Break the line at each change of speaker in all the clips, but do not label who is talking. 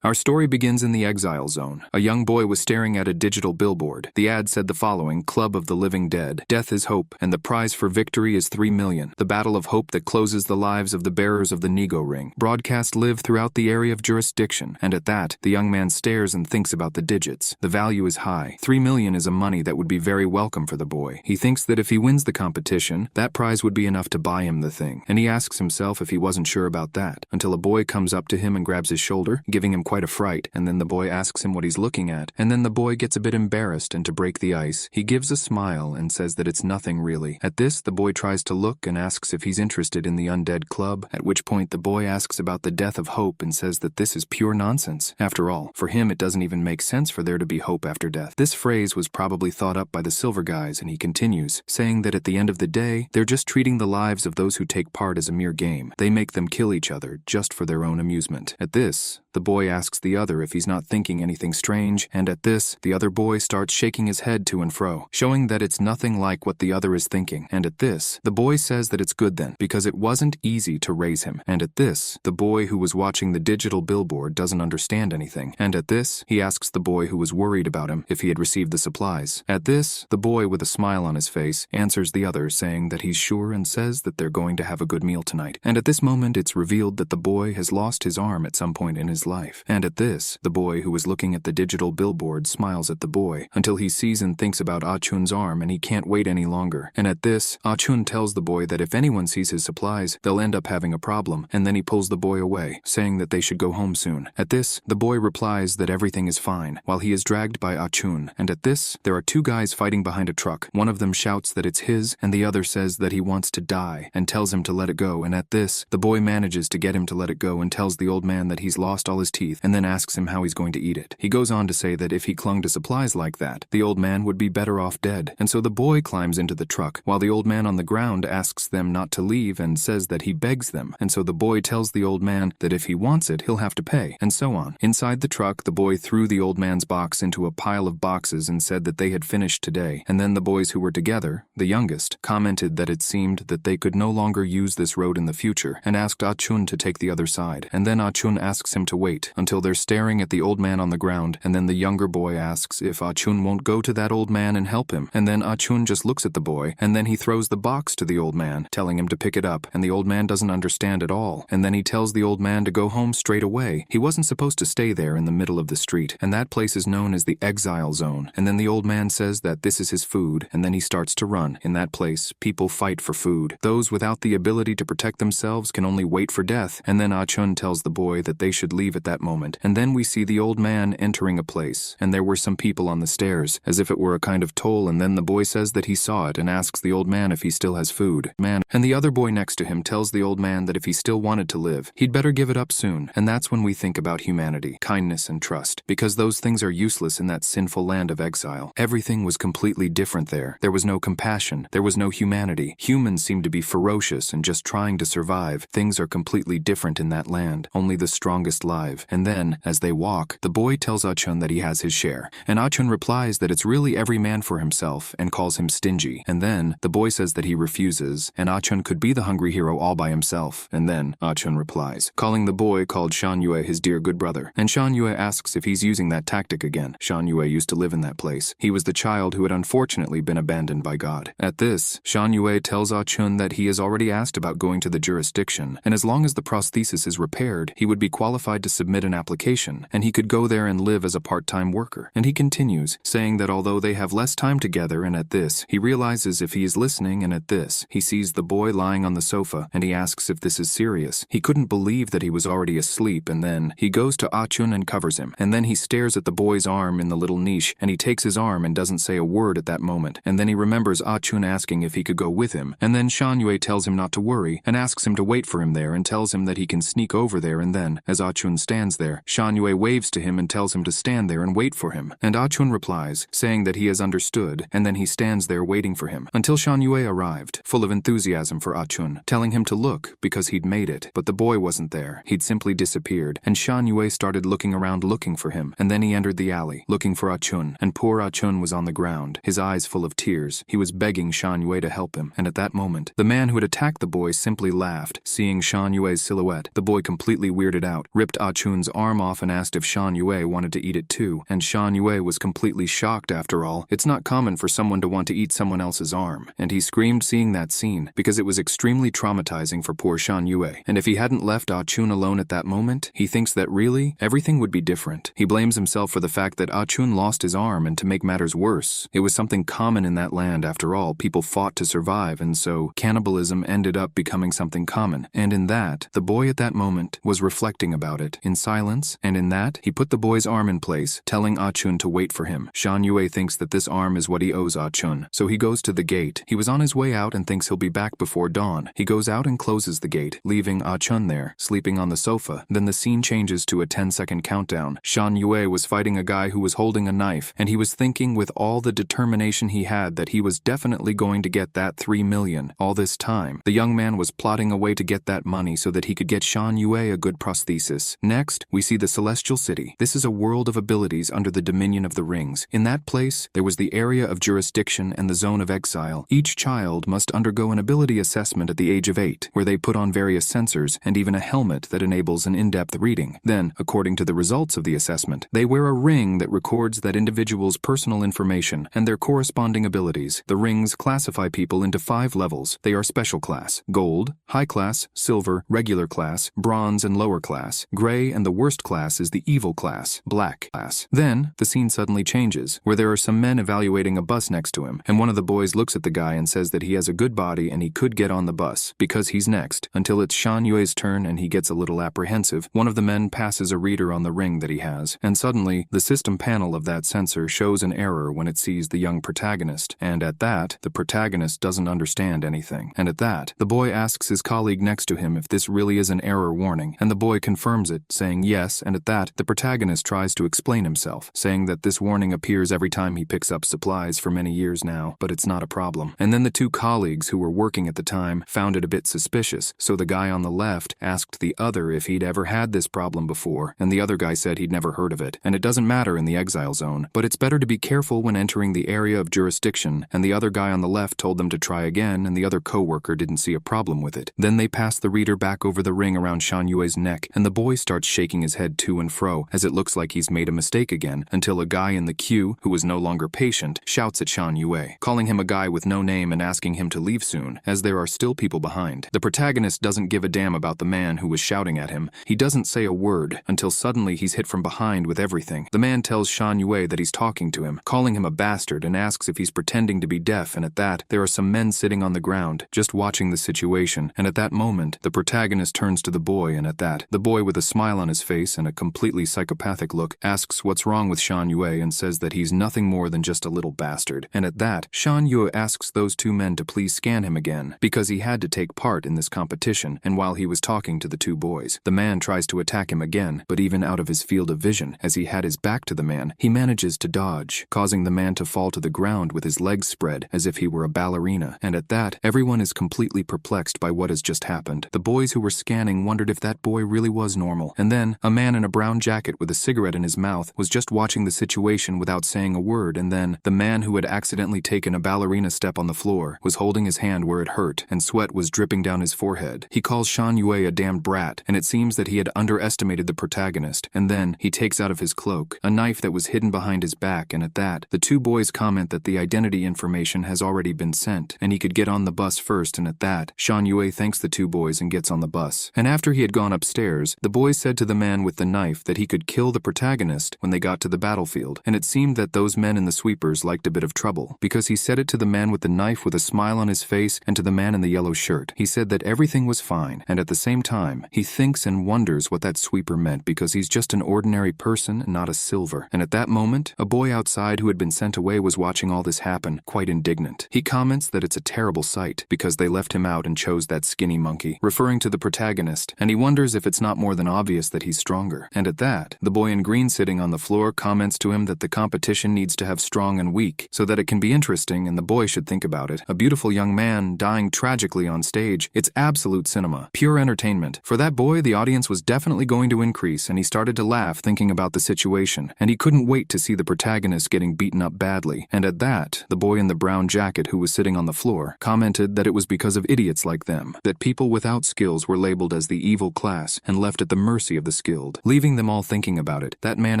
Our story begins in the exile zone. A young boy was staring at a digital billboard. The ad said the following: Club of the Living Dead. Death is hope, and the prize for victory is 3 million. The battle of hope that closes the lives of the bearers of the Nego ring. Broadcast live throughout the area of jurisdiction. And at that, the young man stares and thinks about the digits. The value is high. 3 million is a money that would be very welcome for the boy. He thinks that if he wins the competition, that prize would be enough to buy him the thing. And he asks himself if he wasn't sure about that, until a boy comes up to him and grabs his shoulder, giving him quite a fright, and then the boy asks him what he's looking at, and then the boy gets a bit embarrassed, and to break the ice, he gives a smile and says that it's nothing really. At this, the boy tries to look and asks if he's interested in the undead club, at which point the boy asks about the death of hope and says that this is pure nonsense. After all, for him it doesn't even make sense for there to be hope after death. This phrase was probably thought up by the silver guys, and he continues, saying that at the end of the day, they're just treating the lives of those who take part as a mere game. They make them kill each other just for their own amusement. At this, the boy asks the other if he's not thinking anything strange, and at this, the other boy starts shaking his head to and fro, showing that it's nothing like what the other is thinking. And at this, the boy says that it's good then, because it wasn't easy to raise him. And at this, the boy who was watching the digital billboard doesn't understand anything. And at this, he asks the boy who was worried about him if he had received the supplies. At this, the boy with a smile on his face answers the other, saying that he's sure and says that they're going to have a good meal tonight. And at this moment, it's revealed that the boy has lost his arm at some point in his life. And at this, the boy who was looking at the digital billboard smiles at the boy until he sees and thinks about Ah-chun's arm, and he can't wait any longer. And at this, Ah-chun tells the boy that if anyone sees his supplies, they'll end up having a problem, and then he pulls the boy away, saying that they should go home soon. At this, the boy replies that everything is fine, while he is dragged by Ah-chun. And at this, there are two guys fighting behind a truck. One of them shouts that it's his, and the other says that he wants to die, and tells him to let it go. And at this, the boy manages to get him to let it go and tells the old man that he's lost all his teeth, and then asks him how he's going to eat it. He goes on to say that if he clung to supplies like that, the old man would be better off dead. And so the boy climbs into the truck, while the old man on the ground asks them not to leave and says that he begs them. And so the boy tells the old man that if he wants it, he'll have to pay, and so on. Inside the truck, the boy threw the old man's box into a pile of boxes and said that they had finished today. And then the boys who were together, the youngest, commented that it seemed that they could no longer use this road in the future, and asked Ah-chun to take the other side. And then Ah-chun asks him to wait until they're staring at the old man on the ground, and then the younger boy asks if Ah-chun won't go to that old man and help him. And then Ah-chun just looks at the boy, and then he throws the box to the old man, telling him to pick it up, and the old man doesn't understand at all. And then he tells the old man to go home straight away. He wasn't supposed to stay there in the middle of the street, and that place is known as the exile zone. And then the old man says that this is his food, and then he starts to run. In that place, people fight for food. Those without the ability to protect themselves can only wait for death. And then Ah-chun tells the boy that they should leave at that moment. And then we see the old man entering a place, and there were some people on the stairs, as if it were a kind of toll. And then the boy says that he saw it and asks the old man if he still has food. And the other boy next to him tells the old man that if he still wanted to live, he'd better give it up soon. And that's when we think about humanity, kindness, and trust, because those things are useless in that sinful land of exile. Everything was completely different there. There was no compassion. There was no humanity. Humans seemed to be ferocious and just trying to survive. Things are completely different in that land. Only the strongest live. And then, as they walk, the boy tells Ah-chun that he has his share, and Ah-chun replies that it's really every man for himself and calls him stingy. And then, the boy says that he refuses, and Ah-chun could be the hungry hero all by himself. And then, Ah-chun replies, calling the boy called Shan-yue his dear good brother. And Shan-yue asks if he's using that tactic again. Shan-yue used to live in that place. He was the child who had unfortunately been abandoned by God. At this, Shan-yue tells Ah-chun that he has already asked about going to the jurisdiction, and as long as the prosthesis is repaired, he would be qualified to submit an application, and he could go there and live as a part-time worker. And he continues, saying that although they have less time together, and at this, he realizes if he is listening, and at this, he sees the boy lying on the sofa, and he asks if this is serious. He couldn't believe that he was already asleep, and then he goes to Ah-chun and covers him, and then he stares at the boy's arm in the little niche, and he takes his arm and doesn't say a word at that moment. And then he remembers Ah-chun asking if he could go with him, and then Shan-yue tells him not to worry, and asks him to wait for him there, and tells him that he can sneak over there. And then, as Ah-chun stands there, Shan-yue waves to him and tells him to stand there and wait for him. And Ah-chun replies, saying that he has understood, and then he stands there waiting for him, until Shan-yue arrived, full of enthusiasm for Ah-chun, telling him to look, because he'd made it. But the boy wasn't there. He'd simply disappeared, and Shan-yue started looking around looking for him. And then he entered the alley, looking for Ah-chun, and poor Ah-chun was on the ground, his eyes full of tears. He was begging Shan-yue to help him, and at that moment, the man who had attacked the boy simply laughed. Seeing Shan-yue's silhouette, the boy completely weirded out, ripped Ah-chun's arm off and asked if Shan Yue wanted to eat it too, and Shan Yue was completely shocked. After all, it's not common for someone to want to eat someone else's arm, and he screamed seeing that scene because it was extremely traumatizing for poor Shan Yue. And if he hadn't left Ah-chun alone at that moment, he thinks that really, everything would be different. He blames himself for the fact that Ah-chun lost his arm, and to make matters worse, it was something common in that land. After all, people fought to survive, and so cannibalism ended up becoming something common. And in that, the boy at that moment was reflecting about it in silence, and in that, he put the boy's arm in place, telling Ah-chun to wait for him. Shan Yue thinks that this arm is what he owes Ah-chun, so he goes to the gate. He was on his way out and thinks he'll be back before dawn. He goes out and closes the gate, leaving Ah-chun there, sleeping on the sofa. Then the scene changes to a 10-second countdown. Shan Yue was fighting a guy who was holding a knife, and he was thinking with all the determination he had that he was definitely going to get that 3 million. All this time, the young man was plotting a way to get that money so that he could get Shan Yue a good prosthesis. Next, we see the Celestial City. This is a world of abilities under the dominion of the rings. In that place, there was the area of jurisdiction and the zone of exile. Each child must undergo an ability assessment at the age of 8, where they put on various sensors and even a helmet that enables an in-depth reading. Then, according to the results of the assessment, they wear a ring that records that individual's personal information and their corresponding abilities. The rings classify people into 5 levels. They are special class, gold, high class, silver, regular class, bronze, and lower class. Gray and the worst class is the evil class, black class. Then, the scene suddenly changes, where there are some men evaluating a bus next to him, and one of the boys looks at the guy and says that he has a good body and he could get on the bus, because he's next, until it's Shan Yue's turn and he gets a little apprehensive. One of the men passes a reader on the ring that he has, and suddenly, the system panel of that sensor shows an error when it sees the young protagonist, and at that, the protagonist doesn't understand anything. And at that, the boy asks his colleague next to him if this really is an error warning, and the boy confirms it, saying yes, and at that, the protagonist tries to explain himself, saying that this warning appears every time he picks up supplies for many years now, but it's not a problem. And then the 2 colleagues who were working at the time found it a bit suspicious, so the guy on the left asked the other if he'd ever had this problem before, and the other guy said he'd never heard of it, and it doesn't matter in the exile zone, but it's better to be careful when entering the area of jurisdiction, and the other guy on the left told them to try again, and the other co-worker didn't see a problem with it. Then they pass the reader back over the ring around Shan Yue's neck, and the boy starts shaking his head to and fro, as it looks like he's made a mistake again, until a guy in the queue, who was no longer patient, shouts at Shan Yue, calling him a guy with no name and asking him to leave soon, as there are still people behind. The protagonist doesn't give a damn about the man who was shouting at him. He doesn't say a word, until suddenly he's hit from behind with everything. The man tells Shan Yue that he's talking to him, calling him a bastard, and asks if he's pretending to be deaf, and at that, there are some men sitting on the ground, just watching the situation, and at that moment, the protagonist turns to the boy, and at that, the boy with a smile on his face and a completely psychopathic look asks what's wrong with Shan Yue and says that he's nothing more than just a little bastard. And at that, Shan Yue asks those 2 men to please scan him again, because he had to take part in this competition, and while he was talking to the 2 boys, the man tries to attack him again, but even out of his field of vision, as he had his back to the man, he manages to dodge, causing the man to fall to the ground with his legs spread as if he were a ballerina. And at that, everyone is completely perplexed by what has just happened. The boys who were scanning wondered if that boy really was normal. And then, a man in a brown jacket with a cigarette in his mouth was just watching the situation without saying a word, and then, the man who had accidentally taken a ballerina step on the floor was holding his hand where it hurt, and sweat was dripping down his forehead. He calls Shan Yue a damned brat, and it seems that he had underestimated the protagonist, and then, he takes out of his cloak a knife that was hidden behind his back, and at that, the 2 boys comment that the identity information has already been sent, and he could get on the bus first, and at that, Shan Yue thanks the 2 boys and gets on the bus. And after he had gone upstairs, the boys said to the man with the knife that he could kill the protagonist when they got to the battlefield, and it seemed that those men in the sweepers liked a bit of trouble, because he said it to the man with the knife with a smile on his face and to the man in the yellow shirt. He said that everything was fine, and at the same time, he thinks and wonders what that sweeper meant because he's just an ordinary person, not a silver. And at that moment, a boy outside who had been sent away was watching all this happen, quite indignant. He comments that it's a terrible sight because they left him out and chose that skinny monkey, referring to the protagonist, and he wonders if it's not more than obvious that he's stronger. And at that, the boy in green sitting on the floor comments to him that the competition needs to have strong and weak so that it can be interesting and the boy should think about it. A beautiful young man dying tragically on stage. It's absolute cinema, pure entertainment. For that boy, the audience was definitely going to increase, and he started to laugh thinking about the situation, and he couldn't wait to see the protagonist getting beaten up badly. And at that, the boy in the brown jacket who was sitting on the floor commented that it was because of idiots like them that people without skills were labeled as the evil class and left at the mercy of the skilled. Leaving them all thinking about it, that man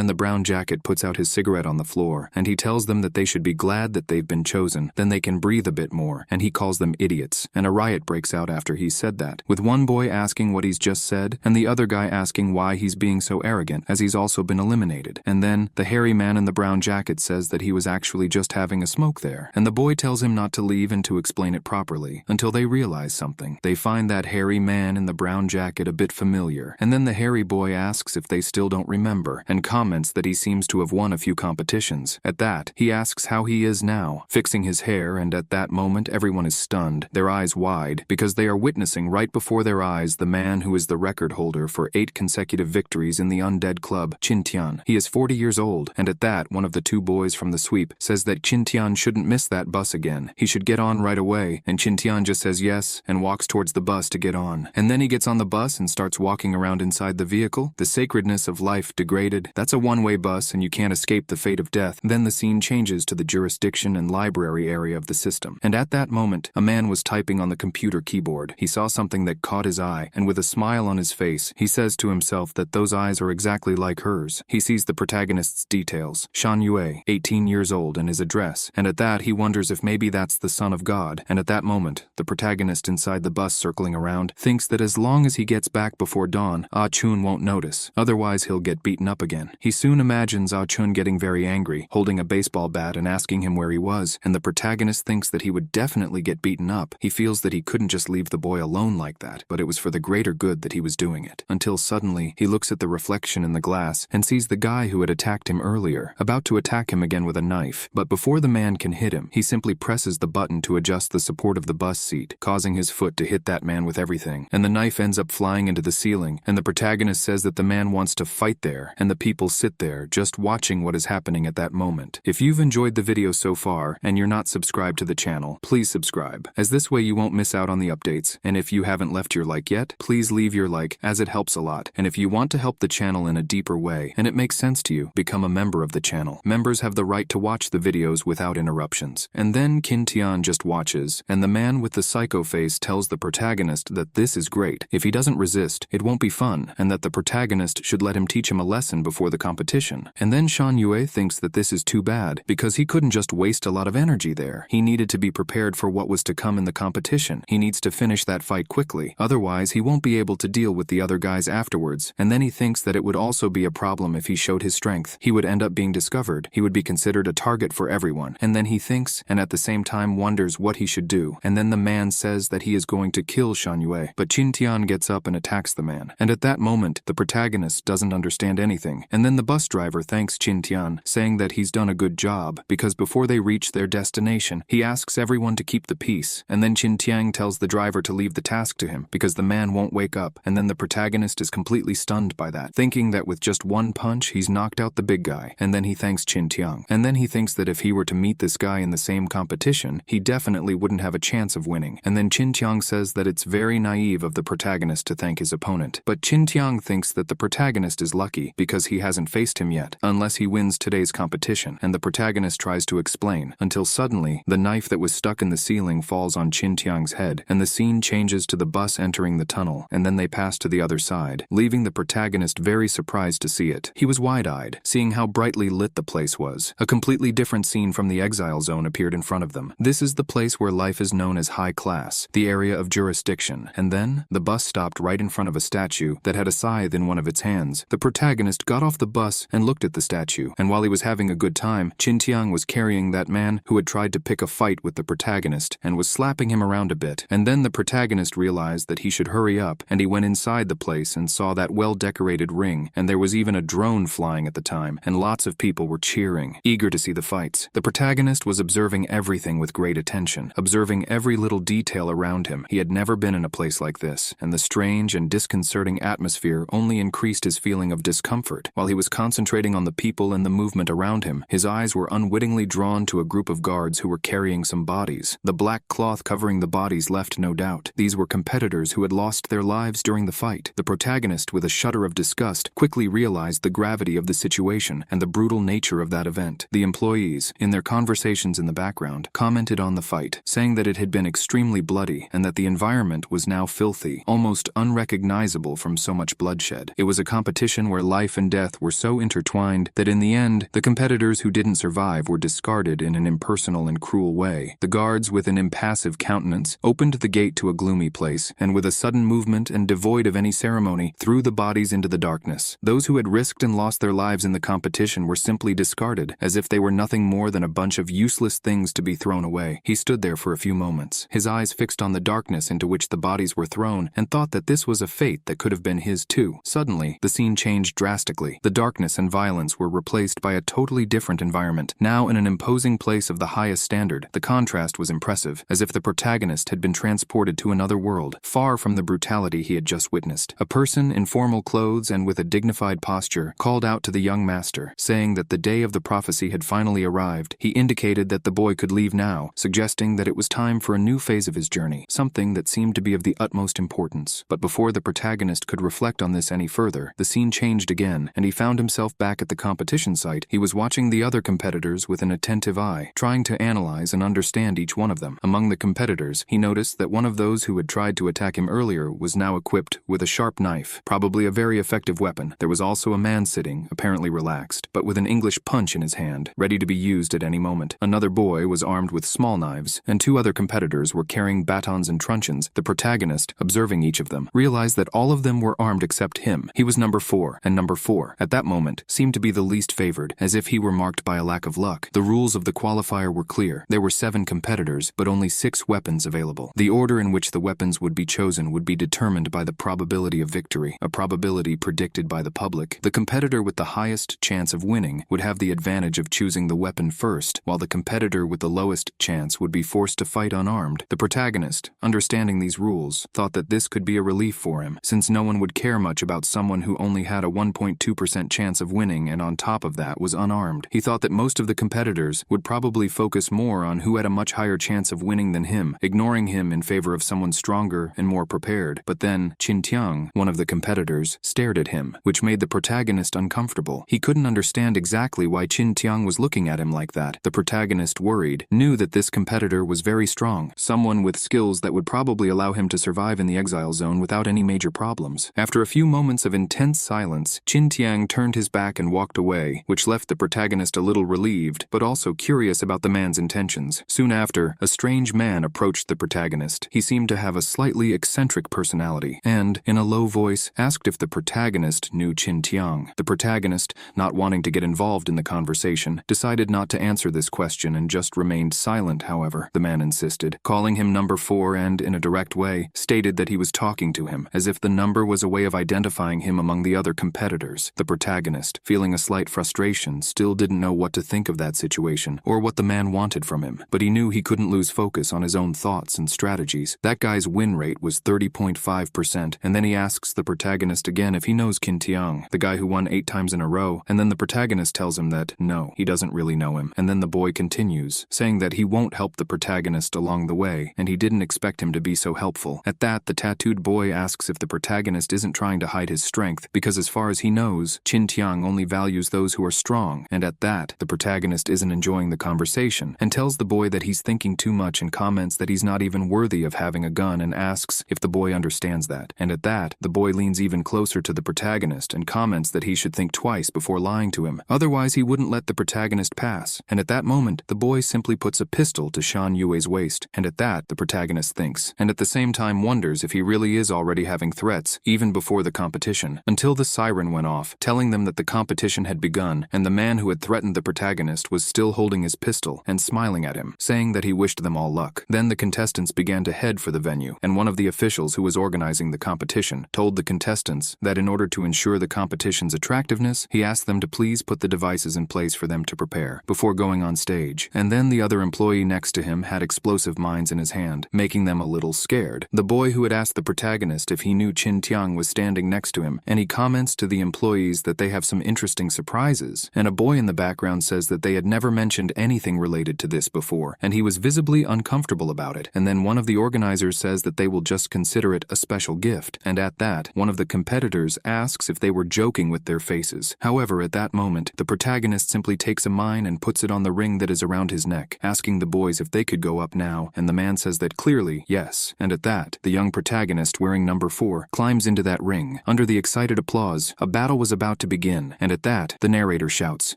in the brown jacket puts out his cigarette on the floor, and he tells them that they should be glad that they've been chosen, then they can breathe a bit more, and he calls them idiots, and a riot breaks out after he said that, with one boy asking what he's just said, and the other guy asking why he's being so arrogant, as he's also been eliminated. And then, the hairy man in the brown jacket says that he was actually just having a smoke there, and the boy tells him not to leave and to explain it properly, until they realize something. They find that hairy man in the brown jacket a bit familiar, and then the hairy boy asks if they still don't remember, and comments that he seems to have won a few competitions. At that, he asks how he is now, fixing his hair, and at that moment everyone is stunned, their eyes wide, because they are witnessing right before their eyes the man who is the record holder for 8 consecutive victories in the undead club, Qintian. He is 40 years old, and at that, one of the 2 boys from the sweep says that Qintian shouldn't miss that bus again. He should get on right away, and Qintian just says yes, and walks towards the bus to get on. And then he gets on the bus and starts walking around inside the vehicle. The sacredness of life degraded. That's a one-way bus, and you can't escape the fate of death. Then the scene changes to the jurisdiction and library area of the system. And at that moment, a man was typing on the computer keyboard. He saw something that caught his eye, and with a smile on his face, he says to himself that those eyes are exactly like hers. He sees the protagonist's details, Shan Yue, 18 years old, and his address, and at that he wonders if maybe that's the son of God. And at that moment, the protagonist inside the bus circling around thinks that as long as he gets back before dawn, Ah-chun won't notice, otherwise he'll get beaten up again. He soon imagines Ah-chun getting very angry, holding a baseball bat and asking him where he was, and the protagonist thinks that he would definitely get beaten up. He feels that he couldn't just leave the boy alone like that, but it was for the greater good that he was doing it. Until suddenly, he looks at the reflection in the glass and sees the guy who had attacked him earlier, about to attack him again with a knife. But before the man can hit him, he simply presses the button to adjust the support of the bus seat, causing his foot to hit that man with everything. And the knife ends up flying into the ceiling, and the protagonist says that the man wants to fight there, and the people sit there just watching what is happening at that moment. If you've enjoyed the video so far, and you're not subscribed to the channel, please subscribe, as this way you won't miss out on the updates. And if you haven't left your like yet, please leave your like, as it helps a lot. And if you want to help the channel in a deeper way, and it makes sense to you, become a member of the channel. Members have the right to watch the videos without interruptions. And then Qintian just watches, and the man with the psycho face tells the protagonist that this is great. If he doesn't resist, it won't be fun, and that the protagonist should let him teach him a lesson before the competition. And then Shan Yue thinks that this is too bad, because he couldn't just waste a lot of energy there. He needed to be prepared for what was to come in the competition. He needs to finish that fight quickly, otherwise he won't be able to deal with the other guys afterwards. And then he thinks that it would also be a problem if he showed his strength. He would end up being discovered. He would be considered a target for everyone. And then he thinks, and at the same time wonders what he should do. And then the man says that he is going to kill Shan Yue, but Qintian gets up and attacks the man. And at that moment, the protagonist doesn't understand anything. And then the bus driver thanks Qintian, saying that he's done a good job, because before they reach their destination, he asks everyone to keep the peace. And then Qintian tells the driver to leave the task to him, because the man won't wake up. And then the protagonist is completely stunned by that, thinking that with just one punch, he's knocked out the big guy. And then he thanks Qintian. And then he thinks that if he were to meet this guy in the same competition, he definitely wouldn't have a chance of winning. And then Qintian says that it's very naive of the protagonist to thank his opponent. But Qintian thinks that the protagonist is lucky, because he hasn't faced him yet, unless he wins today's competition. And the protagonist tries to explain, until suddenly, the knife that was stuck in the ceiling falls on Qintian's head, and the scene changes to the bus entering the tunnel, and then they pass to the other side, leaving the protagonist very surprised to see it. He was wide-eyed, seeing how brightly lit the place was. A completely different scene from the exile zone appeared in front of them. This is the place where life is known as high class, the area of jurisdiction. And then, the bus stopped right in front of a statue that had a scythe in one of its hands. The protagonist got off the bus and looked at the statue, and while he was having a good time, Qintian was carrying that man who had tried to pick a fight with the protagonist and was slapping him around a bit. And then the protagonist realized that he should hurry up, and he went inside the place and saw that well-decorated ring, and there was even a drone flying at the time, and lots of people were cheering, eager to see the fights. The protagonist was observing everything with great attention, observing every little detail around him. He had never been in a place like this, and the strange and disconcerting atmosphere only increased his feeling of discomfort. While he was concentrating on the people and the movement around him, his eyes were unwittingly drawn to a group of guards who were carrying some bodies. The black cloth covering the bodies left no doubt. These were competitors who had lost their lives during the fight. The protagonist, with a shudder of disgust, quickly realized the gravity of the situation and the brutal nature of that event. The employees, in their conversations in the background, commented on the fight, saying that it had been extremely bloody and that the environment was now filthy, almost unrecognizable from so much bloodshed. It was a competition where life and death were so intertwined that in the end, the competitors who didn't survive were discarded in an impersonal and cruel way. The guards, with an impassive countenance, opened the gate to a gloomy place, and with a sudden movement and devoid of any ceremony, threw the bodies into the darkness. Those who had risked and lost their lives in the competition were simply discarded, as if they were nothing more than a bunch of useless things to be thrown away. He stood there for a few moments, his eyes fixed on the darkness into which the bodies were thrown, and thought that this was a fate that could have been his too. Suddenly, the scene changed drastically. The darkness and violence were replaced by a totally different environment, now in an imposing place of the highest standard. The contrast was impressive, as if the protagonist had been transported to another world, far from the brutality he had just witnessed. A person in formal clothes and with a dignified posture called out to the young master, saying that the day of the prophecy had finally arrived. He indicated that the boy could leave now, suggesting that it was time for a new phase of his journey, something that seemed to be of the utmost importance. But before the protagonist could reflect on this any further, the scene changed again, and he found himself back at the competition site. He was watching the other competitors with an attentive eye, trying to analyze and understand each one of them. Among the competitors, he noticed that one of those who had tried to attack him earlier was now equipped with a sharp knife, probably a very effective weapon. There was also a man sitting, apparently relaxed, but with an English punch in his hand, ready to be used at any moment. Another boy was armed with small knives, and two other competitors were carrying batons and truncheons. The protagonist, observing each of them, realized that all of them were armed except him. He was number 4, and number 4, at that moment, seemed to be the least favored, as if he were marked by a lack of luck. The rules of the qualifier were clear. There were 7 competitors, but only 6 weapons available. The order in which the weapons would be chosen would be determined by the probability of victory, a probability predicted by the public. The competitor with the highest chance of winning would have the advantage of choosing the weapon first, while the competitor with the lowest chance would be forced to fight unarmed. The protagonist, understanding these rules, thought that this could be a relief for him, since no one would care much about someone who only had a 1.2% chance of winning and on top of that was unarmed. He thought that most of the competitors would probably focus more on who had a much higher chance of winning than him, ignoring him in favor of someone stronger and more prepared. But then, Qin Tiang, one of the competitors, stared at him, which made the protagonist uncomfortable. He couldn't understand exactly why Qin Tiang was looking at him like that. The protagonist, worried, knew that this competitor was very strong, someone with skills that would probably allow him to survive in the exile zone without any major problems. After a few moments of intense silence, Qin Tiang turned his back and walked away, which left the protagonist a little relieved, but also curious about the man's intentions. Soon after, a strange man approached the protagonist. He seemed to have a slightly eccentric personality, and, in a low voice, asked if the protagonist knew Qin Tiang. The protagonist, not wanting to get involved in the conversation, decided not to answer this question and just remained silent. However, the man insisted, calling him number 4 and, in a direct way, stated that he was talking to him, as if the number was a way of identifying him among the other competitors. The protagonist, feeling a slight frustration, still didn't know what to think of that situation, or what the man wanted from him, but he knew he couldn't lose focus on his own thoughts and strategies. That guy's win rate was 30.5%, and then he asks the protagonist again if he knows Qin Tiang, the guy who won 8 times in a row, and then the protagonist tells him that, no, he doesn't really know him, and then the boy continues, saying that he won't help the protagonist along the way, and he didn't expect him to be so helpful. At that, the tattooed boy asks if the protagonist isn't trying to hide his strength, because as far as he knows, Qin Tiang only values those who are strong, and at that, the protagonist isn't enjoying the conversation, and tells the boy that he's thinking too much and comments that he's not even worthy of having a gun and asks if the boy understands that. And at that, the boy leans even closer to the protagonist and comments that he should think twice before lying to him, otherwise he wouldn't let the protagonist pass. And at that moment, the boy simply puts a pistol to Shan Yue's waist, and at that, the protagonist thinks, and at the same time wonders if he really is already having threats, even before the competition, until the siren went off, telling them that the competition had begun, and the man who had threatened the protagonist was still holding his pistol and smiling at him, saying that he wished them all luck. Then the contestants began to head for the venue, and one of the officials who was organizing the competition told the contestants that in order to ensure the competition's attractiveness, he asked them to please put the devices in place for them to prepare before going on stage. And then the other employee next to him had explosive mines in his hand, making them a little scared. The boy who had asked the protagonist if he knew Qin Tiang was standing next to him, and he comments to the employees that they have some interesting surprises, and a boy in the background says that they had never mentioned anything related to this before, and he was visibly uncomfortable about it. And then one of the organizers says that they will just consider it a special gift, and at that, one of the competitors asks if they were joking with their faces. However, at that moment, the protagonist simply takes a mine and puts it on the ring that is around his neck, asking the boys if they could go up now, and the man says that clearly, yes. And at that, the young protagonist wearing number 4 climbs into that ring. Under the excited applause, a battle was about to begin, and at that, the narrator shouts,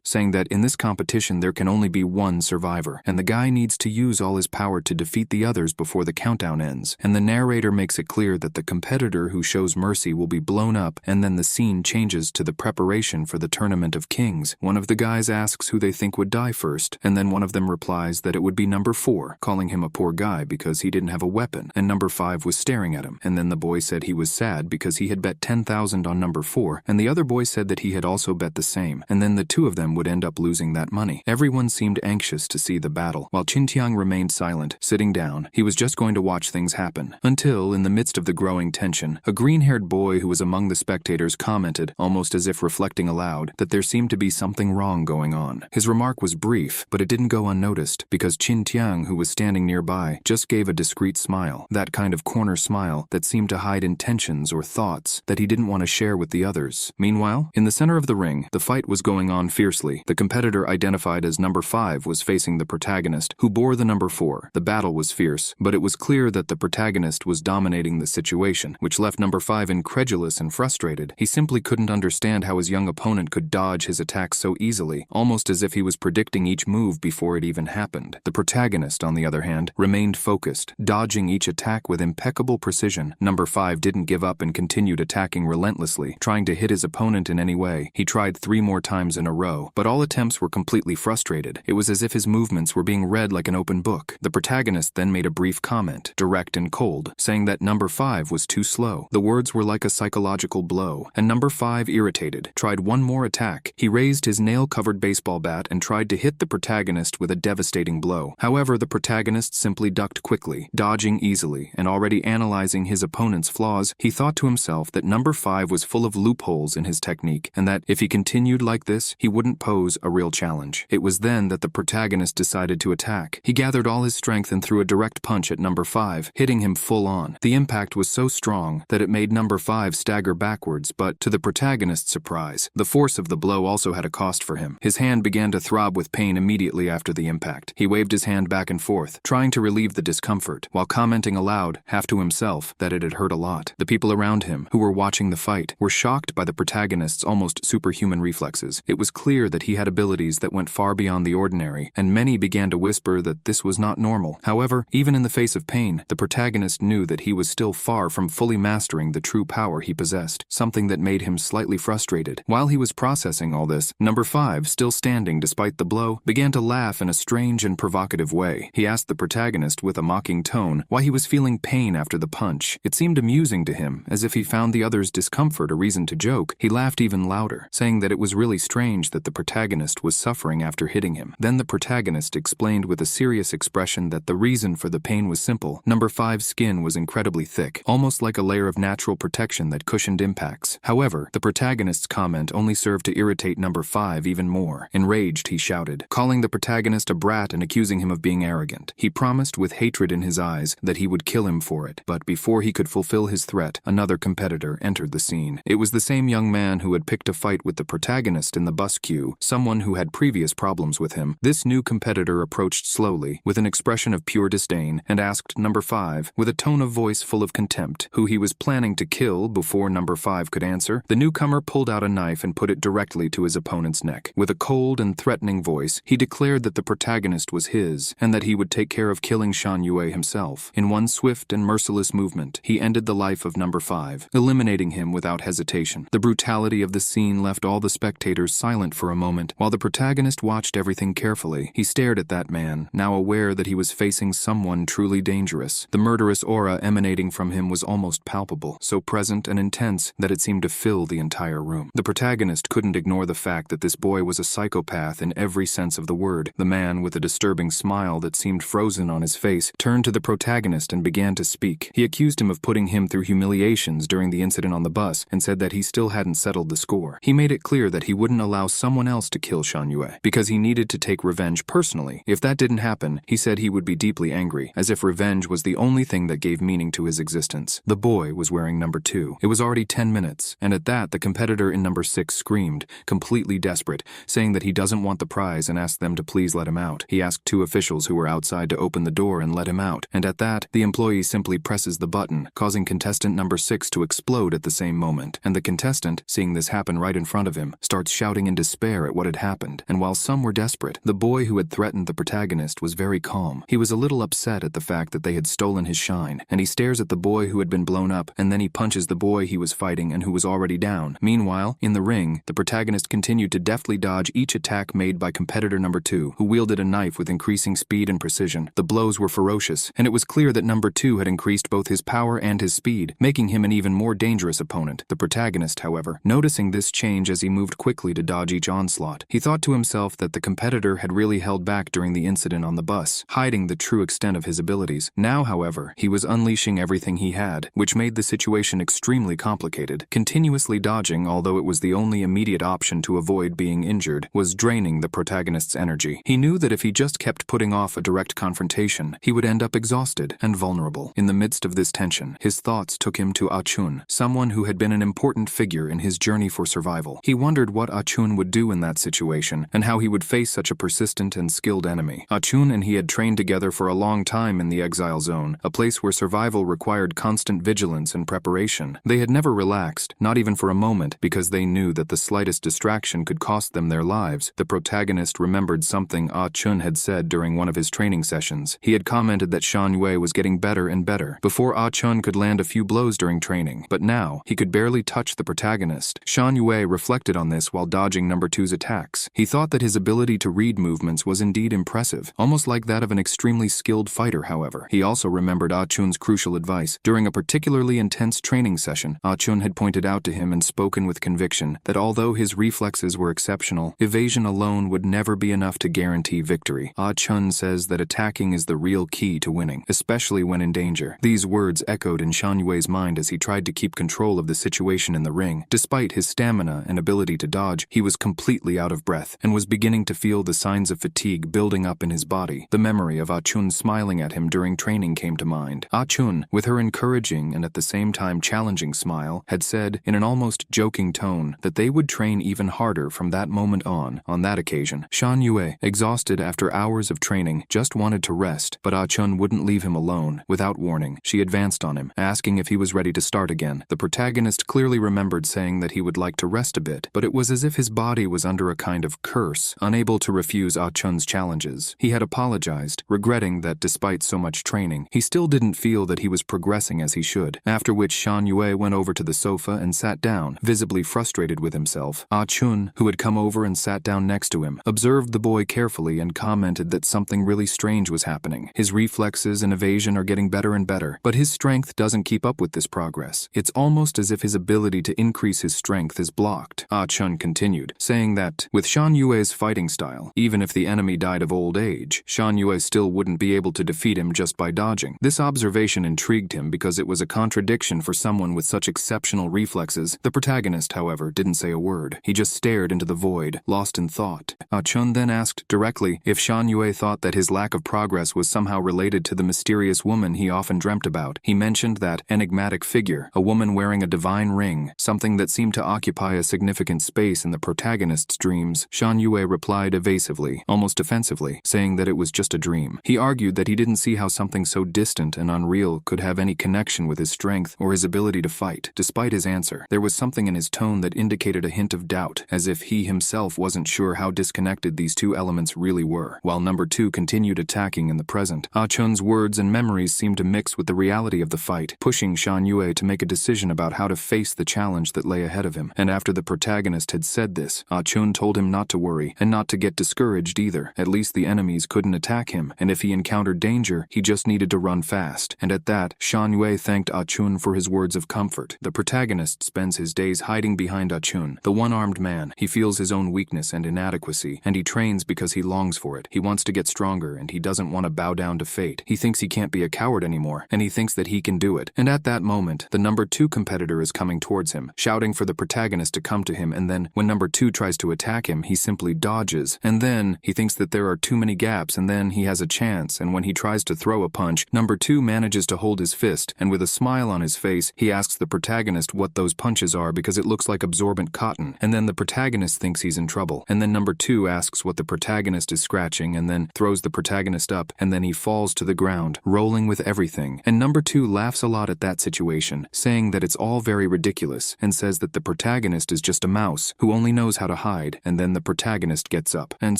saying that in this competition there can only be one survivor, and the guy needs to use all his power to defeat the others before the countdown ends. And the narrator makes it clear that the competitor who shows mercy will be blown up, and then the scene changes to the preparation for the Tournament of Kings. One of the guys asks who they think would die first, and then one of them replies that it would be number 4, calling him a poor guy because he didn't have a weapon, and number 5 was staring at him. And then the boy said he was sad because he had bet 10,000 on number 4, and the other boy said that he had also bet the same, and then the two of them would end up losing that money. Everyone seemed anxious to see the battle, while Qintiang remained silent, sitting down. He was just going to watch things happen. Until, in the midst of the growing tension, a green-haired boy who was among the spectators commented, almost as if reflecting aloud, that there seemed to be something wrong going on. His remark was brief, but it didn't go unnoticed, because Qintiang, who was standing nearby, just gave a discreet smile, that kind of corner smile that seemed to hide intentions or thoughts that he didn't want to share with the others. Meanwhile, in the center of the ring, the fight was going on fiercely. The competitor identified as number 5 was facing the protagonist, who bore the number 4. The battle was fierce, but it was clear that the protagonist was dominating the situation, which left number 5 incredulous and frustrated. He simply couldn't understand how his young opponent could dodge his attacks so easily, almost as if he was predicting each move before it even happened. The protagonist, on the other hand, remained focused, dodging each attack with impeccable precision. Number 5 didn't give up and continued attacking relentlessly, trying to hit his opponent in any way. He tried 3 more times in a row, but all attempts were completely frustrated. It was as if his movements were being read like an open book. The protagonist then made a brief comment, direct and cold, saying that number 5 was too slow. The words were like a psychological blow, and number 5, irritated, tried one more attack. He raised his nail-covered baseball bat and tried to hit the protagonist with a devastating blow. However, the protagonist simply ducked quickly, dodging easily, and already analyzing his opponent's flaws, he thought to himself that number 5 was full of loopholes in his technique, and that if he continued like this, he wouldn't pose a real challenge. It was then that the protagonist decided to attack. He gathered all his strength and threw a direct punch at number 5, hitting him full on. The impact was so strong that it made number 5 stagger backwards, but to the protagonist's surprise, the force of the blow also had a cost for him. His hand began to throb with pain immediately after the impact. He waved his hand back and forth, trying to relieve the discomfort, while commenting aloud, half to himself, that it had hurt a lot. The people around him, who were watching the fight, were shocked by the protagonist's almost superhuman reflexes. It was clear that he had abilities that went far beyond the ordinary, and many began to whisper that this was not normal. However, even in the face of pain, the protagonist knew that he was still far from fully mastering the true power he possessed, something that made him slightly frustrated. While he was processing all this, number 5, still standing despite the blow, began to laugh in a strange and provocative way. He asked the protagonist with a mocking tone why he was feeling pain after the punch. It seemed amusing to him, as if he found the other's discomfort a reason to joke. He laughed even louder, saying that it was really strange that the protagonist was suffering after hitting him. Then the protagonist explained with a serious expression that the reason for the pain was simple. Number 5's skin was incredibly thick, almost like a layer of natural protection that cushioned impacts. However, the protagonist's comment only served to irritate number 5 even more. Enraged, he shouted, calling the protagonist a brat and accusing him of being arrogant. He promised with hatred in his eyes that he would kill him for it, but before he could fulfill his threat, another competitor entered the scene. It was the same young man who had picked a fight with the protagonist in the bus queue, someone who had previous problems with him. This new competitor approached slowly, with an expression of pure disdain, and asked number 5, with a tone of voice full of contempt, who he was planning to kill before number 5 could answer. The newcomer pulled out a knife and put it directly to his opponent's neck. With a cold and threatening voice, he declared that the protagonist was his, and that he would take care of killing Shan Yue himself. In one swift and merciless movement, he ended the life of number 5, eliminating him without hesitation. The brutality of the scene left all the spectators silent for a moment, while the protagonist watched everything carefully. He stared at that man, now aware that he was facing someone truly dangerous. The murderous aura emanating from him was almost palpable, so present and intense that it seemed to fill the entire room. The protagonist couldn't ignore the fact that this boy was a psychopath in every sense of the word. The man, with a disturbing smile that seemed frozen on his face, turned to the protagonist and began to speak. He accused him of putting him through humiliations during the incident on the bus and said that he still hadn't settled the score. He made it clear that he wouldn't allow someone else to kill Shan Yue because he needed to take revenge personally. If that didn't happen, he said he would be deeply angry, as if revenge was the only thing that gave meaning to his existence. The boy was wearing number 2. It was already 10 minutes, and at that the competitor in number 6 screamed, completely desperate, saying that he doesn't want the prize and asked them to please let him out. He asked 2 officials who were outside to open the door and let him out, and at that, the employee simply presses the button, causing contestant number 6 to to explode at the same moment, and the contestant, seeing this happen right in front of him, starts shouting in despair at what had happened. And while some were desperate, the boy who had threatened the protagonist was very calm. He was a little upset at the fact that they had stolen his shine, and he stares at the boy who had been blown up, and then he punches the boy he was fighting and who was already down. Meanwhile, in the ring, the protagonist continued to deftly dodge each attack made by competitor number 2, who wielded a knife with increasing speed and precision. The blows were ferocious, and it was clear that number 2 had increased both his power and his speed, making him an even more dangerous opponent. The protagonist, however, noticing this change as he moved quickly to dodge each onslaught, he thought to himself that the competitor had really held back during the incident on the bus, hiding the true extent of his abilities. Now, however, he was unleashing everything he had, which made the situation extremely complicated. Continuously dodging, although it was the only immediate option to avoid being injured, was draining the protagonist's energy. He knew that if he just kept putting off a direct confrontation, he would end up exhausted and vulnerable. In the midst of this tension, his thoughts took him to Achun, someone who had been an important figure in his journey for survival. He wondered what Achun would do in that situation, and how he would face such a persistent and skilled enemy. Achun and he had trained together for a long time in the exile zone, a place where survival required constant vigilance and preparation. They had never relaxed, not even for a moment, because they knew that the slightest distraction could cost them their lives. The protagonist remembered something Achun had said during one of his training sessions. He had commented that Shan Yue was getting better and better. Before Achun could land a few blows during training, but now he could barely touch the protagonist. Shan Yue reflected on this while dodging number 2's attacks. He thought that his ability to read movements was indeed impressive, almost like that of an extremely skilled fighter. However, he also remembered Achun's crucial advice. During a particularly intense training session, Achun had pointed out to him and spoken with conviction that although his reflexes were exceptional, evasion alone would never be enough to guarantee victory. Achun says that attacking is the real key to winning, especially when in danger. These words echoed in Shan Yue's mind as he tried to keep control of the situation in the ring. Despite his stamina and ability to dodge, he was completely out of breath and was beginning to feel the signs of fatigue building up in his body. The memory of Achun smiling at him during training came to mind. Achun, with her encouraging and at the same time challenging smile, had said in an almost joking tone that they would train even harder from that moment on. On that occasion, Shan Yue, exhausted after hours of training, just wanted to rest, but Achun wouldn't leave him alone. Without warning, she advanced on him, asking if he was ready to start again. The protagonist clearly remembered saying that he would like to rest a bit, but it was as if his body was under a kind of curse, unable to refuse Achun's challenges. He had apologized, regretting that despite so much training, he still didn't feel that he was progressing as he should, after which Shan Yue went over to the sofa and sat down, visibly frustrated with himself. Achun, who had come over and sat down next to him, observed the boy carefully and commented that something really strange was happening. His reflexes and evasion are getting better and better, but his strength doesn't keep up with this progress. It's almost as if his ability to increase his strength is blocked. Achun continued, saying that, with Shan Yue's fighting style, even if the enemy died of old age, Shan Yue still wouldn't be able to defeat him just by dodging. This observation intrigued him because it was a contradiction for someone with such exceptional reflexes. The protagonist, however, didn't say a word. He just stared into the void, lost in thought. Achun then asked directly if Shan Yue thought that his lack of progress was somehow related to the mysterious woman he often dreamt about. He mentioned that enigmatic figure, a woman wearing a divine ring, something that seemed to occupy a significant space in the protagonist's dreams. Shan Yue replied evasively, almost defensively, saying that it was just a dream. He argued that he didn't see how something so distant and unreal could have any connection with his strength or his ability to fight. Despite his answer, there was something in his tone that indicated a hint of doubt, as if he himself wasn't sure how disconnected these two elements really were. While number 2 continued attacking in the present, Achun's words and memories seemed to mix with the reality of the fight, pushing Shan Yue to make a decision about how to face the challenge that lay ahead of him. And after the protagonist had said this, Achun told him not to worry, and not to get discouraged either. At least the enemies couldn't attack him, and if he encountered danger, he just needed to run fast. And at that, Shan Yue thanked Achun for his words of comfort. The protagonist spends his days hiding behind Achun, the one-armed man. He feels his own weakness and inadequacy, and he trains because he longs for it. He wants to get stronger, and he doesn't want to bow down to fate. He thinks he can't be a coward anymore, and he thinks that he can do it. And at that moment, the number 2 competitor is coming towards him, shouting for the protagonist to come to him, and then, when number 2 tries to attack him, he simply dodges. And then, he thinks that there are too many gaps, and then he has a chance, and when he tries to throw a punch, number 2 manages to hold his fist, and with a smile on his face, he asks the protagonist what those punches are because it looks like absorbent cotton, and then the protagonist thinks he's in trouble, and then number 2 asks what the protagonist is scratching, and then throws the protagonist up, and then he falls to the ground, rolling with everything, and number 2 laughs a lot at that situation, confusion, saying that it's all very ridiculous, and says that the protagonist is just a mouse who only knows how to hide, and then the protagonist gets up. And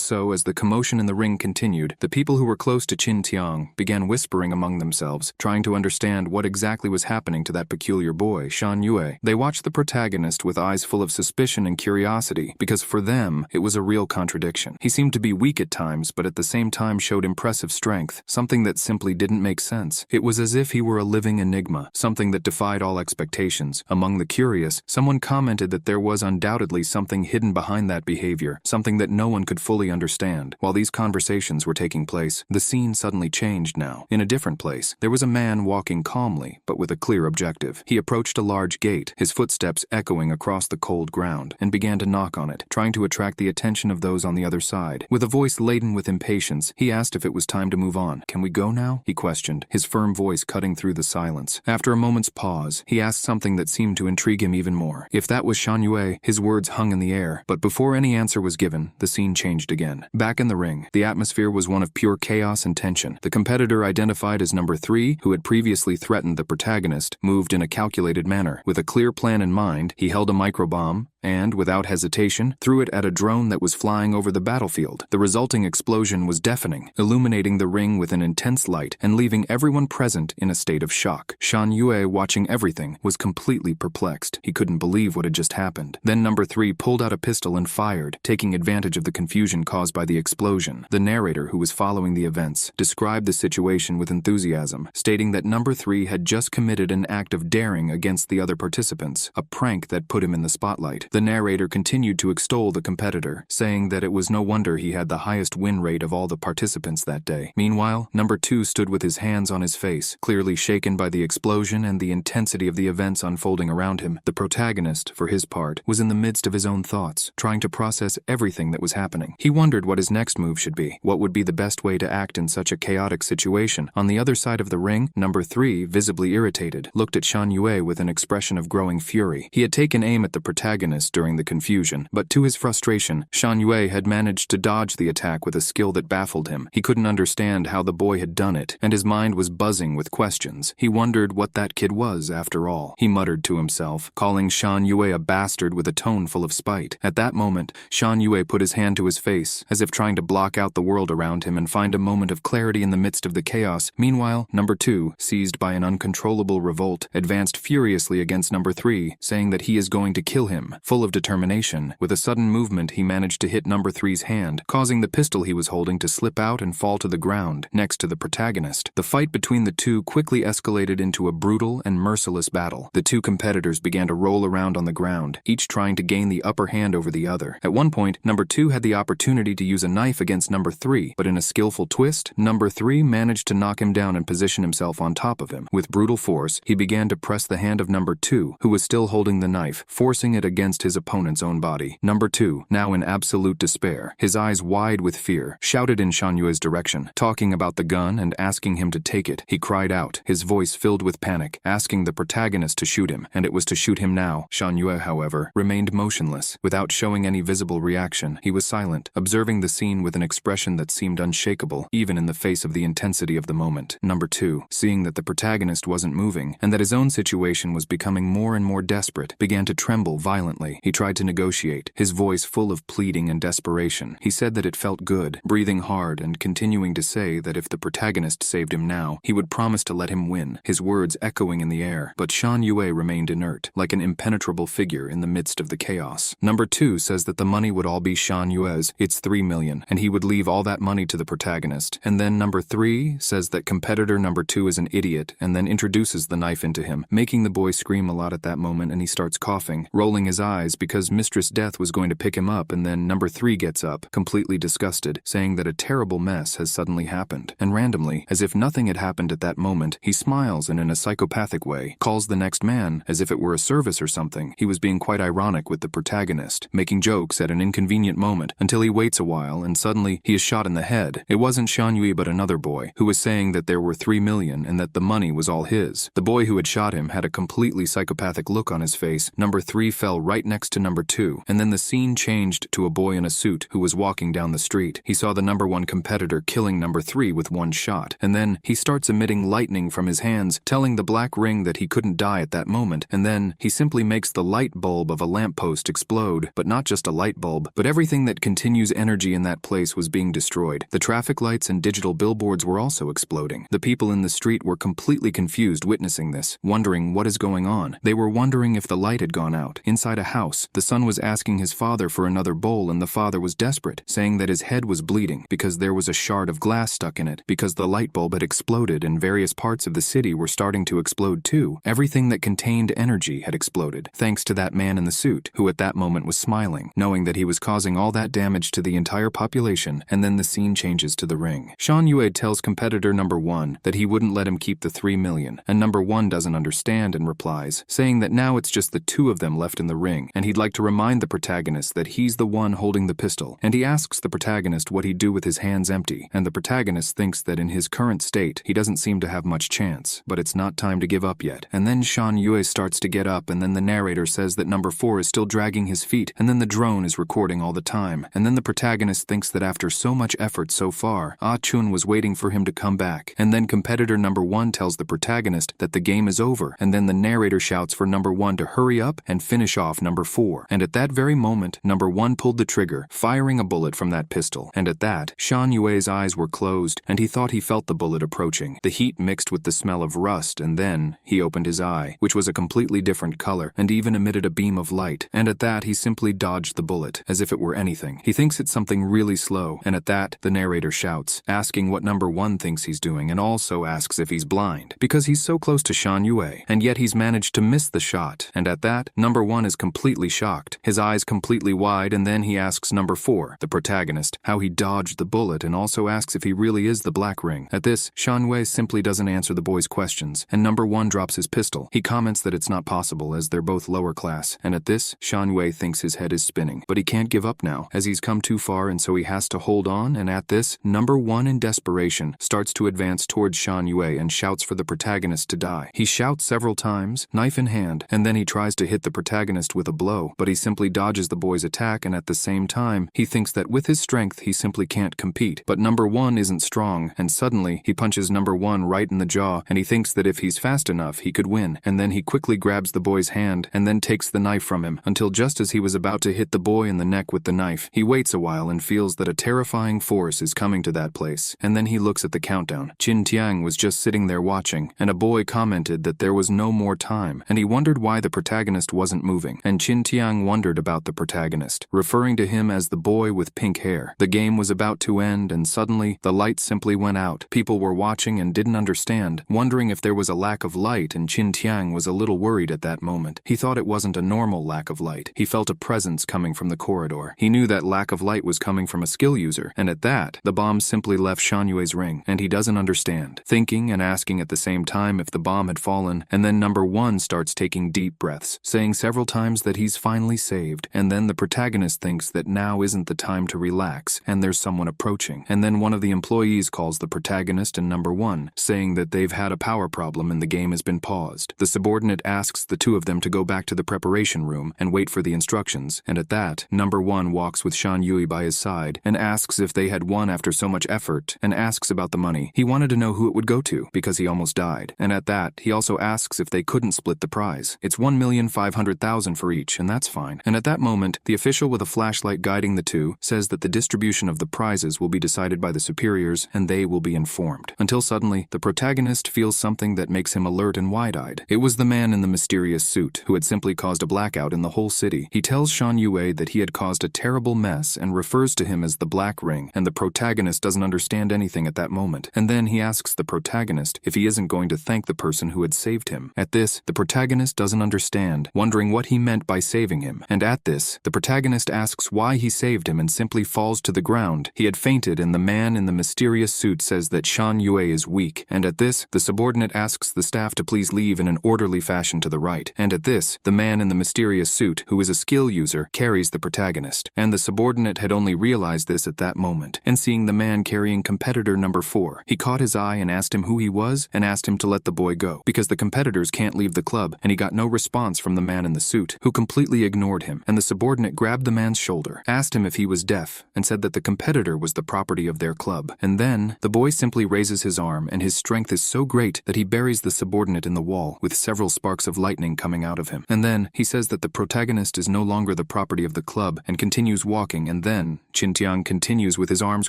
so, as the commotion in the ring continued, the people who were close to Qin Tiang began whispering among themselves, trying to understand what exactly was happening to that peculiar boy, Shan Yue. They watched the protagonist with eyes full of suspicion and curiosity, because for them, it was a real contradiction. He seemed to be weak at times, but at the same time showed impressive strength, something that simply didn't make sense. It was as if he were a living enigma, something that defied all expectations. Among the curious, someone commented that there was undoubtedly something hidden behind that behavior, something that no one could fully understand. While these conversations were taking place, the scene suddenly changed now. In a different place, there was a man walking calmly, but with a clear objective. He approached a large gate, his footsteps echoing across the cold ground, and began to knock on it, trying to attract the attention of those on the other side. With a voice laden with impatience, he asked if it was time to move on. "Can we go now?" he questioned, his firm voice cutting through the silence. After a moment's pause, he asked something that seemed to intrigue him even more. If that was Shan Yue, his words hung in the air, but before any answer was given, the scene changed again. Back in the ring, the atmosphere was one of pure chaos and tension. The competitor identified as number 3, who had previously threatened the protagonist, moved in a calculated manner. With a clear plan in mind, he held a microbomb and, without hesitation, threw it at a drone that was flying over the battlefield. The resulting explosion was deafening, illuminating the ring with an intense light and leaving everyone present in a state of shock. Shan Yue, watching everything, was completely perplexed. He couldn't believe what had just happened. Then number 3 pulled out a pistol and fired, taking advantage of the confusion caused by the explosion. The narrator, who was following the events, described the situation with enthusiasm, stating that number 3 had just committed an act of daring against the other participants, a prank that put him in the spotlight. The narrator continued to extol the competitor, saying that it was no wonder he had the highest win rate of all the participants that day. Meanwhile, number 2 stood with his hands on his face, clearly shaken by the explosion and the intensity of the events unfolding around him. The protagonist, for his part, was in the midst of his own thoughts, trying to process everything that was happening. He wondered what his next move should be, what would be the best way to act in such a chaotic situation. On the other side of the ring, number 3, visibly irritated, looked at Shan Yue with an expression of growing fury. He had taken aim at the protagonist during the confusion, but to his frustration, Shan Yue had managed to dodge the attack with a skill that baffled him. He couldn't understand how the boy had done it, and his mind was buzzing with questions. He wondered what that kid was, after all. He muttered to himself, calling Shan Yue a bastard with a tone full of spite. At that moment, Shan Yue put his hand to his face, as if trying to block out the world around him and find a moment of clarity in the midst of the chaos. Meanwhile, number 2, seized by an uncontrollable revolt, advanced furiously against number 3, saying that he is going to kill him. Full of determination, with a sudden movement he managed to hit number 3's hand, causing the pistol he was holding to slip out and fall to the ground, next to the protagonist. The fight between the two quickly escalated into a brutal and merciless battle. The two competitors began to roll around on the ground, each trying to gain the upper hand over the other. At one point, number 2 had the opportunity to use a knife against number 3, but in a skillful twist, number 3 managed to knock him down and position himself on top of him. With brutal force, he began to press the hand of number 2, who was still holding the knife, forcing it against his opponent's own body. Number 2, now in absolute despair, his eyes wide with fear, shouted in Shan Yue's direction, talking about the gun and asking him to take it. He cried out, his voice filled with panic, asking the protagonist to shoot him, and it was to shoot him now. Shan Yue, however, remained motionless. Without showing any visible reaction, he was silent, observing the scene with an expression that seemed unshakable, even in the face of the intensity of the moment. Number 2, seeing that the protagonist wasn't moving, and that his own situation was becoming more and more desperate, began to tremble violently. He tried to negotiate, his voice full of pleading and desperation. He said that it felt good, breathing hard and continuing to say that if the protagonist saved him now, he would promise to let him win, his words echoing in the air. But Shan Yue remained inert, like an impenetrable figure in the midst of the chaos. Number 2 says that the money would all be Shan Yue's, it's 3 million, and he would leave all that money to the protagonist. And then number 3 says that competitor number 2 is an idiot, and then introduces the knife into him, making the boy scream a lot at that moment, and he starts coughing, rolling his eyes because Mistress Death was going to pick him up, and then number 3 gets up, completely disgusted, saying that a terrible mess has suddenly happened. And randomly, as if nothing had happened at that moment, he smiles and in a psychopathic way, calls the next man as if it were a service or something. He was being quite ironic with the protagonist, making jokes at an inconvenient moment, until he waits a while and suddenly he is shot in the head. It wasn't Shan Yue but another boy, who was saying that there were 3 million and that the money was all his. The boy who had shot him had a completely psychopathic look on his face. Number 3 fell right next to number 2, and then the scene changed to a boy in a suit who was walking down the street. He saw the number 1 competitor killing number 3 with one shot, and then he starts emitting lightning from his hands, telling the black ring that that he couldn't die at that moment, and then he simply makes the light bulb of a lamppost explode, but not just a light bulb, but everything that continues energy in that place was being destroyed. The traffic lights and digital billboards were also exploding. The people in the street were completely confused witnessing this, wondering what is going on. They were wondering if the light had gone out. Inside a house, the son was asking his father for another bowl, and the father was desperate, saying that his head was bleeding because there was a shard of glass stuck in it, because the light bulb had exploded and various parts of the city were starting to explode too. Everything that contained energy had exploded, thanks to that man in the suit, who at that moment was smiling, knowing that he was causing all that damage to the entire population. And then the scene changes to the ring. Shan Yue tells competitor number 1 that he wouldn't let him keep the 3 million, and number 1 doesn't understand and replies, saying that now it's just the 2 of them left in the ring, and he'd like to remind the protagonist that he's the one holding the pistol, and he asks the protagonist what he'd do with his hands empty, and the protagonist thinks that in his current state, he doesn't seem to have much chance, but it's not time to give up yet. And then Shan Yue starts to get up, and then the narrator says that number 4 is still dragging his feet, and then the drone is recording all the time, and then the protagonist thinks that after so much effort so far, Ah-chun was waiting for him to come back, and then competitor number 1 tells the protagonist that the game is over, and then the narrator shouts for number 1 to hurry up and finish off number 4, and at that very moment, number 1 pulled the trigger, firing a bullet from that pistol, and at that, Shan Yue's eyes were closed, and he thought he felt the bullet approaching. The heat mixed with the smell of rust, and then he opened his eye, which was a completely different color, and even emitted a beam of light, and at that he simply dodged the bullet, as if it were anything. He thinks it's something really slow, and at that, the narrator shouts, asking what number 1 thinks he's doing, and also asks if he's blind, because he's so close to Shan Yue, and yet he's managed to miss the shot, and at that, number 1 is completely shocked, his eyes completely wide, and then he asks number 4, the protagonist, how he dodged the bullet, and also asks if he really is the Black Ring. At this, Shan Yue simply doesn't answer the boy's questions, and number 1 drops his pistol. He comments that it's not possible, as they're both lower class, and at this, Shan Yue thinks his head is spinning, but he can't give up now, as he's come too far, and so he has to hold on, and at this, number 1 in desperation starts to advance towards Shan Yue and shouts for the protagonist to die. He shouts several times, knife in hand, and then he tries to hit the protagonist with a blow, but he simply dodges the boy's attack, and at the same time, he thinks that with his strength he simply can't compete. But number 1 isn't strong, and suddenly, he punches number 1 right in the jaw, and he thinks that if he's fast enough, he could win, and then he quickly grabs the boy's hand, and then takes the knife from him, until just as he was about to hit the boy in the neck with the knife, he waits a while and feels that a terrifying force is coming to that place, and then he looks at the countdown. Qin Tiang was just sitting there watching, and a boy commented that there was no more time, and he wondered why the protagonist wasn't moving, and Qin Tiang wondered about the protagonist, referring to him as the boy with pink hair. The game was about to end, and suddenly, the light simply went out. People were watching and didn't understand, wondering if there was a lack of light, and Qin Tiang was a little worried at that moment. He thought it wasn't a normal lack of light. He felt a presence coming from the corridor. He knew that lack of light was coming from a skill user, and at that, the bomb simply left Shan Yue's ring, and he doesn't understand, thinking and asking at the same time if the bomb had fallen, and then number 1 starts taking deep breaths, saying several times that he's finally saved, and then the protagonist thinks that now isn't the time to relax, and there's someone approaching, and then one of the employees calls the protagonist and number 1, saying that they've had a power problem and the game has been paused. The subordinate asks the 2 of them to go back to the preparation room and wait for the instructions, and at that, number 1 walks with Shan Yue by his side and asks if they had won after so much effort, and asks about the money. He wanted to know who it would go to, because he almost died, and at that, he also asks if they couldn't split the prize. It's 1,500,000 for each, and that's fine. And at that moment, the official with a flashlight guiding the 2 says that the distribution of the prizes will be decided by the superiors, and they will be informed. Until suddenly, the protagonist feels something that makes him alert and wide-eyed. It was the man in the mysterious suit, who had simply caused a blackout in the whole city. He tells Shan Yue that he had caused a terrible mess and refers to him as the Black Ring, and the protagonist doesn't understand anything at that moment. And then he asks the protagonist if he isn't going to thank the person who had saved him. At this, the protagonist doesn't understand, wondering what he meant by saving him. And at this, the protagonist asks why he saved him and simply falls to the ground. He had fainted, and the man in the mysterious suit says that Shan Yue is weak. And at this, the subordinate asks the staff to please leave in an orderly fashion to the right. And at this, the man in the mysterious suit, who is a skill user, carries the protagonist. And the subordinate had only realized this at that moment, and seeing the man carrying competitor number 4, he caught his eye and asked him who he was and asked him to let the boy go, because the competitors can't leave the club, and he got no response from the man in the suit, who completely ignored him, and the subordinate grabbed the man's shoulder, asked him if he was deaf, and said that the competitor was the property of their club. And then, the boy simply raises his arm, and his strength is so great that he buries the subordinate in the wall, with several sparks of lightning coming out of him. And then, he says that the protagonist is no longer the property of the club, and continues walking, and then, Qintiang continues with his arms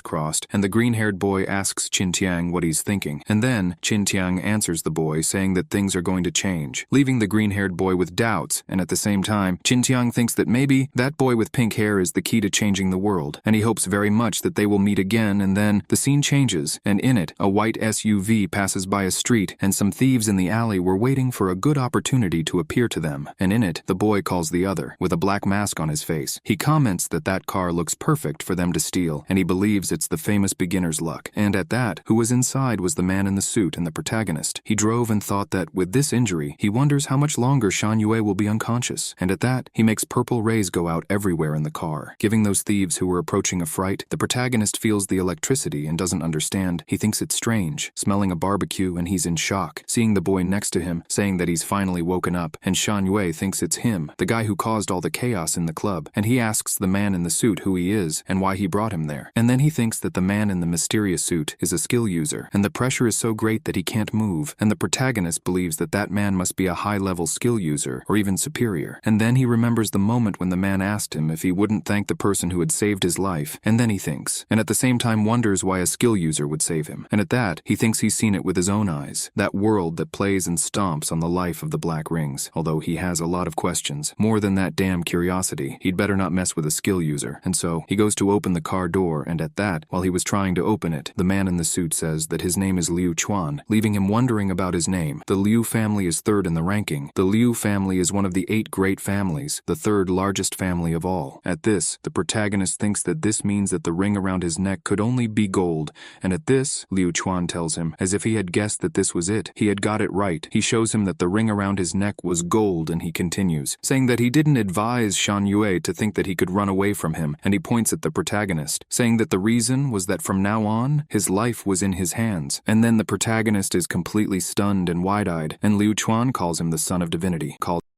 crossed, and the green-haired boy asks Qintiang what he's thinking. And then, Qintiang answers the boy, saying that things are going to change, leaving the green-haired boy with doubts, and at the same time, Qintiang thinks that maybe that boy with pink hair is the key to changing the world, and he hopes very much that they will meet again. And then, the scene changes, and in it, a white SUV passes by a street, and some thieves in the alley were waiting for a good opportunity to appear to them, and in it, the boy calls the other, with a black mask on his face. He comments that that car looks perfect for them to steal, and he believes it's the famous beginner's luck. And at that, who was inside was the man in the suit and the protagonist. He drove and thought that, with this injury, he wonders how much longer Shan Yue will be unconscious, and at that, he makes purple rays go out everywhere in the car, giving those thieves who were approaching a fright. The protagonist feels the electricity and doesn't understand. He thinks it's strange, smelling a barbecue, and he's in shock, seeing the boy next to him, saying that he's finally woken up, and Shan Yue thinks it's him, the guy who caused all the chaos in the club, and he asks the man in the suit who he is and why he brought him there. And then he thinks that the man in the mysterious suit is a skill user, and the pressure is so great that he can't move, and the protagonist believes that that man must be a high-level skill user, or even superior. And then he remembers the moment when the man asked him if he wouldn't thank the person who had saved his life, and then he thinks, and at the same time wonders why a skill user would save him. And at that, he thinks he's seen it with his own eyes, that world that plays and stomps on the life of the Black Rings, although he has a lot of questions. More than that damn curiosity, he'd better not mess with a skill user, and so, he goes to open the car door, and at that, while he was trying to open it, the man in the suit says that his name is Liu Chuan, leaving him wondering about his name. The Liu family is third in the ranking. The Liu family is one of the 8 great families, the third largest family of all. At this, the protagonist thinks that this means that the ring around his neck could only be gold, and at this, Liu Chuan tells him, as if he had guessed that this was it. He had got it right. He shows him that the ring around his neck was gold, and he continues, saying that he didn't advise Shan Yue to think that he could run away from him, and he points at the protagonist, saying that the reason was that from now on, his life was in his hands. And then the protagonist is completely stunned and wide-eyed, and Liu Chuan calls him the son of divinity.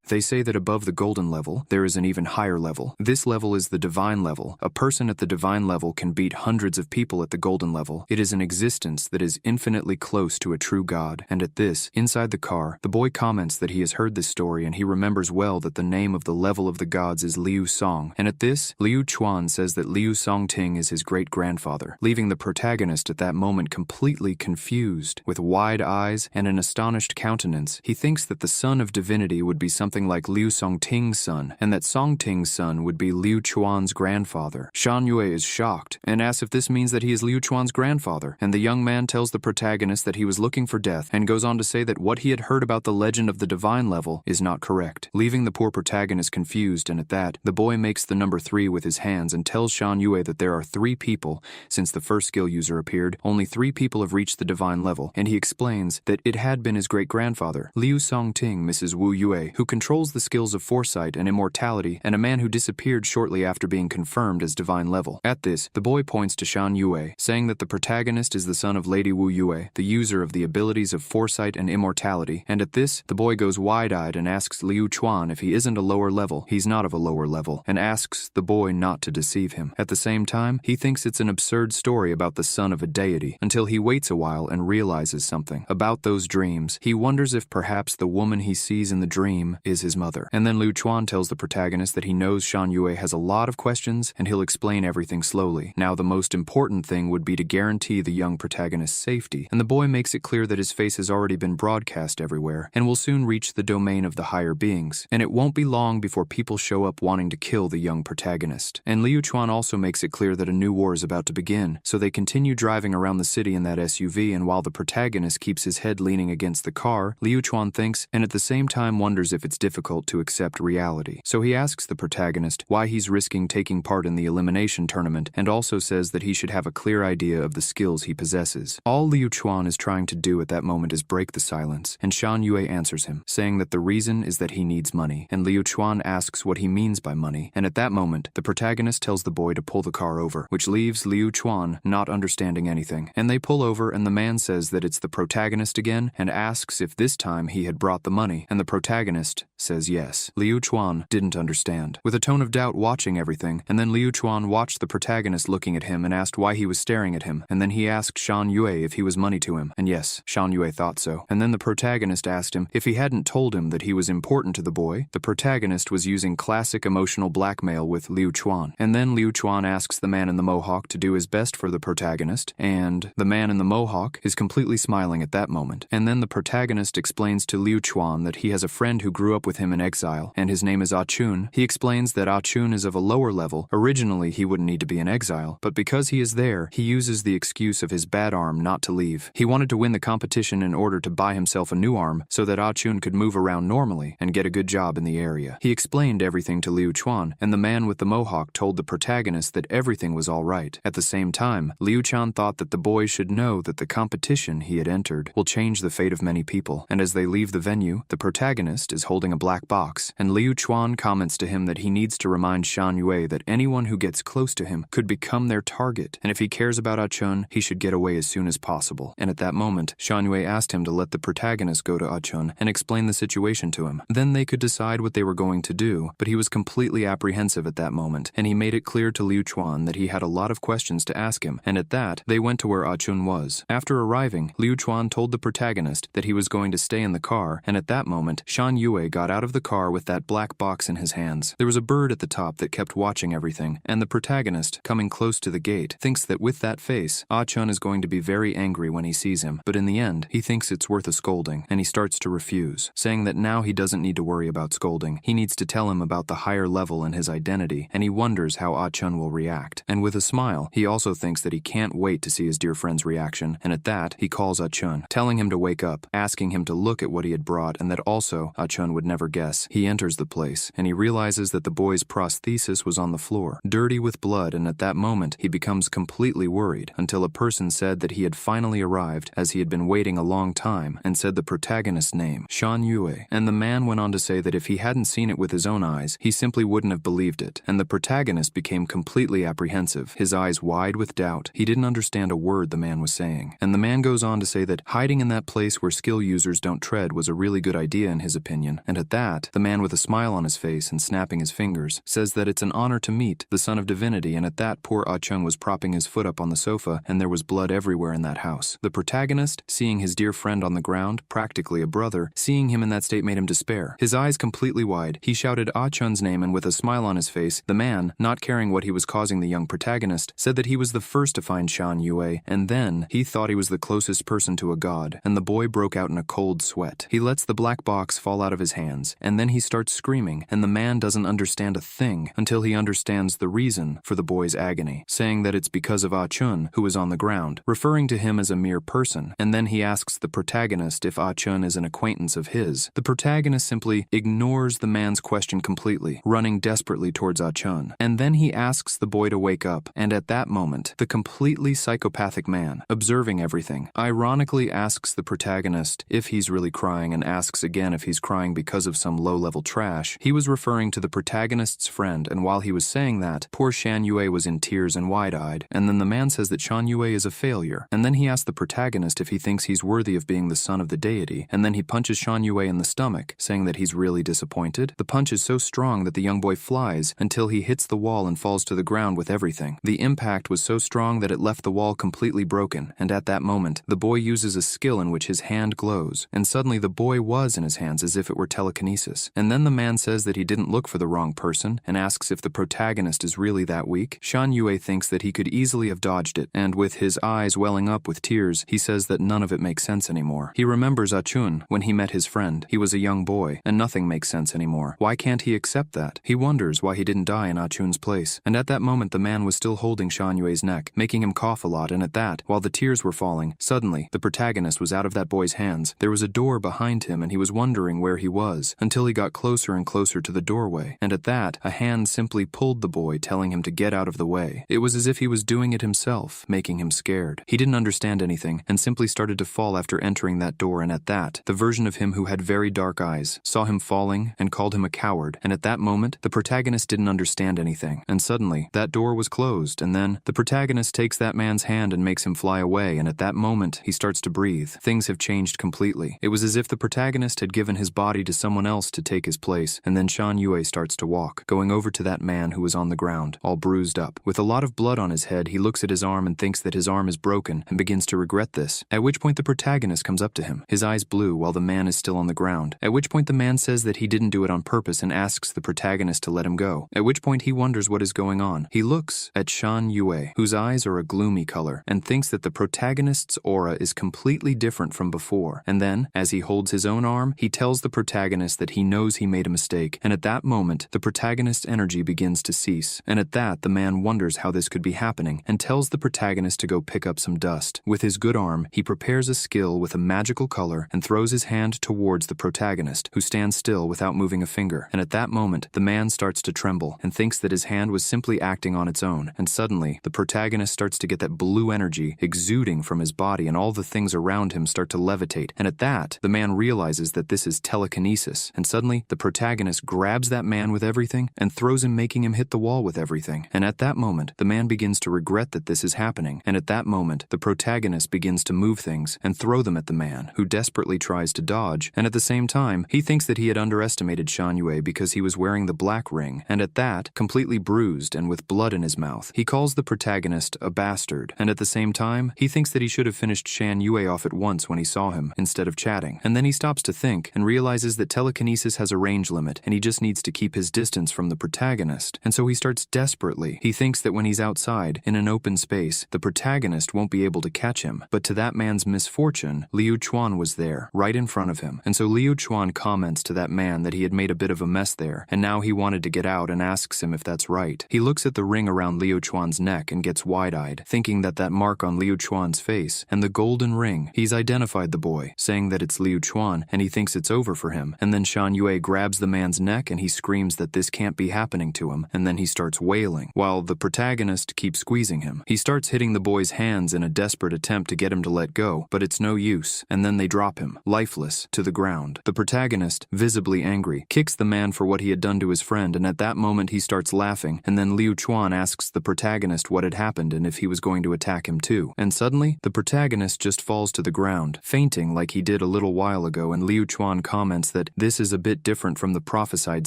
They say that above the golden level, there is an even higher level. This level is the divine level. A person at the divine level can beat hundreds of people at the golden level. It is an existence that is infinitely close to a true god. And at this, inside the car, the boy comments that he has heard this story and he remembers well that the name of the level of the gods is Liu Song. And at this, Liu Chuan says that Liu Songting is his great-grandfather, leaving the protagonist at that moment completely confused. With wide eyes and an astonished countenance, he thinks that the son of divinity would be something like Liu Songting's son, and that Songting's son would be Liu Chuan's grandfather. Shan Yue is shocked, and asks if this means that he is Liu Chuan's grandfather, and the young man tells the protagonist that he was looking for death, and goes on to say that what he had heard about the legend of the divine level is not correct, leaving the poor protagonist confused. And at that, the boy makes the number 3 with his hands and tells Shan Yue that there are 3 people. Since the first skill user appeared, only 3 people have reached the divine level, and he explains that it had been his great-grandfather, Liu Songting, Mrs. Wu Yue, who controls the skills of foresight and immortality, and a man who disappeared shortly after being confirmed as divine level. At this, the boy points to Shan Yue, saying that the protagonist is the son of Lady Wu Yue, the user of the abilities of foresight and immortality. And at this, the boy goes wide-eyed and asks Liu Chuan if he isn't a lower level. He's not of a lower level, and asks the boy not to deceive him. At the same time, he thinks it's an absurd story about the son of a deity, until he waits a while and realizes something. About those dreams, he wonders if perhaps the woman he sees in the dream is his mother. And then Liu Chuan tells the protagonist that he knows Shan Yue has a lot of questions and he'll explain everything slowly. Now the most important thing would be to guarantee the young protagonist's safety, and the boy makes it clear that his face has already been broadcast everywhere and will soon reach the domain of the higher beings, and it won't be long before people show up wanting to kill the young protagonist. And Liu Chuan also makes it clear that a new war is about to begin, so they continue driving around the city in that SUV, and while the protagonist keeps his head leaning against the car, Liu Chuan thinks, and at the same time wonders if it's difficult to accept reality. So he asks the protagonist why he's risking taking part in the elimination tournament, and also says that he should have a clear idea of the skills he possesses. All Liu Chuan is trying to do at that moment is break the silence, and Shan Yue answers him, saying that the reason is that he needs money, and Liu Chuan asks what he means by money, and at that moment, the protagonist tells the boy to pull the car over, which leaves Liu Chuan not understanding anything, and they pull over, and the man says that it's the protagonist again, and asks if this time he had brought the money, and the protagonist says yes. Liu Chuan didn't understand, with a tone of doubt watching everything, and then Liu Chuan watched the protagonist looking at him and asked why he was staring at him, and then he asked Shan Yue if he was money to him, and yes, Shan Yue thought so. And then the protagonist asked him if he hadn't told him that he was important to the boy. The protagonist was using classic emotional blackmail with Liu Chuan, and then Liu Chuan asks the man in the mohawk to do his best for the protagonist, and the man in the mohawk is completely smiling at that moment. And then the protagonist explains to Liu Chuan that he has a friend who grew up with him in exile, and his name is Achun. He explains that Achun is of a lower level. Originally, he wouldn't need to be in exile, but because he is there, he uses the excuse of his bad arm not to leave. He wanted to win the competition in order to buy himself a new arm so that Achun could move around normally and get a good job in the area. He explained everything to Liu Chuan, and the man with the mohawk told the protagonist that everything was all right. At the same time, Liu Chuan thought that the boy should know that the competition he had entered will change the fate of many people, and as they leave the venue, the protagonist is holding a black box, and Liu Chuan comments to him that he needs to remind Shan Yue that anyone who gets close to him could become their target, and if he cares about Achun, he should get away as soon as possible. And at that moment, Shan Yue asked him to let the protagonist go to Achun and explain the situation to him. Then they could decide what they were going to do, but he was completely apprehensive at that moment, and he made it clear to Liu Chuan that he had a lot of questions to ask him, and at that, they went to where Achun was. After arriving, Liu Chuan told the protagonist that he was going to stay in the car, and at that moment, Shan Yue got out of the car with that black box in his hands. There was a bird at the top that kept watching everything, and the protagonist, coming close to the gate, thinks that with that face, Achun is going to be very angry when he sees him, but in the end, he thinks it's worth a scolding, and he starts to refuse, saying that now he doesn't need to worry about scolding. He needs to tell him about the higher level and his identity, and he wonders how Achun will react. And with a smile, he also thinks that he can't wait to see his dear friend's reaction, and at that, he calls Achun, telling him to wake up, asking him to look at what he had brought, and that also Achun would never guess. He enters the place, and he realizes that the boy's prosthesis was on the floor, dirty with blood, and at that moment, he becomes completely worried, until a person said that he had finally arrived, as he had been waiting a long time, and said the protagonist's name, Shan Yue, and the man went on to say that if he hadn't seen it with his own eyes, he simply wouldn't have believed it, and the protagonist became completely apprehensive, his eyes wide with doubt. He didn't understand a word the man was saying, and the man goes on to say that hiding in that place where skill users don't tread was a really good idea in his opinion, and at that, the man with a smile on his face and snapping his fingers says that it's an honor to meet the son of divinity, and at that, poor Achung was propping his foot up on the sofa, and there was blood everywhere in that house. The protagonist, seeing his dear friend on the ground, practically a brother, seeing him in that state made him despair. His eyes completely wide, he shouted Achun's name, and with a smile on his face, the man, not caring what he was causing the young protagonist, said that he was the first to find Shan Yue, and then he thought he was the closest person to a god, and the boy broke out in a cold sweat. He lets the black box fall out of his hands, and then he starts screaming, and the man doesn't understand a thing until he understands the reason for the boy's agony, saying that it's because of Achun, who is on the ground, referring to him as a mere person, and then he asks the protagonist if Achun is an acquaintance of his. The protagonist simply ignores the man's question completely, running desperately towards Achun, and then he asks the boy to wake up, and at that moment, the completely psychopathic man, observing everything, ironically asks the protagonist if he's really crying and asks again if he's crying because of some low-level trash. He was referring to the protagonist's friend, and while he was saying that, poor Shan Yue was in tears and wide-eyed, and then the man says that Shan Yue is a failure, and then he asks the protagonist if he thinks he's worthy of being the son of the deity, and then he punches Shan Yue in the stomach, saying that he's really disappointed. The punch is so strong that the young boy flies until he hits the wall and falls to the ground with everything. The impact was so strong that it left the wall completely broken, and at that moment, the boy uses a skill in which his hand glows, and suddenly the boy was in his hands as if it were telekinesis. And then the man says that he didn't look for the wrong person, and asks if the protagonist is really that weak. Shan Yue thinks that he could easily have dodged it, and with his eyes welling up with tears, he says that none of it makes sense anymore. He remembers Achun when he met his friend. He was a young boy, and nothing makes sense anymore. Why can't he accept that? He wonders why he didn't die in Achun's place. And at that moment, the man was still holding Shan Yue's neck, making him cough a lot, and at that, while the tears were falling, suddenly, the protagonist was out of that boy's hands. There was a door behind him, and he was wondering where he was, until he got closer and closer to the doorway, and at that, a hand simply pulled the boy, telling him to get out of the way. It was as if he was doing it himself, making him scared. He didn't understand anything, and simply started to fall after entering that door, and at that, the version of him who had very dark eyes saw him falling and called him a coward, and at that moment, the protagonist didn't understand anything, and suddenly, that door was closed, and then, the protagonist takes that man's hand and makes him fly away, and at that moment, he starts to breathe. Things have changed completely. It was as if the protagonist had given his body to someone someone else to take his place, and then Shan Yue starts to walk, going over to that man who was on the ground, all bruised up. With a lot of blood on his head, he looks at his arm and thinks that his arm is broken and begins to regret this, at which point the protagonist comes up to him, his eyes blue while the man is still on the ground, at which point the man says that he didn't do it on purpose and asks the protagonist to let him go, at which point he wonders what is going on. He looks at Shan Yue, whose eyes are a gloomy color, and thinks that the protagonist's aura is completely different from before, and then, as he holds his own arm, he tells the protagonist that he knows he made a mistake, and at that moment, the protagonist's energy begins to cease, and at that, the man wonders how this could be happening, and tells the protagonist to go pick up some dust. With his good arm, he prepares a skill with a magical color and throws his hand towards the protagonist, who stands still without moving a finger, and at that moment, the man starts to tremble and thinks that his hand was simply acting on its own, and suddenly, the protagonist starts to get that blue energy exuding from his body, and all the things around him start to levitate, and at that, the man realizes that this is telekinesis, and suddenly, the protagonist grabs that man with everything and throws him, making him hit the wall with everything, and at that moment, the man begins to regret that this is happening, and at that moment, the protagonist begins to move things and throw them at the man, who desperately tries to dodge, and at the same time, he thinks that he had underestimated Shan Yue because he was wearing the black ring, and at that, completely bruised and with blood in his mouth, he calls the protagonist a bastard, and at the same time, he thinks that he should have finished Shan Yue off at once when he saw him, instead of chatting, and then he stops to think and realizes that telekinesis has a range limit, and he just needs to keep his distance from the protagonist, and so he starts desperately. He thinks that when he's outside, in an open space, the protagonist won't be able to catch him, but to that man's misfortune, Liu Chuan was there, right in front of him, and so Liu Chuan comments to that man that he had made a bit of a mess there, and now he wanted to get out and asks him if that's right. He looks at the ring around Liu Chuan's neck and gets wide-eyed, thinking that that mark on Liu Chuan's face, and the golden ring, he's identified the boy, saying that it's Liu Chuan, and he thinks it's over for him, and then Shan Yue grabs the man's neck and he screams that this can't be happening to him, and then he starts wailing, while the protagonist keeps squeezing him. He starts hitting the boy's hands in a desperate attempt to get him to let go, but it's no use, and then they drop him, lifeless, to the ground. The protagonist, visibly angry, kicks the man for what he had done to his friend, and at that moment he starts laughing, and then Liu Chuan asks the protagonist what had happened and if he was going to attack him too, and suddenly, the protagonist just falls to the ground, fainting like he did a little while ago, and Liu Chuan comments that this is a bit different from the prophesied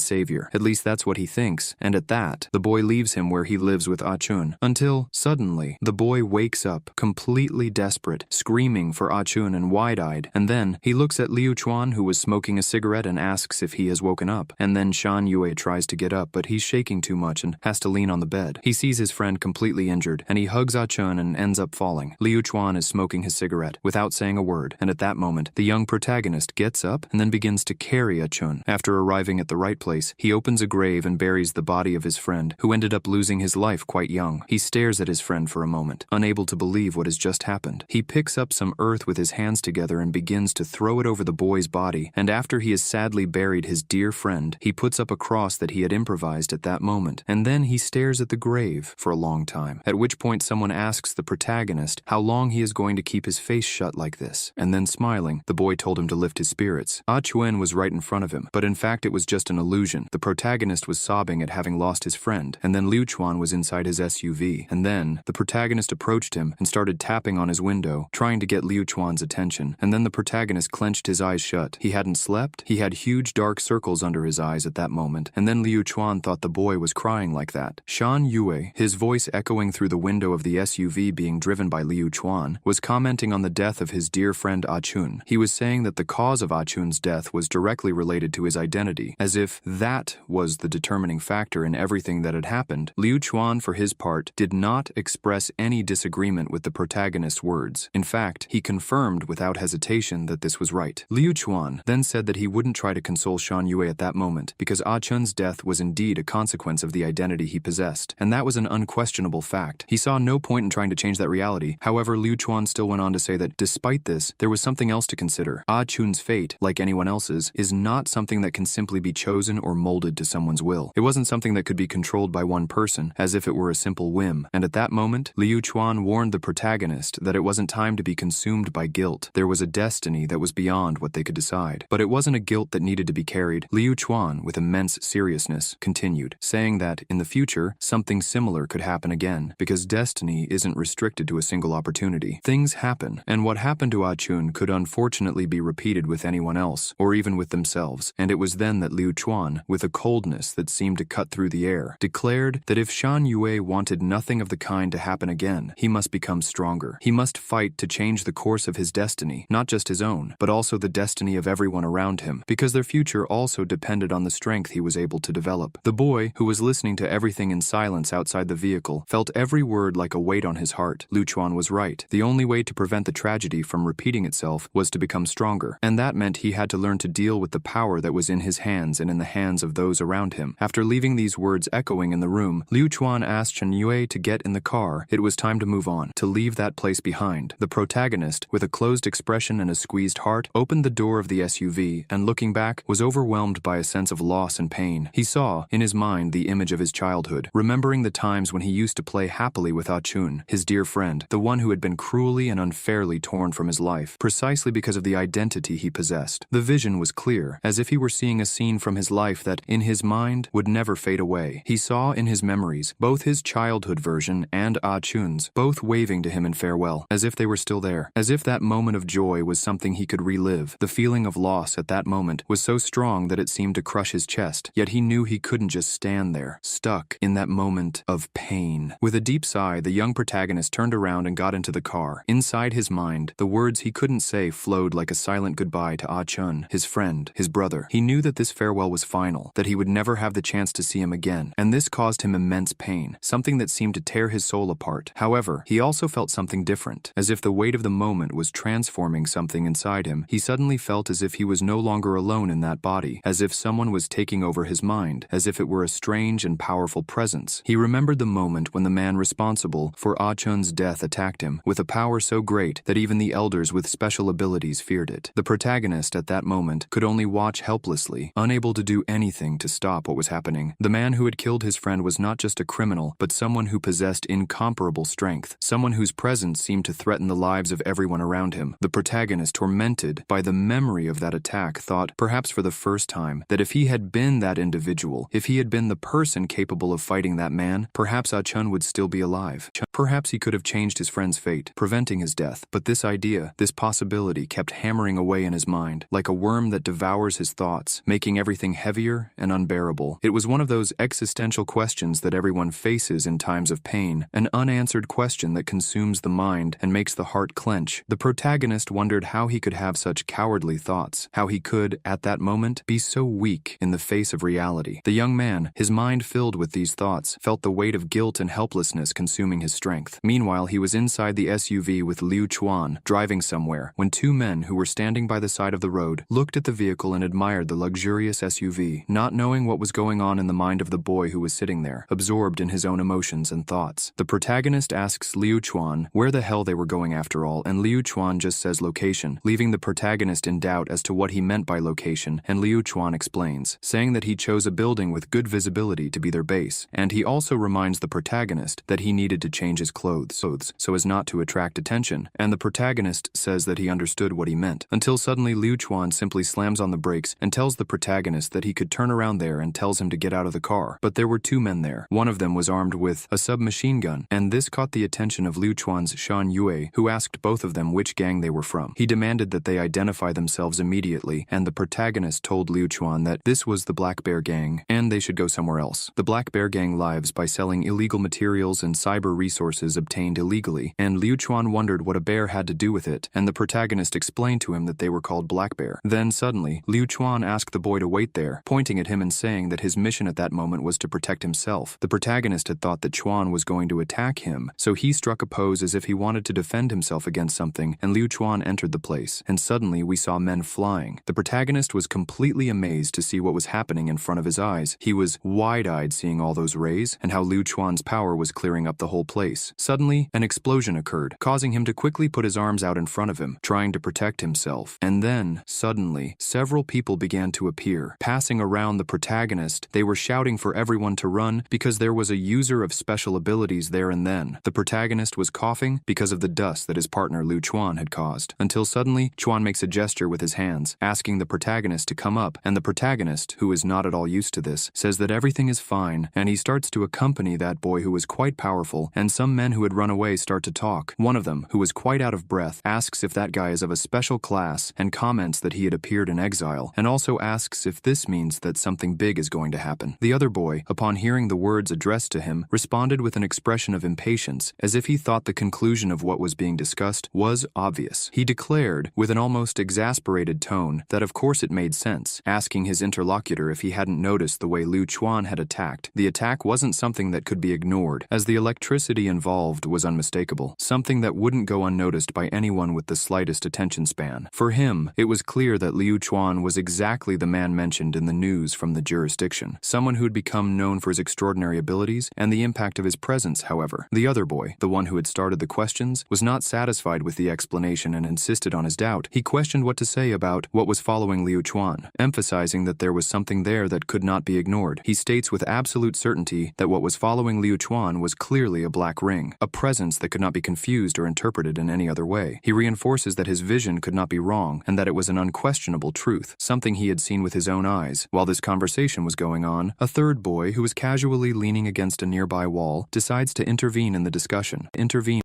savior, at least that's what he thinks, and at that, the boy leaves him where he lives with Achun, until, suddenly, the boy wakes up, completely desperate, screaming for Achun and wide-eyed, and then, he looks at Liu Chuan, who was smoking a cigarette, and asks if he has woken up, and then Shan Yue tries to get up, but he's shaking too much and has to lean on the bed. He sees his friend completely injured, and he hugs Achun and ends up falling. Liu Chuan is smoking his cigarette, without saying a word, and at that moment, the young protagonist gets up and then begins to carry Achun. After arriving at the right place, he opens a grave and buries the body of his friend, who ended up losing his life quite young. He stares at his friend for a moment, unable to believe what has just happened. He picks up some earth with his hands together and begins to throw it over the boy's body, and after he has sadly buried his dear friend, he puts up a cross that he had improvised at that moment, and then he stares at the grave for a long time, at which point someone asks the protagonist how long he is going to keep his face shut like this, and then smiling, the boy told him to lift his spirits. Ah Chuen was right in front of him, but in fact it was just an illusion. The protagonist was sobbing at having lost his friend, and then Liu Chuan was inside his SUV, and then the protagonist approached him and started tapping on his window, trying to get Liu Chuan's attention, and then the protagonist clenched his eyes shut. He hadn't slept, he had huge dark circles under his eyes at that moment, and then Liu Chuan thought the boy was crying like that. Shan Yue, his voice echoing through the window of the SUV being driven by Liu Chuan, was commenting on the death of his dear friend Ah Chun. He was saying that the cause of Ah Chun's death was directly related to his identity, as if that was the determining factor in everything that had happened. Liu Chuan, for his part, did not express any disagreement with the protagonist's words. In fact, he confirmed without hesitation that this was right. Liu Chuan then said that he wouldn't try to console Shan Yue at that moment, because Ah Chun's death was indeed a consequence of the identity he possessed, and that was an unquestionable fact. He saw no point in trying to change that reality. However, Liu Chuan still went on to say that, despite this, there was something else to consider. Ah Chun's fate, like anyone else's, is not something that can simply be chosen or molded to someone's will. It wasn't something that could be controlled by one person, as if it were a simple whim, and at that moment, Liu Chuan warned the protagonist that it wasn't time to be consumed by guilt. There was a destiny that was beyond what they could decide. But it wasn't a guilt that needed to be carried. Liu Chuan, with immense seriousness, continued, saying that, in the future, something similar could happen again, because destiny isn't restricted to a single opportunity. Things happen, and what happened to Ah Chun could unfortunately be repeated with anyone else, or even with themselves, and it was then that Liu Chuan, with a coldness that seemed to cut through the air, declared that if Shan Yue wanted nothing of the kind to happen again, he must become stronger. He must fight to change the course of his destiny, not just his own, but also the destiny of everyone around him, because their future also depended on the strength he was able to develop. The boy, who was listening to everything in silence outside the vehicle, felt every word like a weight on his heart. Liu Chuan was right. The only way to prevent the tragedy from repeating itself was to become stronger, and that meant he had to learn to deal with the power that was in his hands and in the hands of those around him. After leaving these words echoing in the room, Liu Chuan asked Shan Yue to get in the car. It was time to move on, to leave that place behind. The protagonist, with a closed expression and a squeezed heart, opened the door of the SUV and, looking back, was overwhelmed by a sense of loss and pain. He saw, in his mind, the image of his childhood, remembering the times when he used to play happily with Achun, his dear friend, the one who had been cruelly and unfairly torn from his life, precisely because of the identity he possessed. The vision was clear, as if he were seeing a scene from his life that, in his mind, would never fade away. He saw in his memories both his childhood version and Achun's, both waving to him in farewell, as if they were still there, as if that moment of joy was something he could relive. The feeling of loss at that moment was so strong that it seemed to crush his chest, yet he knew he couldn't just stand there, stuck in that moment of pain. With a deep sigh, the young protagonist turned around and got into the car. Inside his mind, the words he couldn't say flowed like a silent goodbye to Ah-chun, his friend, his brother. He knew that this farewell was final, that he would never have the chance to see him again, and this caused him immense pain, something that seemed to tear his soul apart. However, he also felt something different, as if the weight of the moment was transforming something inside him. He suddenly felt as if he was no longer alone in that body, as if someone was taking over his mind, as if it were a strange and powerful presence. He remembered the moment when the man responsible for Ah-chun's death attacked him, with a power so great that even the elders with special abilities feared it. The protagonist at that moment could only watch helplessly, unable to do anything to stop what was happening. The man who had killed his friend was not just a criminal, but someone who possessed incomparable strength, someone whose presence seemed to threaten the lives of everyone around him. The protagonist, tormented by the memory of that attack, thought, perhaps for the first time, that if he had been that individual, if he had been the person capable of fighting that man, perhaps Ah-chun would still be alive. Perhaps he could have changed his friend's fate, preventing his death. But this idea, this possibility, kept hammering away in his mind, like a worm that devours his thoughts, making everything heavier and unbearable. It was one of those existential questions that everyone faces in times of pain, an unanswered question that consumes the mind and makes the heart clench. The protagonist wondered how he could have such cowardly thoughts, how he could, at that moment, be so weak in the face of reality. The young man, his mind filled with these thoughts, felt the weight of guilt and helplessness consuming his strength. Meanwhile, he was inside the SUV with Liu Chuan, driving somewhere, when two men who were standing by the side of the road looked at the vehicle and admired the luxurious SUV, not knowing what was going on in the mind of the boy who was sitting there, absorbed in his own emotions and thoughts. The protagonist asks Liu Chuan where the hell they were going after all, and Liu Chuan just says location, leaving the protagonist in doubt as to what he meant by location, and Liu Chuan explains, saying that he chose a building with good visibility to be their base, and he also reminds the protagonist that he needed to change his clothes so as not to attract attention, and the protagonist says that he understood what he meant, until suddenly Liu Chuan simply slams on the brakes and tells the protagonist that he could turn around there and tells him to get out of the car. But there were two men there. One of them was armed with a submachine gun, and this caught the attention of Liu Chuan's Shan Yue, who asked both of them which gang they were from. He demanded that they identify themselves immediately, and the protagonist told Liu Chuan that this was the Black Bear Gang, and they should go somewhere else. The Black Bear Gang lives by selling illegal materials and cyber resources obtained illegally, and Liu Chuan wondered what a bear had to do with it, and the protagonist explained to him that they were called Black Bear. Then suddenly, Liu Chuan asked the boy to wait there, pointing at him and saying that his mission at that moment was to protect himself. The protagonist had thought that Chuan was going to attack him, so he struck a pose as if he wanted to defend himself against something, and Liu Chuan entered the place, and suddenly we saw men flying. The protagonist was completely amazed to see what was happening in front of his eyes. He was wide-eyed seeing all those rays, and how Liu Chuan's power was clearing up the whole place. Suddenly, an explosion occurred, causing him to quickly put his arms out in front of him, trying to protect himself. And then, suddenly, several people began to appear, passing around the protagonist. They were shouting for everyone to run because there was a user of special abilities there and then. The protagonist was coughing because of the dust that his partner Liu Chuan had caused, until suddenly Chuan makes a gesture with his hands, asking the protagonist to come up, and the protagonist, who is not at all used to this, says that everything is fine, and he starts to accompany that boy who was quite powerful, and some men who had run away start to talk. One of them, who was quite out of breath, asks if that guy is of a special class and comments that he had appeared in exile, and also asks if this means that something big is going to happen. The other boy, upon hearing the words addressed to him, responded with an expression of impatience, as if he thought the conclusion of what was being discussed was obvious. He declared, with an almost exasperated tone, that of course it made sense, asking his interlocutor if he hadn't noticed the way Liu Chuan had attacked. The attack wasn't something that could be ignored, as the electricity involved was unmistakable, something that wouldn't go unnoticed by anyone with the slightest attention span. For him, it was clear that Liu Chuan was exactly the man mentioned in the news from the jurisdiction, someone who had become known for his extraordinary abilities and the impact of his presence. However, the other boy, the one who had started the questions, was not satisfied with the explanation and insisted on his doubt. He questioned what to say about what was following Liu Chuan, emphasizing that there was something there that could not be ignored. He states with absolute certainty that what was following Liu Chuan was clearly a black ring, a presence that could not be confused or interpreted in any other way. He reinforces that his vision could not be wrong and that it was an unquestionable truth, something he had seen with his own eyes. While this conversation was going on, a third boy, who was casually leaning against a nearby wall, decides to intervene in the discussion.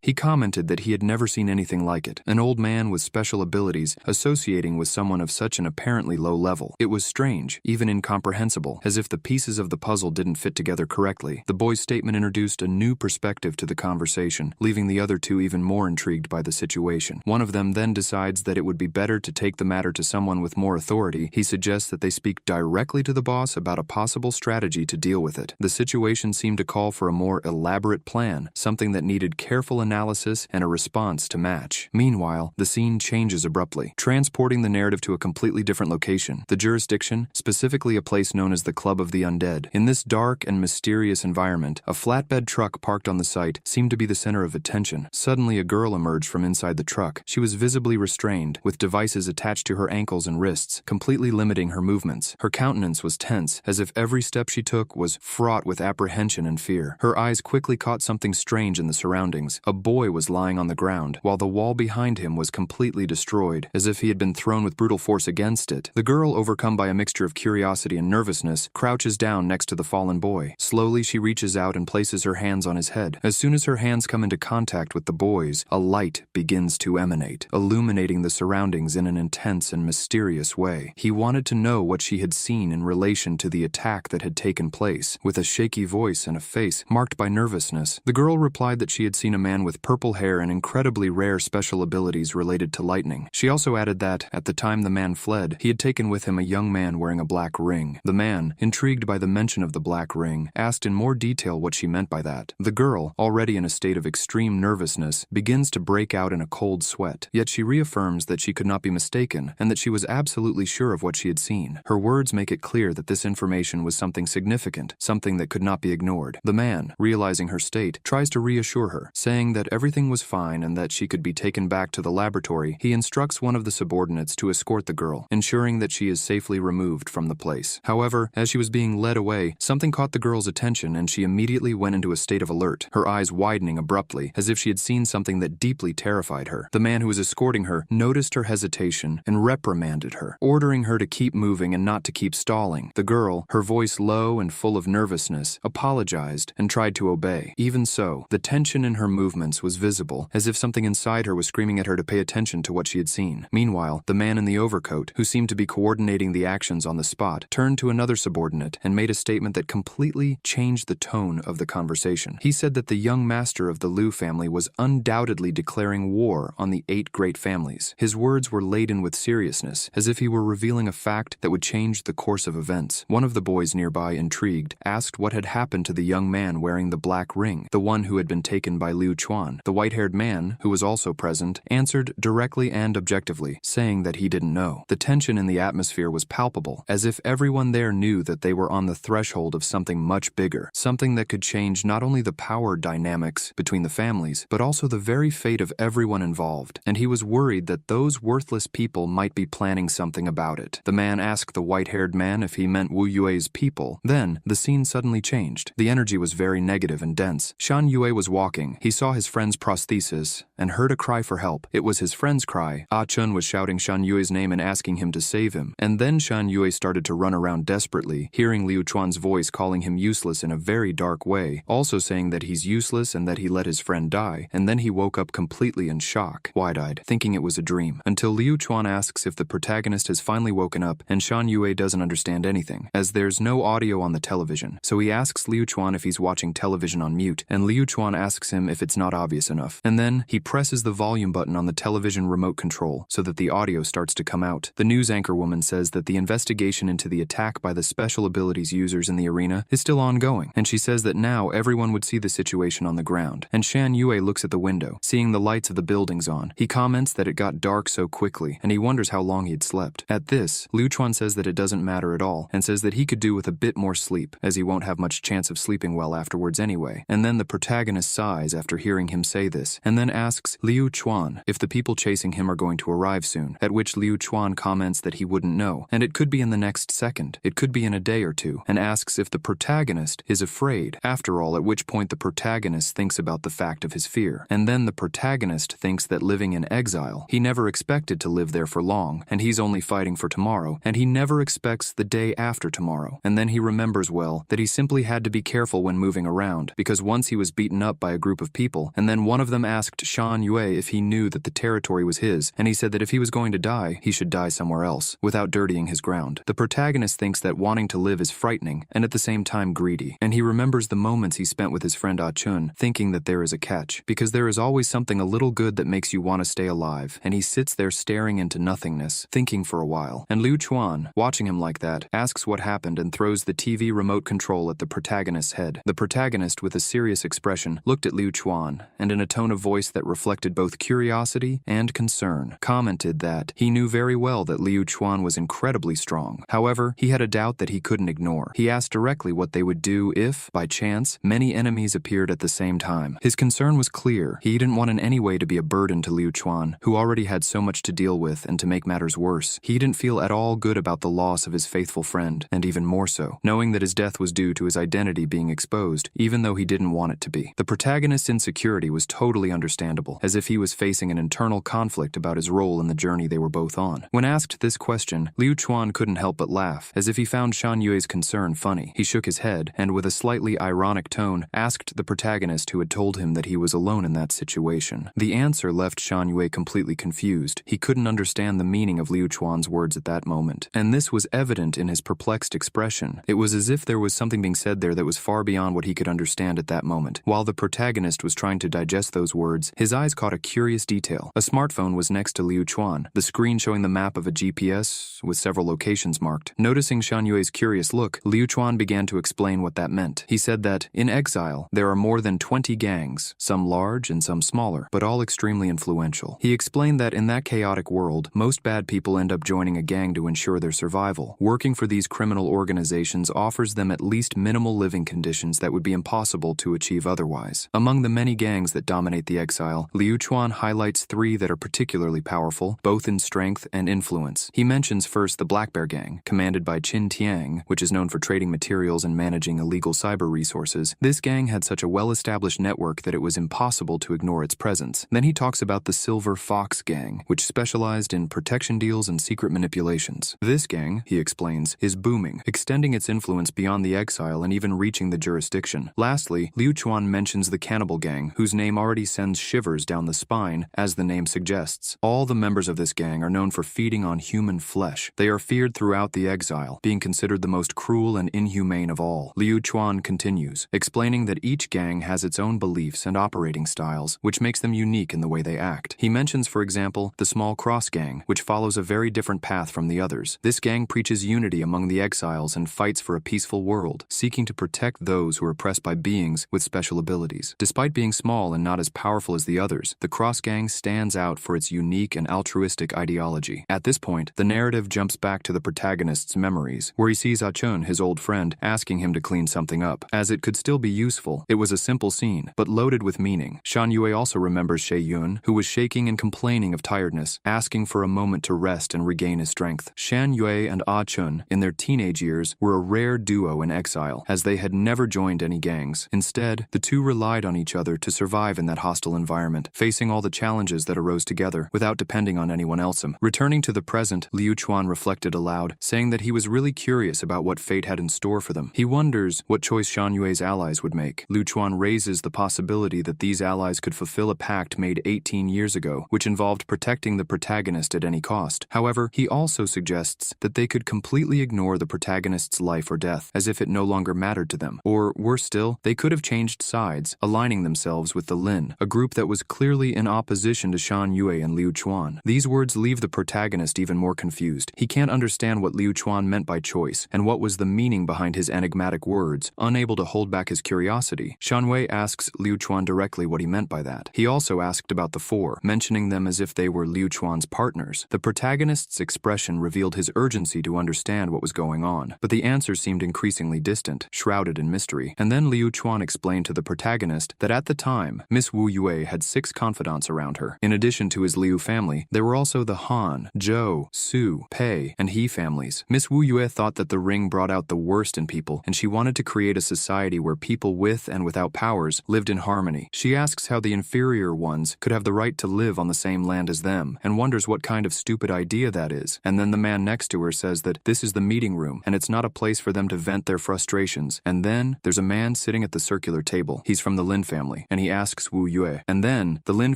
He commented that he had never seen anything like it, an old man with special abilities associating with someone of such an apparently low level. It was strange, even incomprehensible, as if the pieces of the puzzle didn't fit together correctly. The boy's statement introduced a new perspective to the conversation, leaving the other two even more intrigued by the situation. One of them then decides that it would be better to take the matter to someone with more authority. He suggests that they speak directly to the boss about a possible strategy to deal with it. The situation seemed to call for a more elaborate plan, something that needed careful analysis and a response to match. Meanwhile, the scene changes abruptly, transporting the narrative to a completely different location, the jurisdiction, specifically a place known as the Club of the Undead. In this dark and mysterious environment, a flatbed truck parked on the site seemed to be the center of attention. Suddenly, a girl emerged from inside the truck. She was visibly restrained, with devices attached to her ankles and wrists, completely limiting her movements. Her countenance was tense, as if every step she took was fraught with apprehension and fear. Her eyes quickly caught something strange in the surroundings. A boy was lying on the ground, while the wall behind him was completely destroyed, as if he had been thrown with brutal force against it. The girl, overcome by a mixture of curiosity and nervousness, crouches down next to the fallen boy. Slowly, she reaches out and places her hands on his head. As soon as her hands come into contact with the boy's, a light begins to emanate, illuminating the surroundings in an intense and mysterious way. He wanted to know what she had seen in relation to the attack that had taken place. With a shaky voice and a face marked by nervousness, the girl replied that she had seen a man with purple hair and incredibly rare special abilities related to lightning. She also added that, at the time the man fled, he had taken with him a young man wearing a black ring. The man, intrigued by the mention of the black ring, asked in more detail what she meant by that. The girl, already in a state of extreme nervousness, begins to break out in a cold sweat, yet she reaffirms that she could not be mistaken and that she was absolutely sure of what she had seen. Her words make it clear that this information was something significant, something that could not be ignored. The man, realizing her state, tries to reassure her, saying that everything was fine and that she could be taken back to the laboratory. He instructs one of the subordinates to escort the girl, ensuring that she is safely removed from the place. However, as she was being led away, something caught the girl's attention and she immediately went into a state of alert, her eyes widening abruptly, as if she had seen something that deeply terrified her. The man who was escorting her noticed her hesitation and reprimanded her, ordering her to keep moving and not to keep stalling. The girl, her voice low and full of nervousness, apologized and tried to obey. Even so, the tension in her movements was visible, as if something inside her was screaming at her to pay attention to what she had seen. Meanwhile, the man in the overcoat, who seemed to be coordinating the actions on the spot, turned to another subordinate and made a statement that completely changed the tone of the conversation. He said that the young master of the Liu family was undoubtedly declaring war on the 8 great families. His words were laden with seriousness, as if he were revealing a fact that would change the course of events. One of the boys nearby, intrigued, asked what had happened to the young man wearing the black ring, the one who had been taken by Liu Chuan. The white-haired man, who was also present, answered directly and objectively, saying that he didn't know. The tension in the atmosphere was palpable, as if everyone there knew that they were on the threshold of something much bigger, something that could change not only the power dynamics between the families, but also the very fate of everyone involved, and he was worried that those worthless people might be planning something about it. The man asked the white-haired man if he meant Wu Yue's people. Then, the scene suddenly changed. The energy was very negative and dense. Shan Yue was walking. He saw his friend's prosthesis and heard a cry for help. It was his friend's cry. Ah Chun was shouting Shan Yue's name and asking him to save him. And then Shan Yue started to run around desperately, hearing Liu Chuan's voice calling him useless in a very dark way, also saying that he's useless and that he let his friend die. And then he woke up completely in shock, wide-eyed, thinking it was a dream, until Liu Chuan asks if the protagonist protagonist has finally woken up, and Shan Yue doesn't understand anything, as there's no audio on the television. So he asks Liu Chuan if he's watching television on mute, and Liu Chuan asks him if it's not obvious enough. And then he presses the volume button on the television remote control so that the audio starts to come out. The news anchor woman says that the investigation into the attack by the special abilities users in the arena is still ongoing, and she says that now everyone would see the situation on the ground. And Shan Yue looks at the window, seeing the lights of the buildings on. He comments that it got dark so quickly, and he wonders how long he had slept. At this, Liu Chuan says that it doesn't matter at all, and says that he could do with a bit more sleep, as he won't have much chance of sleeping well afterwards anyway. And then the protagonist sighs after hearing him say this, and then asks Liu Chuan if the people chasing him are going to arrive soon, at which Liu Chuan comments that he wouldn't know, and it could be in the next second, it could be in a day or two, and asks if the protagonist is afraid, after all, at which point the protagonist thinks about the fact of his fear. And then the protagonist thinks that living in exile, he never expected to live there for long, and he's only fighting for tomorrow, and he never expects the day after tomorrow. And then he remembers well that he simply had to be careful when moving around, because once he was beaten up by a group of people, and then one of them asked Shan Yue if he knew that the territory was his, and he said that if he was going to die, he should die somewhere else, without dirtying his ground. The protagonist thinks that wanting to live is frightening, and at the same time greedy, and he remembers the moments he spent with his friend Ah-chun, thinking that there is a catch, because there is always something a little good that makes you want to stay alive, and he sits there staring into nothingness, thinking for a while. And Liu Chuan, watching him like that, asks what happened and throws the TV remote control at the protagonist's head. The protagonist, with a serious expression, looked at Liu Chuan, and in a tone of voice that reflected both curiosity and concern, commented that he knew very well that Liu Chuan was incredibly strong. However, he had a doubt that he couldn't ignore. He asked directly what they would do if, by chance, many enemies appeared at the same time. His concern was clear. He didn't want in any way to be a burden to Liu Chuan, who already had so much to deal with, and to make matters worse, he didn't feel at all good about the loss of his faithful friend, and even more so, knowing that his death was due to his identity being exposed, even though he didn't want it to be. The protagonist's insecurity was totally understandable, as if he was facing an internal conflict about his role in the journey they were both on. When asked this question, Liu Chuan couldn't help but laugh, as if he found Shan Yue's concern funny. He shook his head, and with a slightly ironic tone, asked the protagonist who had told him that he was alone in that situation. The answer left Shan Yue completely confused. He couldn't understand the meaning of Liu Chuan's words at that moment, and this was evident in his perplexed expression. It was as if there was something being said there that was far beyond what he could understand at that moment. While the protagonist was trying to digest those words, his eyes caught a curious detail. A smartphone was next to Liu Chuan, the screen showing the map of a GPS with several locations marked. Noticing Shan Yue's curious look, Liu Chuan began to explain what that meant. He said that, in exile, there are more than 20 gangs, some large and some smaller, but all extremely influential. He explained that in that chaotic world, most bad people end up joining a gang to ensure their survival. Working for these criminal organizations offers them at least minimal living conditions that would be impossible to achieve otherwise. Among the many gangs that dominate the exile, Liu Chuan highlights 3 that are particularly powerful, both in strength and influence. He mentions first the Black Bear Gang, commanded by Qin Tiang, which is known for trading materials and managing illegal cyber resources. This gang had such a well-established network that it was impossible to ignore its presence. Then he talks about the Silver Fox Gang, which specialized in protection deals and secret manipulations. This gang, he explains, is booming, extending its influence beyond the exile and even reaching the jurisdiction. Lastly, Liu Chuan mentions the Cannibal Gang, whose name already sends shivers down the spine, as the name suggests. All the members of this gang are known for feeding on human flesh. They are feared throughout the exile, being considered the most cruel and inhumane of all. Liu Chuan continues, explaining that each gang has its own beliefs and operating styles, which makes them unique in the way they act. He mentions, for example, the Small Cross Gang, which follows a very different path from the others. This gang preaches unity among the exiles and fights for a peaceful world, seeking to protect those who are oppressed by beings with special abilities. Despite being small and not as powerful as the others, the Cross Gang stands out for its unique and altruistic ideology. At this point, the narrative jumps back to the protagonist's memories, where he sees Ah-chun, his old friend, asking him to clean something up. As it could still be useful, it was a simple scene, but loaded with meaning. Shan Yue also remembers Shay Yun, who was shaking and complaining of tiredness, asking for a moment to rest and regain his strength. Shan Yue and Ah-chun, in their teenage years, were a rare duo in exile, as they had never joined any gangs. Instead, the two relied on each other to survive in that hostile environment, facing all the challenges that arose together, without depending on anyone else. Returning to the present, Liu Chuan reflected aloud, saying that he was really curious about what fate had in store for them. He wonders what choice Shan Yue's allies would make. Liu Chuan raises the possibility that these allies could fulfill a pact made 18 years ago, which involved protecting the protagonist at any cost. However, he also suggests that they could completely ignore the protagonist's life or death, as if it no longer mattered to them. Or, worse still, they could have changed sides, aligning themselves with the Lin, a group that was clearly in opposition to Shan Yue and Liu Chuan. These words leave the protagonist even more confused. He can't understand what Liu Chuan meant by choice, and what was the meaning behind his enigmatic words. Unable to hold back his curiosity, Shan Wei asks Liu Chuan directly what he meant by that. He also asked about the four, mentioning them as if they were Liu Chuan's partners. The protagonist's expression revealed his urgency to understand what was going on, but the answers seemed increasingly distant, shrouded in mystery. And then Liu Chuan explained to the protagonist that at the time, Miss Wu Yue had 6 confidants around her. In addition to his Liu family, there were also the Han, Zhou, Su, Pei, and He families. Miss Wu Yue thought that the ring brought out the worst in people, and she wanted to create a society where people with and without powers lived in harmony. She asks how the inferior ones could have the right to live on the same land as them, and wonders what kind of stupid idea that is. And then the man next to her says that this is the meeting room, and it's not a place for them to vent their frustrations. And then there's a man sitting at the circular table. He's from the Lin family, and he asks Wu Yue. And then the Lin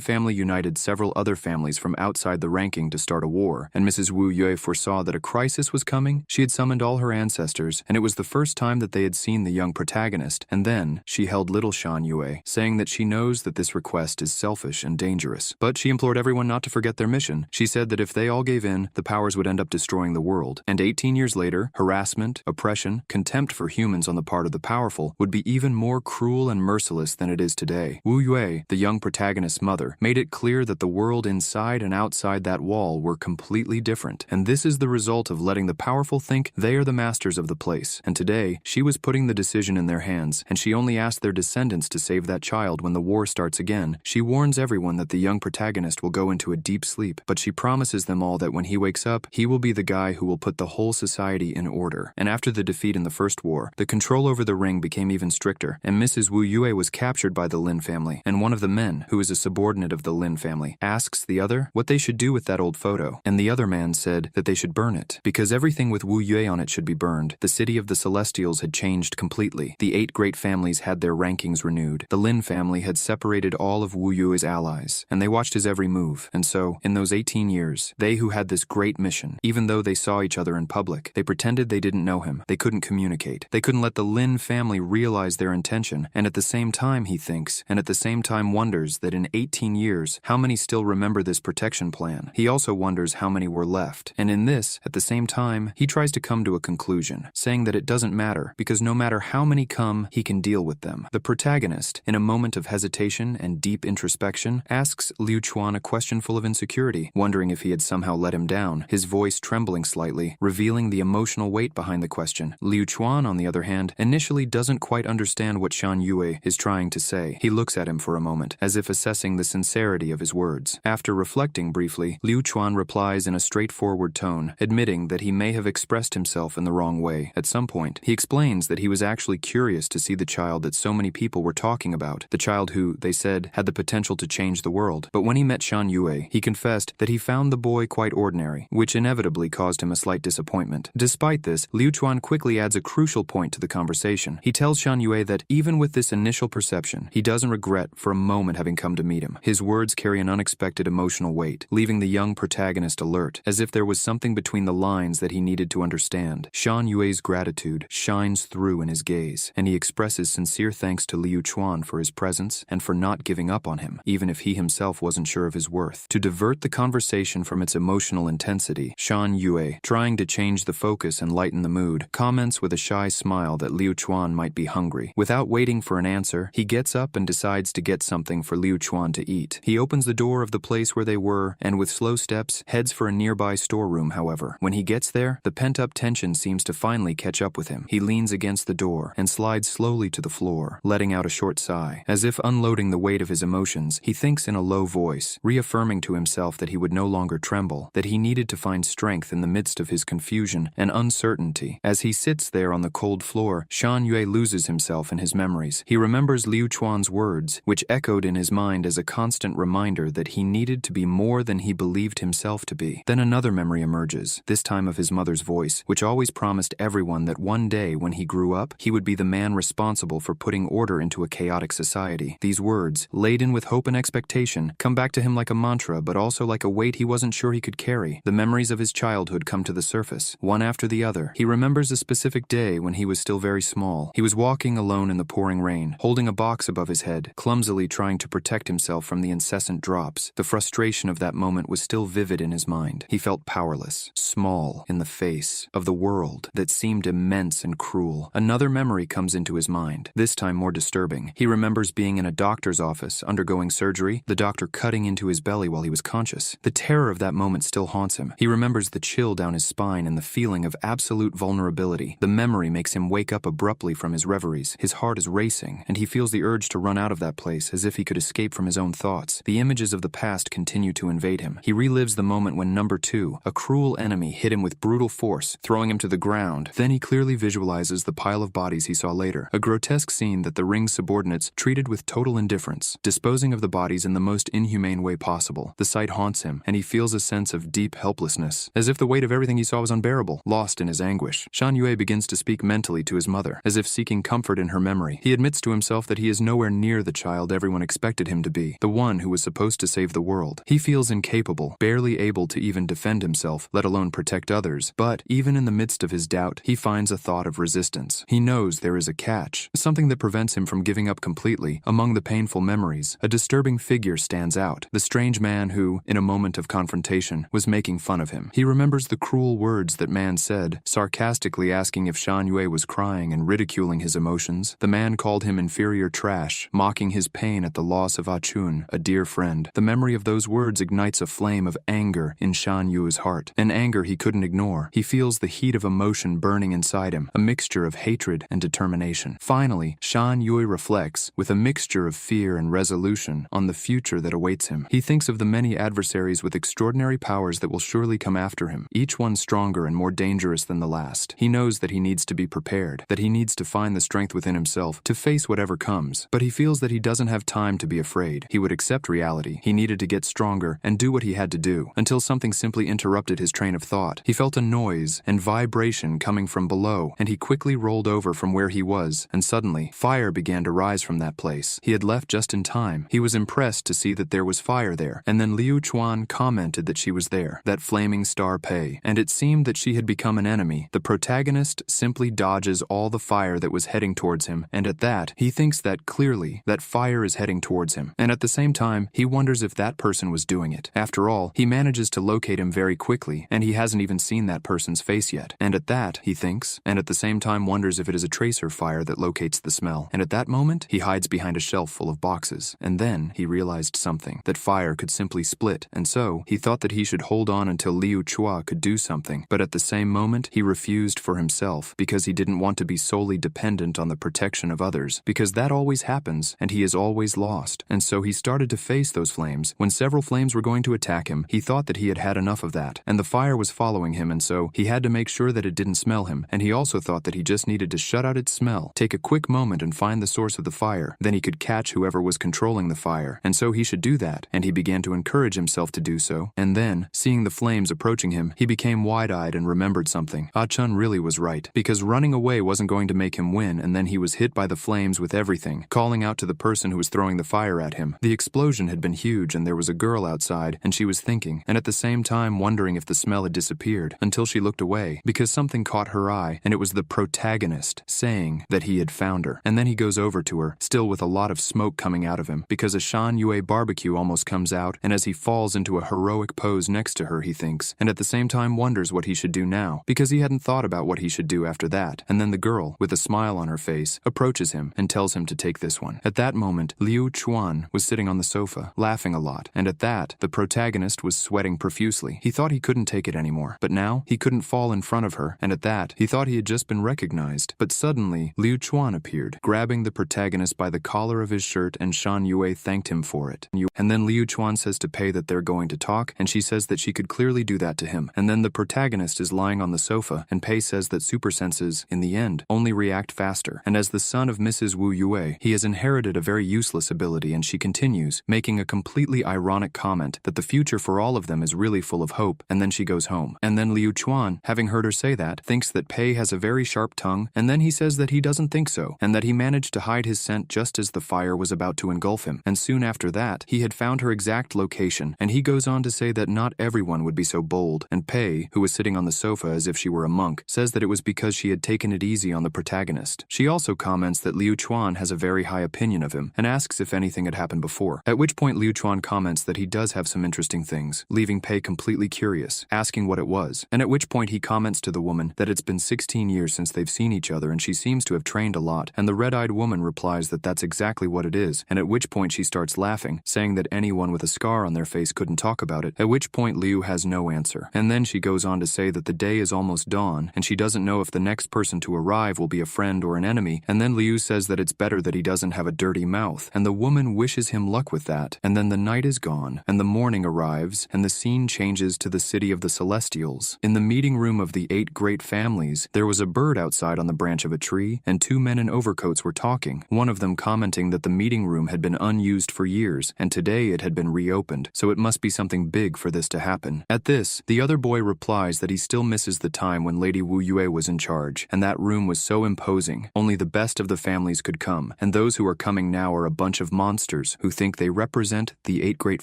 family united several other families from outside the ranking to start a war, and Mrs. Wu Yue foresaw that a crisis was coming. She had summoned all her ancestors, and it was the first time that they had seen the young protagonist. And then she held little Shan Yue, saying that she knows that this request is selfish and dangerous. But she implored everyone not to forget their mission. She said that if they all gave in, the powers would end up destroying the world. And 18 years later, harassment, oppression, contempt for humans on the part of the powerful would be even more cruel and merciless than it is today. Wu Yue, the young protagonist's mother, made it clear that the world inside and outside that wall were completely different. And this is the result of letting the powerful think they are the masters of the place. And today, she was putting the decision in their hands, and she only asked their descendants to save that child when the war starts again. She warns everyone that the young protagonist will go into a deep sleep, but she promises them all that when he wakes up, he will be the guy who will put the whole society in order. And after the defeat in the first war, the control over the ring became even stricter, and Mrs. Wu Yue was captured by the Lin family. And one of the men, who is a subordinate of the Lin family, asks the other what they should do with that old photo. And the other man said that they should burn it, because everything with Wu Yue on it should be burned. The city of the Celestials had changed completely. The 8 great families had their rankings renewed. The Lin family had separated all of Wu Yue's allies, and they watched his every move. And so, in those 18 years, they who had this great mission, even though they saw each other in public, they pretended they didn't know him. They couldn't communicate. They couldn't let the Lin family realize their intention. And at the same time, he thinks, and at the same time wonders that in 18 years, how many still remember this protection plan. He also wonders how many were left. And in this, at the same time, he tries to come to a conclusion, saying that it doesn't matter, because no matter how many come, he can deal with them. The protagonist, in a moment of hesitation and deep introspection, asks Liu Chuan a question full of insecurity, wondering if he had somehow let him down, his voice trembling slightly, revealing the emotional weight behind the question. Liu Chuan, on the other hand, initially doesn't quite understand what Shan Yue is trying to say. He looks at him for a moment, as if assessing the sincerity of his words. After reflecting briefly, Liu Chuan replies in a straightforward tone, admitting that he may have expressed himself in the wrong way. At some point, he explains that he was actually curious to see the child that so many people were talking about, the child who, they said, had the potential to change the world. But when he met Shan Yue, he confessed that he found the boy quite ordinary, which inevitably caused him a slight disappointment. Despite this, Liu Chuan quickly adds a crucial point to the conversation. He tells Shan Yue that even with this initial perception, he doesn't regret for a moment having come to meet him. His words carry an unexpected emotional weight, leaving the young protagonist alert, as if there was something between the lines that he needed to understand. Shan Yue's gratitude shines through in his gaze, and he expresses sincere thanks to Liu Chuan for his presence and for not giving up on him, even if he himself wasn't sure of his worth. To divert the conversation from its emotional intensity, Shan Yue, trying to change the focus and lighten the mood, comments with a shy smile that Liu Chuan might be hungry. Without waiting for an answer, he gets up and decides to get something for Liu Chuan to eat. He opens the door of the place where they were, and with slow steps, heads for a nearby storeroom. However, when he gets there, the pent-up tension seems to finally catch up with him. He leans against the door and slides slowly to the floor, letting out a short sigh. As if unloading the weight of his emotions, he thinks in a low voice, reaffirming to himself that he would no longer tremble, that he needed to find strength in the midst of his confusion and uncertainty. As he sits there on the cold floor, Shan Yue loses himself in his memories. He remembers Liu Chuan's words, which echoed in his mind as a constant reminder that he needed to be more than he believed himself to be. Then another memory emerges, this time of his mother's voice, which always promised everyone that one day when he grew up, he would be the man responsible for putting order into a chaotic society. These words, laden with hope and expectation, come back to him like a mantra, but also like a weight he wasn't sure he could carry. The memories of his childhood come to the surface, one after the other. He remembers a specific day when he was still very small. He was walking alone in the pouring rain, holding a box above his head, clumsily trying to protect himself from the incessant drops. The frustration of that moment was still vivid in his mind. He felt powerless, small in the face of the world that seemed immense and cruel. Another memory comes into his mind, this time more disturbing. He remembers being in a doctor's office, undergoing surgery, the doctor cutting into his belly while he was conscious. The terror of that moment still haunts him. He remembers the chill down his spine and the feeling of absolute vulnerability. The memory makes him wake up abruptly from his reveries. His heart is racing, and he feels the urge to run out of that place as if he could escape from his own thoughts. The images of the past continue to invade him. He relives the moment when number 2, a cruel enemy, hit him with brutal force, throwing him to the ground. Then he clearly visualizes the pile of bodies he saw later, a grotesque scene that the ring's subordinates treated with total indifference, disposing of the bodies in the most inhumane way possible. The sight haunts him, and he feels a sense of deep helplessness, as if the weight of everything he saw was unbearable. Lost in his anguish, Shan Yue begins to speak mentally to his mother, as if seeking comfort in her memory. He admits to himself that he is nowhere near the child everyone expected him to be, the one who was supposed to save the world. He feels incapable, barely able to even defend himself, let alone protect others. But even in the midst of his doubt, he finds a thought of resistance. He knows there is a catch, something that prevents him from giving up completely. Among the painful memories, a disturbing figure stands out, the strange man who, in a moment of confrontation, was making fun of him. He remembers the cruel words that man said, sarcastically asking if Shan Yue was crying and ridiculing his emotions. The man called him inferior trash, mocking his pain at the loss of Achun, a dear friend. The memory of those words ignites a flame of anger in Shan Yue's heart, an anger he couldn't ignore. He feels the heat of emotion burning inside him, a mixture of hatred and determination. Finally, Shan Yue reflects, with a mixture of fear and resolution, on the future that awaits him. He thinks of the many adversaries with extraordinary powers that will surely come after him, each one stronger and more dangerous than the last. He knows that he needs to be prepared, that he needs to find the strength within himself to face whatever comes, but he feels that he doesn't have time to be afraid. He would accept reality. He needed to get stronger and do what he had to do, until something simply interrupted his train of thought. He felt a noise and vibration coming from below, and he quickly rolled over from where he was, and suddenly, fire began to rise from that place. He had left just in time. He was impressed to see that there was fire there, and then Liu Chuan commented that she was there, that flaming star Pei, and it seemed that she had become an enemy. The protagonist simply dodges all the fire that was heading towards him, and at that, he thinks that clearly, that fire is heading towards him, and at the same time, he wonders if that person was doing it. After all, he manages to locate him very quickly, and he hasn't even seen that person's face yet, and at that, he thinks, and at the same time wonders if it is a tracer fire that locates the smell, and at that moment, he hides behind a shelf full of boxes, and then he realized something, that fire could simply split, and so, he thought that he should hold on until Liu Chua could do something, but at the same moment, he refused for himself, because he didn't want to be solely dependent on the protection of others, because that always happens, and he is always lost, and so he started to face those flames. When several flames were going to attack him, he thought that he had had enough of that, and the fire was following him, and so, he had to make sure that it didn't smell him, and he also thought that he just needed to shut out its smell, take a quick moment and find the source of the fire, then he could catch whoever was controlling the fire, and so he should do that, and he began to encourage himself to do so, and then, seeing the flames approaching him, he became wide-eyed and remembered something. Ah-chun really was right, because running away wasn't going to make him win, and then he was hit by the flames with everything, calling out to the person who was throwing the fire at him. The explosion had been huge, and there was a girl outside, and she was thinking, and at the same time wondering if the smell had disappeared, until she looked away, because something caught her eye, and it was the protagonist, saying that he had found her. And then he goes over to her, still with a lot of smoke coming out of him, because a Shan Yue barbecue almost comes out, and as he falls into a heroic pose next to her, he thinks, and at the same time wonders what he should do now, because he hadn't thought about what he should do after that. And then the girl, with a smile on her face, approaches him and tells him to take this one. At that moment, Liu Chuan was sitting on the sofa, laughing a lot, and at that, the protagonist was sweating profusely. He thought he couldn't take it anymore, but now, he couldn't fall in front of her, and at that, he thought he had just been recognized. But suddenly, Liu Chuan appeared, grabbing the protagonist by the collar of his shirt, and Shan Yue thanked him for it. And then Liu Chuan says to Pei that they're going to talk, and she says that she could clearly do that to him. And then the protagonist is lying on the sofa, and Pei says that super senses, in the end, only react faster. And as the son of Mrs. Wu Yue, he has inherited a very useless ability, and she continues, making a completely ironic comment that the future for all of them is really full of hope, and then she goes home. And then Liu Chuan, having heard her say that, thinks that Pei has a very sharp tongue, and then he says that he doesn't think so, and that he managed to hide his scent just as the fire was about to engulf him. And soon after that, he had found her exact location, and he goes on to say that not thought everyone would be so bold, and Pei, who was sitting on the sofa as if she were a monk, says that it was because she had taken it easy on the protagonist. She also comments that Liu Chuan has a very high opinion of him, and asks if anything had happened before, at which point Liu Chuan comments that he does have some interesting things, leaving Pei completely curious, asking what it was, and at which point he comments to the woman that it's been 16 years since they've seen each other and she seems to have trained a lot, and the red-eyed woman replies that that's exactly what it is, and at which point she starts laughing, saying that anyone with a scar on their face couldn't talk about it, at which point Liu has no answer. And then she goes on to say that the day is almost dawn, and she doesn't know if the next person to arrive will be a friend or an enemy, and then Liu says that it's better that he doesn't have a dirty mouth, and the woman wishes him luck with that, and then the night is gone, and the morning arrives, and the scene changes to the city of the Celestials. In the meeting room of the 8 great families, there was a bird outside on the branch of a tree, and 2 men in overcoats were talking, one of them commenting that the meeting room had been unused for years, and today it had been reopened, so it must be something big for this to happen. At this, the other boy replies that he still misses the time when Lady Wu Yue was in charge, and that room was so imposing, only the best of the families could come, and those who are coming now are a bunch of monsters who think they represent the 8 great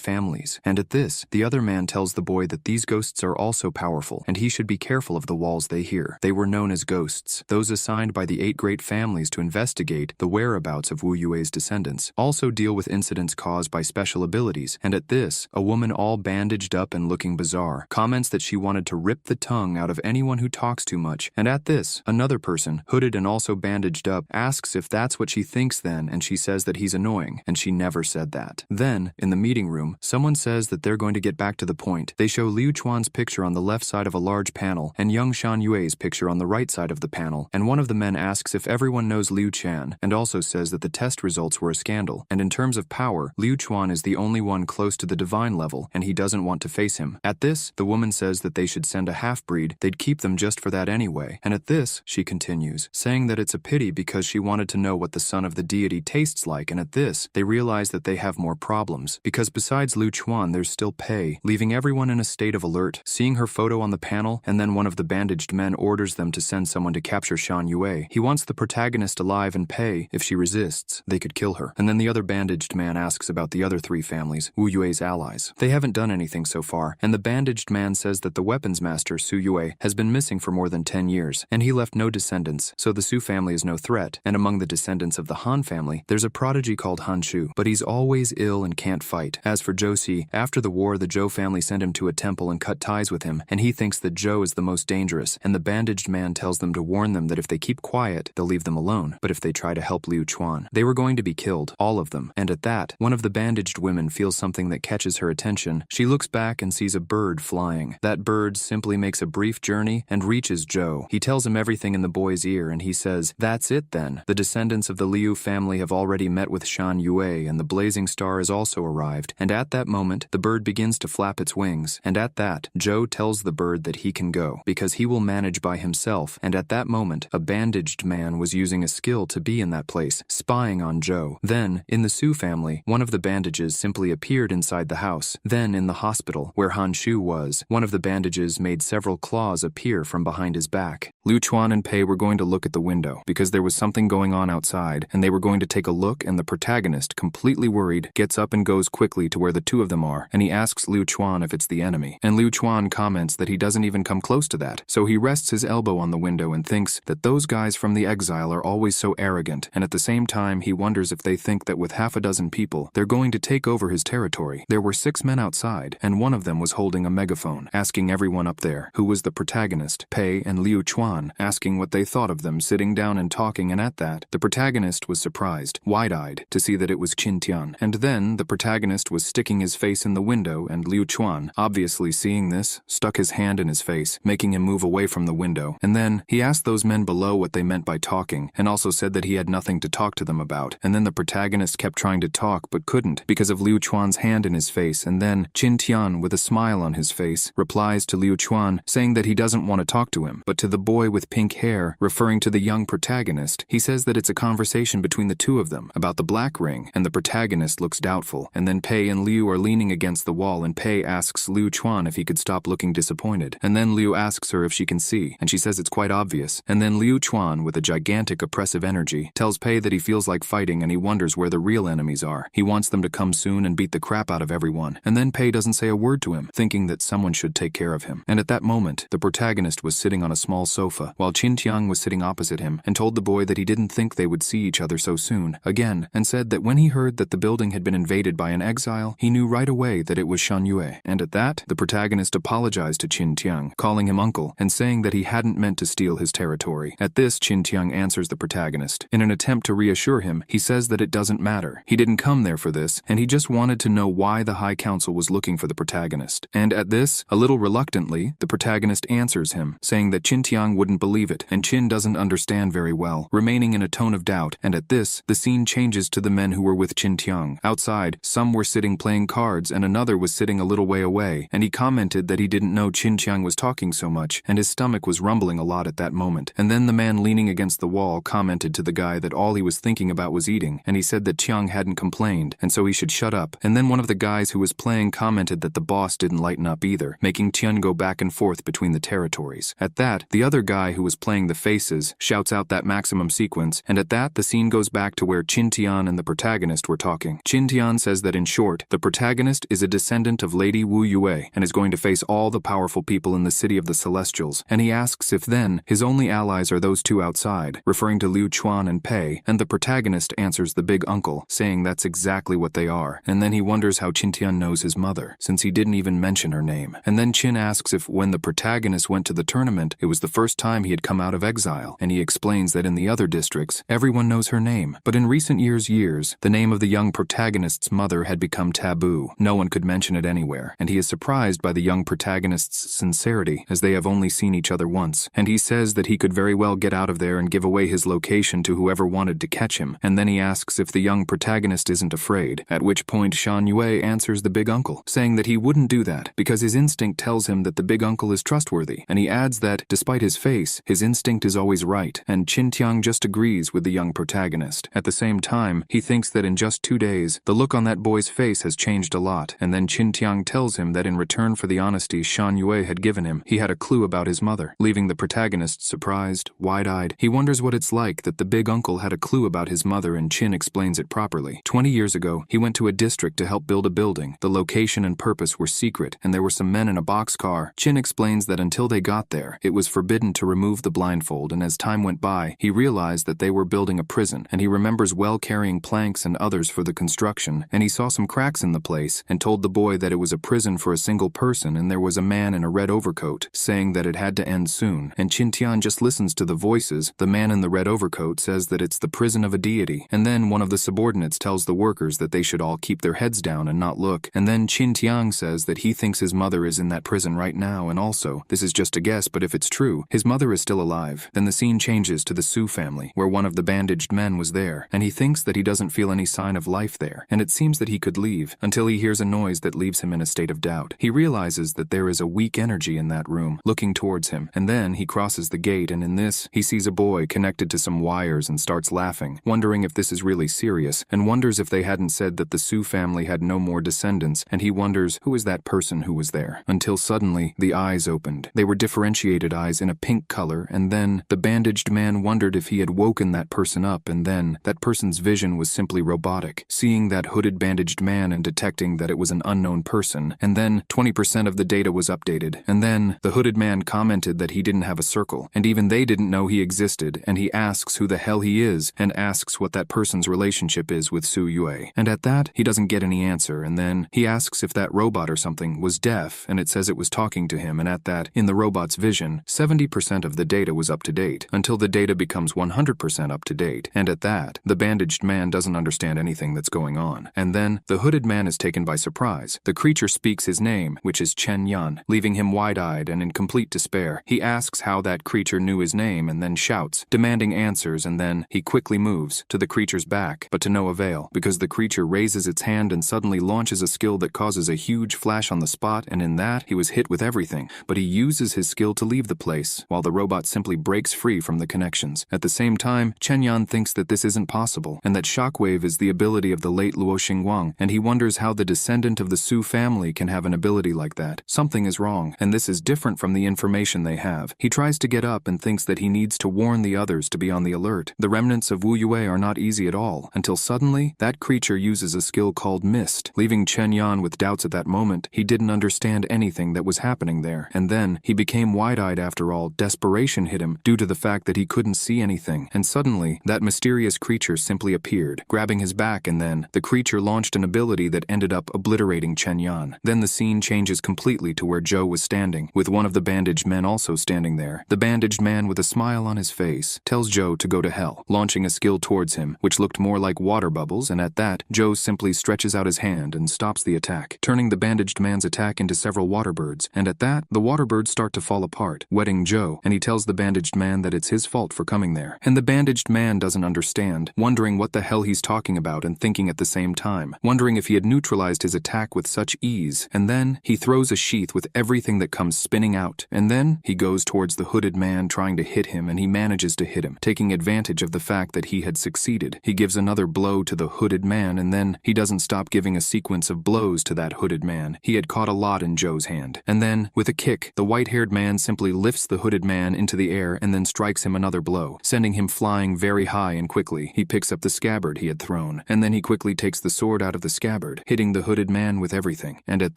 families. And at this, the other man tells the boy that these ghosts are also powerful, and he should be careful of the walls they hear. They were known as ghosts, those assigned by the 8 great families to investigate the whereabouts of Wu Yue's descendants, also deal with incidents caused by special abilities. And at this, a woman all bandaged up and looking bizarre comments that she wanted to rip the tongue out of anyone who talks too much. And at this, another person, hooded and also bandaged up, asks if that's what she thinks then, and she says that he's annoying, and she never said that. Then, in the meeting room, someone says that they're going to get back to the point. They show Liu Chuan's picture on the left side of a large panel, and young Shan Yue's picture on the right side of the panel, and one of the men asks if everyone knows Liu Chan, and also says that the test results were a scandal, and in terms of power, Liu Chuan is the only one close to the divine level, and he doesn't want to face him. At this, the woman says that they should send a half-breed, they'd keep them just for that anyway, and at this, she continues, saying that it's a pity because she wanted to know what the son of the deity tastes like, and at this, they realize that they have more problems, because besides Liu Chuan there's still Pei, leaving everyone in a state of alert, seeing her photo on the panel, and then one of the bandaged men orders them to send someone to capture Shan Yue. He wants the protagonist alive, and Pei, if she resists, they could kill her. And then the other bandaged man asks about the other 3 families, Wu Yue's allies. They haven't done anything so far, and the bandaged man says that the weapons master, Su Yue, has been missing for more than 10 years, and he left no descendants, so the Su family is no threat, and among the descendants of the Han family, there's a prodigy called Han Shu, but he's always ill and can't fight. As for Zhou Si, after the war, the Zhou family sent him to a temple and cut ties with him, and he thinks that Zhou is the most dangerous, and the bandaged man tells them to warn them that if they keep quiet, they'll leave them alone, but if they try to help Liu Chuan, they were going to be killed, all of them. And at that, one of the bandaged women feels something that catches her attention. She looks back and sees a bird flying. That bird simply makes a brief journey and reaches Zhou. He tells him everything in the boy's ear, and he says, "That's it then. The descendants of the Liu family have already met with Shan Yue, and the blazing star has also arrived." And at that moment, the bird begins to flap its wings, and at that, Zhou tells the bird that he can go, because he will manage by himself, and at that moment, a bandaged man was using a skill to be in that place, spying on Zhou. Then, in the Su family, one of the bandages simply appeared inside the house. Then, in the hospital, where Han Shu was, one of the bandages made several claws appear from behind his back. Liu Chuan and Pei were going to look at the window, because there was something going on outside, and they were going to take a look, and the protagonist, completely worried, gets up and goes quickly to where the 2 of them are, and he asks Liu Chuan if it's the enemy. And Liu Chuan comments that he doesn't even come close to that, so he rests his elbow on the window and thinks that those guys from the exile are always so arrogant, and at the same time he wonders if they think that with half a dozen people, they're going to take over his territory. There were 6 men outside, and one of them was holding a megaphone, asking everyone up there, who was the protagonist, Pei and Liu Chuan, asking what they thought of them sitting down and talking, and at that, the protagonist was surprised, wide-eyed, to see that it was Qin Tian. And then, the protagonist was sticking his face in the window, and Liu Chuan, obviously seeing this, stuck his hand in his face, making him move away from the window. And then, he asked those men below what they meant by talking, and also said that he had nothing to talk to them about. And then the protagonist kept trying to talk, but couldn't, because of Liu Chuan's hand in his face, and then, Qin Tian, with a smile on his face, replies to Liu Chuan, saying that he doesn't want to talk to him, but to the boy with pink hair, referring to the young protagonist, he says that it's a conversation between the 2 of them, about the black ring, and the protagonist looks doubtful. And then Pei and Liu are leaning against the wall, and Pei asks Liu Chuan if he could stop looking disappointed. And then Liu asks her if she can see, and she says it's quite obvious. And then Liu Chuan, with a gigantic oppressive energy, tells Pei that he feels like fighting and he wonders where the real enemies are. He wants them to come soon and beat the crap out of everyone. And then Pei doesn't say a word occurred to him, thinking that someone should take care of him. And at that moment, the protagonist was sitting on a small sofa, while Qintiang was sitting opposite him, and told the boy that he didn't think they would see each other so soon, again, and said that when he heard that the building had been invaded by an exile, he knew right away that it was Shan Yue. And at that, the protagonist apologized to Qintiang, calling him uncle, and saying that he hadn't meant to steal his territory. At this, Qintiang answers the protagonist. In an attempt to reassure him, he says that it doesn't matter. He didn't come there for this, and he just wanted to know why the High Council was looking for the protagonist. And at this, a little reluctantly, the protagonist answers him, saying that Qintiang wouldn't believe it, and Qin doesn't understand very well, remaining in a tone of doubt. And at this, the scene changes to the men who were with Qintiang. Outside, some were sitting playing cards, and another was sitting a little way away, and he commented that he didn't know Qintiang was talking so much, and his stomach was rumbling a lot at that moment. And then the man leaning against the wall commented to the guy that all he was thinking about was eating, and he said that Tiang hadn't complained, and so he should shut up. And then one of the guys who was playing commented that the boss didn't lighten up either, making Tian go back and forth between the territories. At that, the other guy who was playing the faces shouts out that maximum sequence, and at that, the scene goes back to where Qin Tian and the protagonist were talking. Qin Tian says that in short, the protagonist is a descendant of Lady Wu Yue and is going to face all the powerful people in the city of the Celestials, and he asks if then his only allies are those two outside, referring to Liu Chuan and Pei, and the protagonist answers the big uncle, saying that's exactly what they are. And then he wonders how Qin Tian knows his mother, since he didn't even mention her name. And then Qin asks if when the protagonist went to the tournament, it was the first time he had come out of exile, and he explains that in the other districts, everyone knows her name. But in recent years, the name of the young protagonist's mother had become taboo. No one could mention it anywhere, and he is surprised by the young protagonist's sincerity, as they have only seen each other once. And he says that he could very well get out of there and give away his location to whoever wanted to catch him. And then he asks if the young protagonist isn't afraid, at which point Shan Yue answers the big uncle, saying that he wouldn't do that because his instinct tells him that the big uncle is trustworthy, and he adds that, despite his face, his instinct is always right, and Qin Tiang just agrees with the young protagonist. At the same time, he thinks that in just 2 days, the look on that boy's face has changed a lot, and then Qin Tiang tells him that in return for the honesty Shan Yue had given him, he had a clue about his mother, leaving the protagonist surprised, wide-eyed. He wonders what it's like that the big uncle had a clue about his mother, and Qin explains it properly. 20 years ago, he went to a district to help build a building. The location and purpose were secret, and there were some men in a boxcar. Qin explains that until they got there, it was forbidden to remove the blindfold, and as time went by, he realized that they were building a prison, and he remembers well carrying planks and others for the construction, and he saw some cracks in the place, and told the boy that it was a prison for a single person, and there was a man in a red overcoat, saying that it had to end soon. And Qin Tian just listens to the voices. The man in the red overcoat says that it's the prison of a deity, and then one of the subordinates tells the workers that they should all keep their heads down and not look, and then Qin Tiang says that he thinks his mother is in that prison right now, and also, this is just a guess, but if it's true, his mother is still alive. Then the scene changes to the Su family, where one of the bandaged men was there, and he thinks that he doesn't feel any sign of life there, and it seems that he could leave, until he hears a noise that leaves him in a state of doubt. He realizes that there is a weak energy in that room, looking towards him, and then he crosses the gate, and in this, he sees a boy connected to some wires and starts laughing, wondering if this is really serious, and wonders if they hadn't said that the Su family had no more descendants, and he wonders who is that person who was there, until suddenly, the eyes opened. They were differentiated eyes in a pink color, and then, the bandaged man wondered if he had woken that person up, and then, that person's vision was simply robotic, seeing that hooded bandaged man and detecting that it was an unknown person, and then, 20% of the data was updated, and then, the hooded man commented that he didn't have a circle, and even they didn't know he existed, and he asks who the hell he is, and asks what that person's relationship is with Su Yue. And at that, he doesn't get any answer, and then, he asks if that robot or something was deaf, and it says it was talking to him, and at that, in the robot's vision, 70% of the data was up to date, until the data becomes 100% up to date, and at that, the bandaged man doesn't understand anything that's going on. And then, the hooded man is taken by surprise. The creature speaks his name, which is Chen Yan, leaving him wide-eyed and in complete despair. He asks how that creature knew his name and then shouts, demanding answers, and then, he quickly moves to the creature's back, but to no avail, because the creature raises its hand and suddenly launches a skill that causes a huge flash on the spot, and in that, he was hit with everything, but he uses his skill to leave the place, while the robot simply breaks free from the connections. At the same time, Chen Yan thinks that this isn't possible, and that shockwave is the ability of the late Luo Xingguang, and he wonders how the descendant of the Su family can have an ability like that. Something is wrong, and this is different from the information they have. He tries to get up and thinks that he needs to warn the others to be on the alert. The remnants of Wu Yue are not easy at all, until suddenly, that creature uses a skill called Mist, leaving Chen Yan with doubts at that moment. moment, he didn't understand anything that was happening there. And then, he became wide-eyed after all. Desperation hit him due to the fact that he couldn't see anything. And suddenly, that mysterious creature simply appeared, grabbing his back, and then, the creature launched an ability that ended up obliterating Chen Yan. Then the scene changes completely to where Joe was standing, with one of the bandaged men also standing there. The bandaged man, with a smile on his face, tells Joe to go to hell, launching a skill towards him, which looked more like water bubbles, and at that, Joe simply stretches out his hand and stops the attack, turning the bandaged man's attack into several water birds, and at that, the water birds start to fall apart, wetting Joe, and he tells the bandaged man that it's his fault for coming there. And the bandaged man doesn't understand, wondering what the hell he's talking about and thinking at the same time, wondering if he had neutralized his attack with such ease, and then, he throws a sheath with everything that comes spinning out, and then, he goes towards the hooded man trying to hit him, and he manages to hit him, taking advantage of the fact that he had succeeded. He gives another blow to the hooded man, and then, he doesn't stop giving a sequence of blows to that hooded man. He had caught a lot in Joe's hand. And then, with a kick, the white-haired man simply lifts the hooded man into the air and then strikes him another blow, sending him flying very high, and quickly, he picks up the scabbard he had thrown, and then he quickly takes the sword out of the scabbard, hitting the hooded man with everything. And at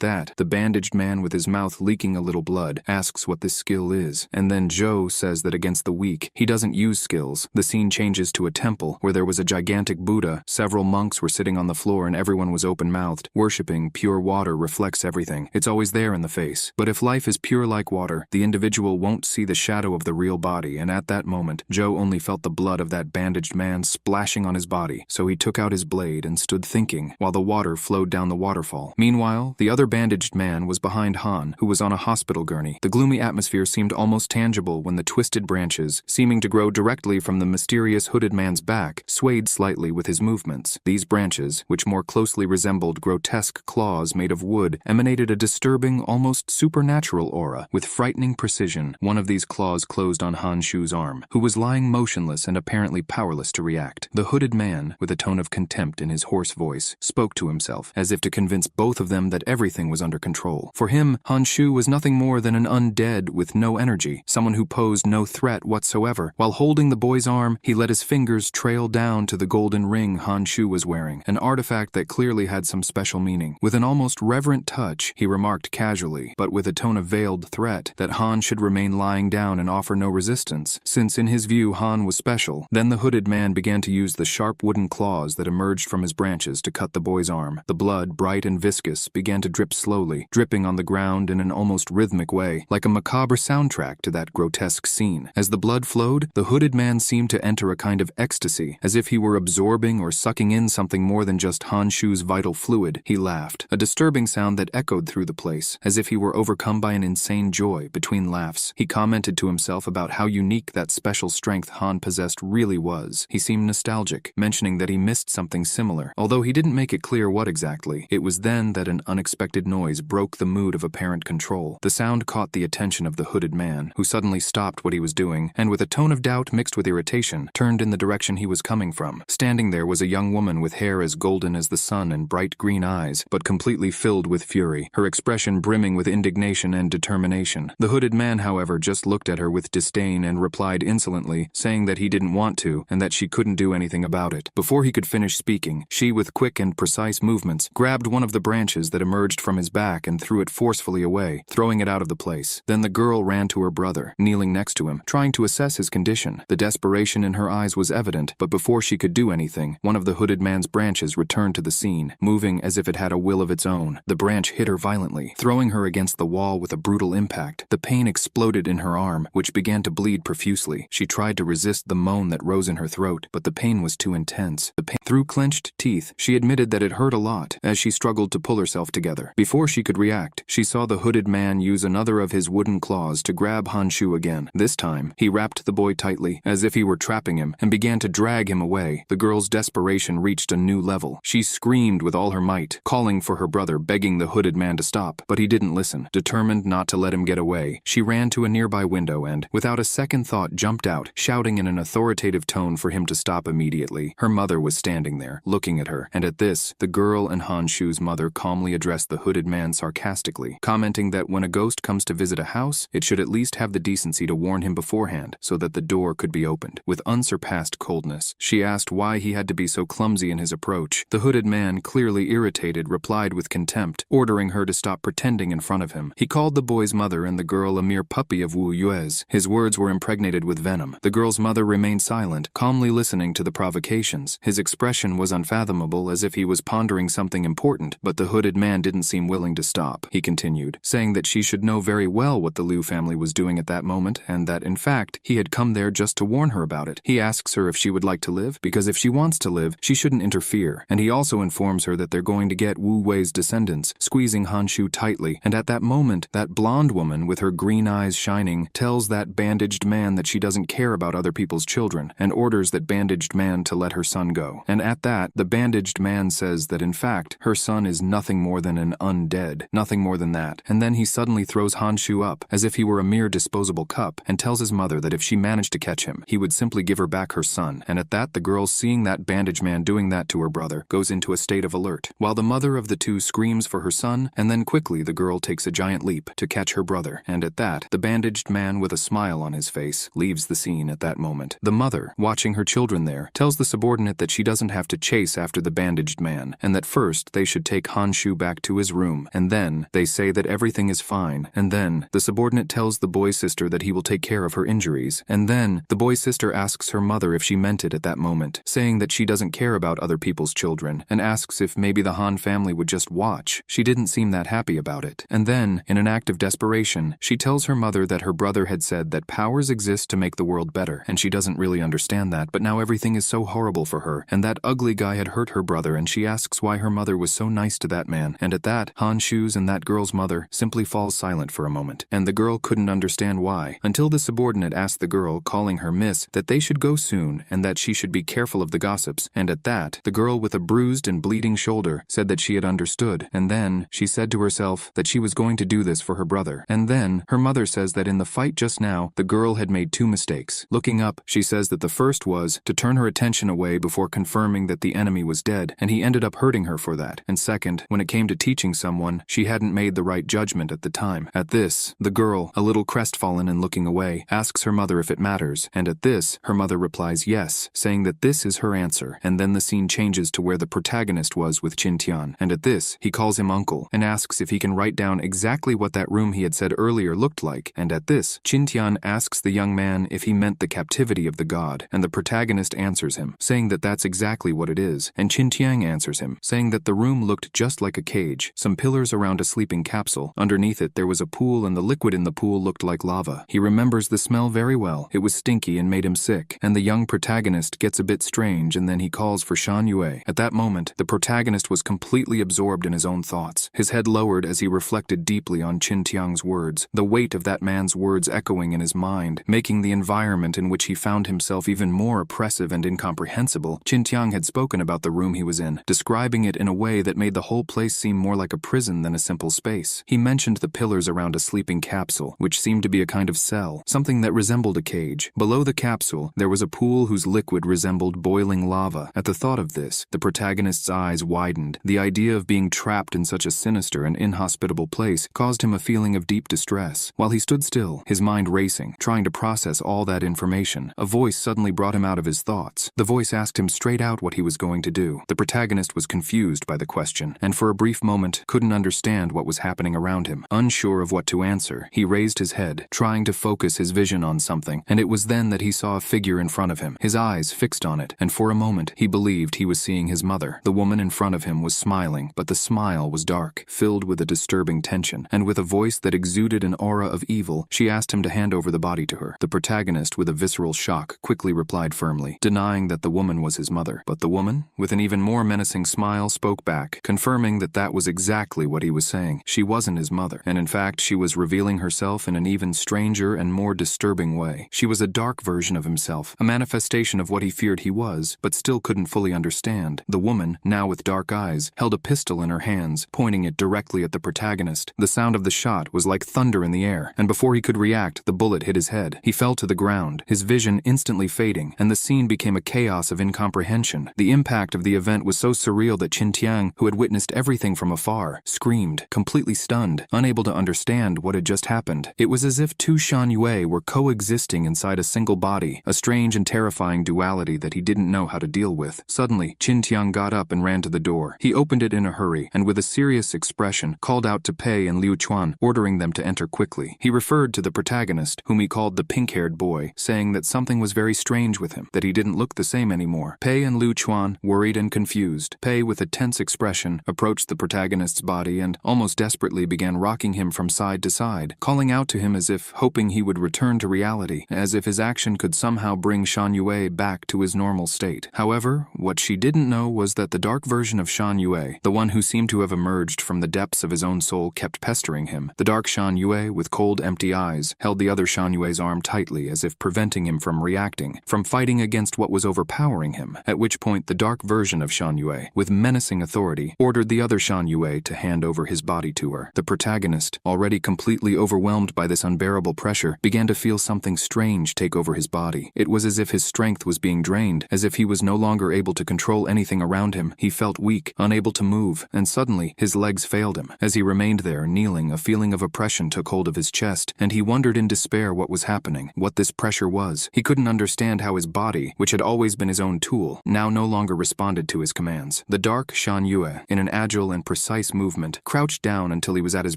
that, the bandaged man with his mouth leaking a little blood asks what this skill is, and then Joe says that against the weak, he doesn't use skills. The scene changes to a temple where there was a gigantic Buddha, several monks were sitting on the floor, and everyone was open-mouthed, worshipping. Pure water reflects everything. It's always there in the face. But if life is pure like water, the individual won't see the shadow of the real body, and at that moment, Joe only felt the blood of that bandaged man splashing on his body, so he took out his blade and stood thinking, while the water flowed down the waterfall. Meanwhile, the other bandaged man was behind Han, who was on a hospital gurney. The gloomy atmosphere seemed almost tangible when the twisted branches, seeming to grow directly from the mysterious hooded man's back, swayed slightly with his movements. These branches, which more closely resembled grotesque claws made of wood, emanated a disturbing, almost supernatural aura. With frightening precision, one of these claws closed on Han Shu's arm, who was lying motionless and apparently powerless to react. The hooded man, with a tone of contempt in his hoarse voice, spoke to himself, as if to convince both of them that everything was under control. For him, Han Shu was nothing more than an undead with no energy, someone who posed no threat whatsoever. While holding the boy's arm, he let his fingers trail down to the golden ring Han Shu was wearing, an artifact that clearly had some special meaning. With an almost reverent touch, he remarked casually, but with a tone of veiled threat, that Han should remain lying down and offer no resistance, since in his view Han was special. Then the hooded man began to use the sharp wooden claws that emerged from his branches to cut the boy's arm. The blood, bright and viscous, began to drip slowly, dripping on the ground in an almost rhythmic way, like a macabre soundtrack to that grotesque scene. As the blood flowed, the hooded man seemed to enter a kind of ecstasy, as if he were absorbing or sucking in something more than just Han Shu's vital fluid. He laughed, a disturbing sound that echoed through the place, as if he were overcome by an insane joy. Between laughs, he commented to himself about how unique that special strength Han possessed really was. He seemed nostalgic, mentioning that he missed something similar, although he didn't make it clear what exactly. It was then that an unexpected noise broke the mood of apparent control. The sound caught the attention of the hooded man, who suddenly stopped what he was doing, and with a tone of doubt mixed with irritation, turned in the direction he was coming from. Standing there was a young woman with hair as golden as the sun and bright green eyes, but completely filled with fury, her expression brimming with indignation and determination. The hooded man, however, just looked at her with disdain and replied insolently, saying that he didn't want to, and that she couldn't do anything about it. Before he could finish speaking, she, with quick and precise movements, grabbed one of the branches that emerged from his back and threw it forcefully away, throwing it out of the place. Then the girl ran to her brother, kneeling next to him, trying to assess his condition. The desperation in her eyes was evident, but before she could do anything, one of the hooded man's branches returned to the scene, moving as if it had a will of its own. The branch hit her violently, throwing her against the wall with a brutal impact. The pain exploded in her arm, which began to bleed profusely. She tried to resist the moan that rose in her throat, but the pain was too intense. Through clenched teeth, she admitted that it hurt a lot as she struggled to pull herself together. Before she could react, she saw the hooded man use another of his wooden claws to grab Han Shu again. This time, he wrapped the boy tightly, as if he were trapping him, and began to drag him away. The girl's desperation reached a new level. She screamed with all her might, calling for her brother, begging the hooded man to stop, but he didn't listen. Determined not to let him get away, she ran to a nearby window and, without a second thought, jumped out, shouting in an authoritative tone for him to stop immediately. Her mother was standing there, looking at her, and at this, the girl and Han Shu's mother calmly addressed the hooded man sarcastically, commenting that when a ghost comes to visit a house, it should at least have the decency to warn him beforehand, so that the door could be opened. With unsurpassed coldness, she asked why he had to be so clumsy in his approach. The hooded man, clearly irritated, replied with contempt, contempt, ordering her to stop pretending in front of him. He called the boy's mother and the girl a mere puppy of Wu Yue's. His words were impregnated with venom. The girl's mother remained silent, calmly listening to the provocations. His expression was unfathomable, as if he was pondering something important, but the hooded man didn't seem willing to stop. He continued, saying that she should know very well what the Liu family was doing at that moment, and that, in fact, he had come there just to warn her about it. He asks her if she would like to live, because if she wants to live, she shouldn't interfere, and he also informs her that they're going to get Wu Wei's descendants, squeezing Han Shu tightly, and at that moment, that blonde woman with her green eyes shining tells that bandaged man that she doesn't care about other people's children, and orders that bandaged man to let her son go. And at that, the bandaged man says that in fact, her son is nothing more than an undead, nothing more than that, and then he suddenly throws Han Shu up, as if he were a mere disposable cup, and tells his mother that if she managed to catch him, he would simply give her back her son, and at that the girl, seeing that bandaged man doing that to her brother, goes into a state of alert, while the mother of the two screams for her son, and then quickly the girl takes a giant leap to catch her brother, and at that, the bandaged man with a smile on his face leaves the scene at that moment. The mother, watching her children there, tells the subordinate that she doesn't have to chase after the bandaged man, and that first they should take Han Shu back to his room, and then they say that everything is fine, and then the subordinate tells the boy's sister that he will take care of her injuries, and then the boy's sister asks her mother if she meant it at that moment, saying that she doesn't care about other people's children, and asks if maybe the Han family would just watch. She didn't seem that happy about it. And then, in an act of desperation, she tells her mother that her brother had said that powers exist to make the world better, and she doesn't really understand that, but now everything is so horrible for her, and that ugly guy had hurt her brother, and she asks why her mother was so nice to that man, and at that, Han Shu's and that girl's mother simply falls silent for a moment, and the girl couldn't understand why, until the subordinate asked the girl, calling her miss, that they should go soon, and that she should be careful of the gossips, and at that, the girl with a bruised and bleeding shoulder said that she had understood, and then, she said to herself that she was going to do this for her brother, and then, her mother says that in the fight just now, the girl had made two mistakes. Looking up, she says that the first was to turn her attention away before confirming that the enemy was dead, and he ended up hurting her for that, and second, when it came to teaching someone, she hadn't made the right judgment at the time. At this, the girl, a little crestfallen and looking away, asks her mother if it matters, and at this, her mother replies yes, saying that this is her answer, and then the scene changes to where the protagonist was with Qintian, and at this, he calls him uncle, and asks if he can write down exactly what that room he had said earlier looked like, and at this, Qintian asks the young man if he meant the captivity of the god, and the protagonist answers him, saying that that's exactly what it is, and Qintian answers him, saying that the room looked just like a cage, some pillars around a sleeping capsule, underneath it there was a pool and the liquid in the pool looked like lava. He remembers the smell very well, it was stinky and made him sick, and the young protagonist gets a bit strange and then he calls for Shan Yue. At that moment, the protagonist was completely absorbed in his own thoughts, his head lowered as he reflected deeply on Qintian's words, the weight of that man's words echoing in his mind, making the environment in which he found himself even more oppressive and incomprehensible. Qintian had spoken about the room he was in, describing it in a way that made the whole place seem more like a prison than a simple space. He mentioned the pillars around a sleeping capsule, which seemed to be a kind of cell, something that resembled a cage. Below the capsule, there was a pool whose liquid resembled boiling lava. At the thought of this, the protagonist's eyes widened. The idea of being trapped in such a sinister and inhospitable place caused him a feeling of deep distress. While he stood still, his mind racing, trying to process all that information, a voice suddenly brought him out of his thoughts. The voice asked him straight out what he was going to do. The protagonist was confused by the question, and for a brief moment couldn't understand what was happening around him. Unsure of what to answer, he raised his head, trying to focus his vision on something, and it was then that he saw a figure in front of him, his eyes fixed on it, and for a moment he believed he was seeing his mother. The woman in front of him was smiling, but the smile was dark, filled with a disturbing tension, and with a voice that exuded an aura of evil, she asked him to hand over the body to her. The protagonist, with a visceral shock, quickly replied firmly, denying that the woman was his mother. But the woman, with an even more menacing smile, spoke back, confirming that that was exactly what he was saying. She wasn't his mother, and in fact she was revealing herself in an even stranger and more disturbing way. She was a dark version of himself, a manifestation of what he feared he was, but still couldn't fully understand. The woman, now with dark eyes, held a pistol in her hands, pointing it directly at the protagonist. The sound of the shot was like thunder in the air, and before he could react, the bullet hit his head. He fell to the ground, his vision instantly fading, and the scene became a chaos of incomprehension. The impact of the event was so surreal that Qintian, who had witnessed everything from afar, screamed, completely stunned, unable to understand what had just happened. It was as if two Shan Yue were coexisting inside a single body, a strange and terrifying duality that he didn't know how to deal with. Suddenly, Qintian got up and ran to the door. He opened it in a hurry, and with a serious expression, called out to Pei and Liu Chuan, ordering them to enter quickly. He referred to the protagonist, whom he called the pink-haired boy, saying that something was very strange with him, that he didn't look the same anymore. Pei and Liu Chuan, worried and confused. Pei, with a tense expression, approached the protagonist's body and almost desperately began rocking him from side to side, calling out to him as if hoping he would return to reality, as if his action could somehow bring Shan Yue back to his normal state. However, what she didn't know was that the dark version of Shan Yue, the one who seemed to have emerged from the depths of his own soul, kept pestering him. The dark Shan Yue, with cold, empty eyes, held the other Shan Yue's arm tightly as if preventing him from reacting, from fighting against what was overpowering him, at which point the dark version of Shan Yue, with menacing authority, ordered the other Shan Yue to hand over his body to her. The protagonist, already completely overwhelmed by this unbearable pressure, began to feel something strange take over his body. It was as if his strength was being drained, as if he was no longer able to control anything around him. He felt weak, unable to move, and suddenly his legs failed him. As he remained there, kneeling, a feeling of oppression took hold of his chest, and he wondered in despair what was happening, what this pressure was. He couldn't understand how his body, which had always been his own tool, now no longer responded to his commands. The dark Shan Yue, in an agile and precise movement, crouched down until he was at his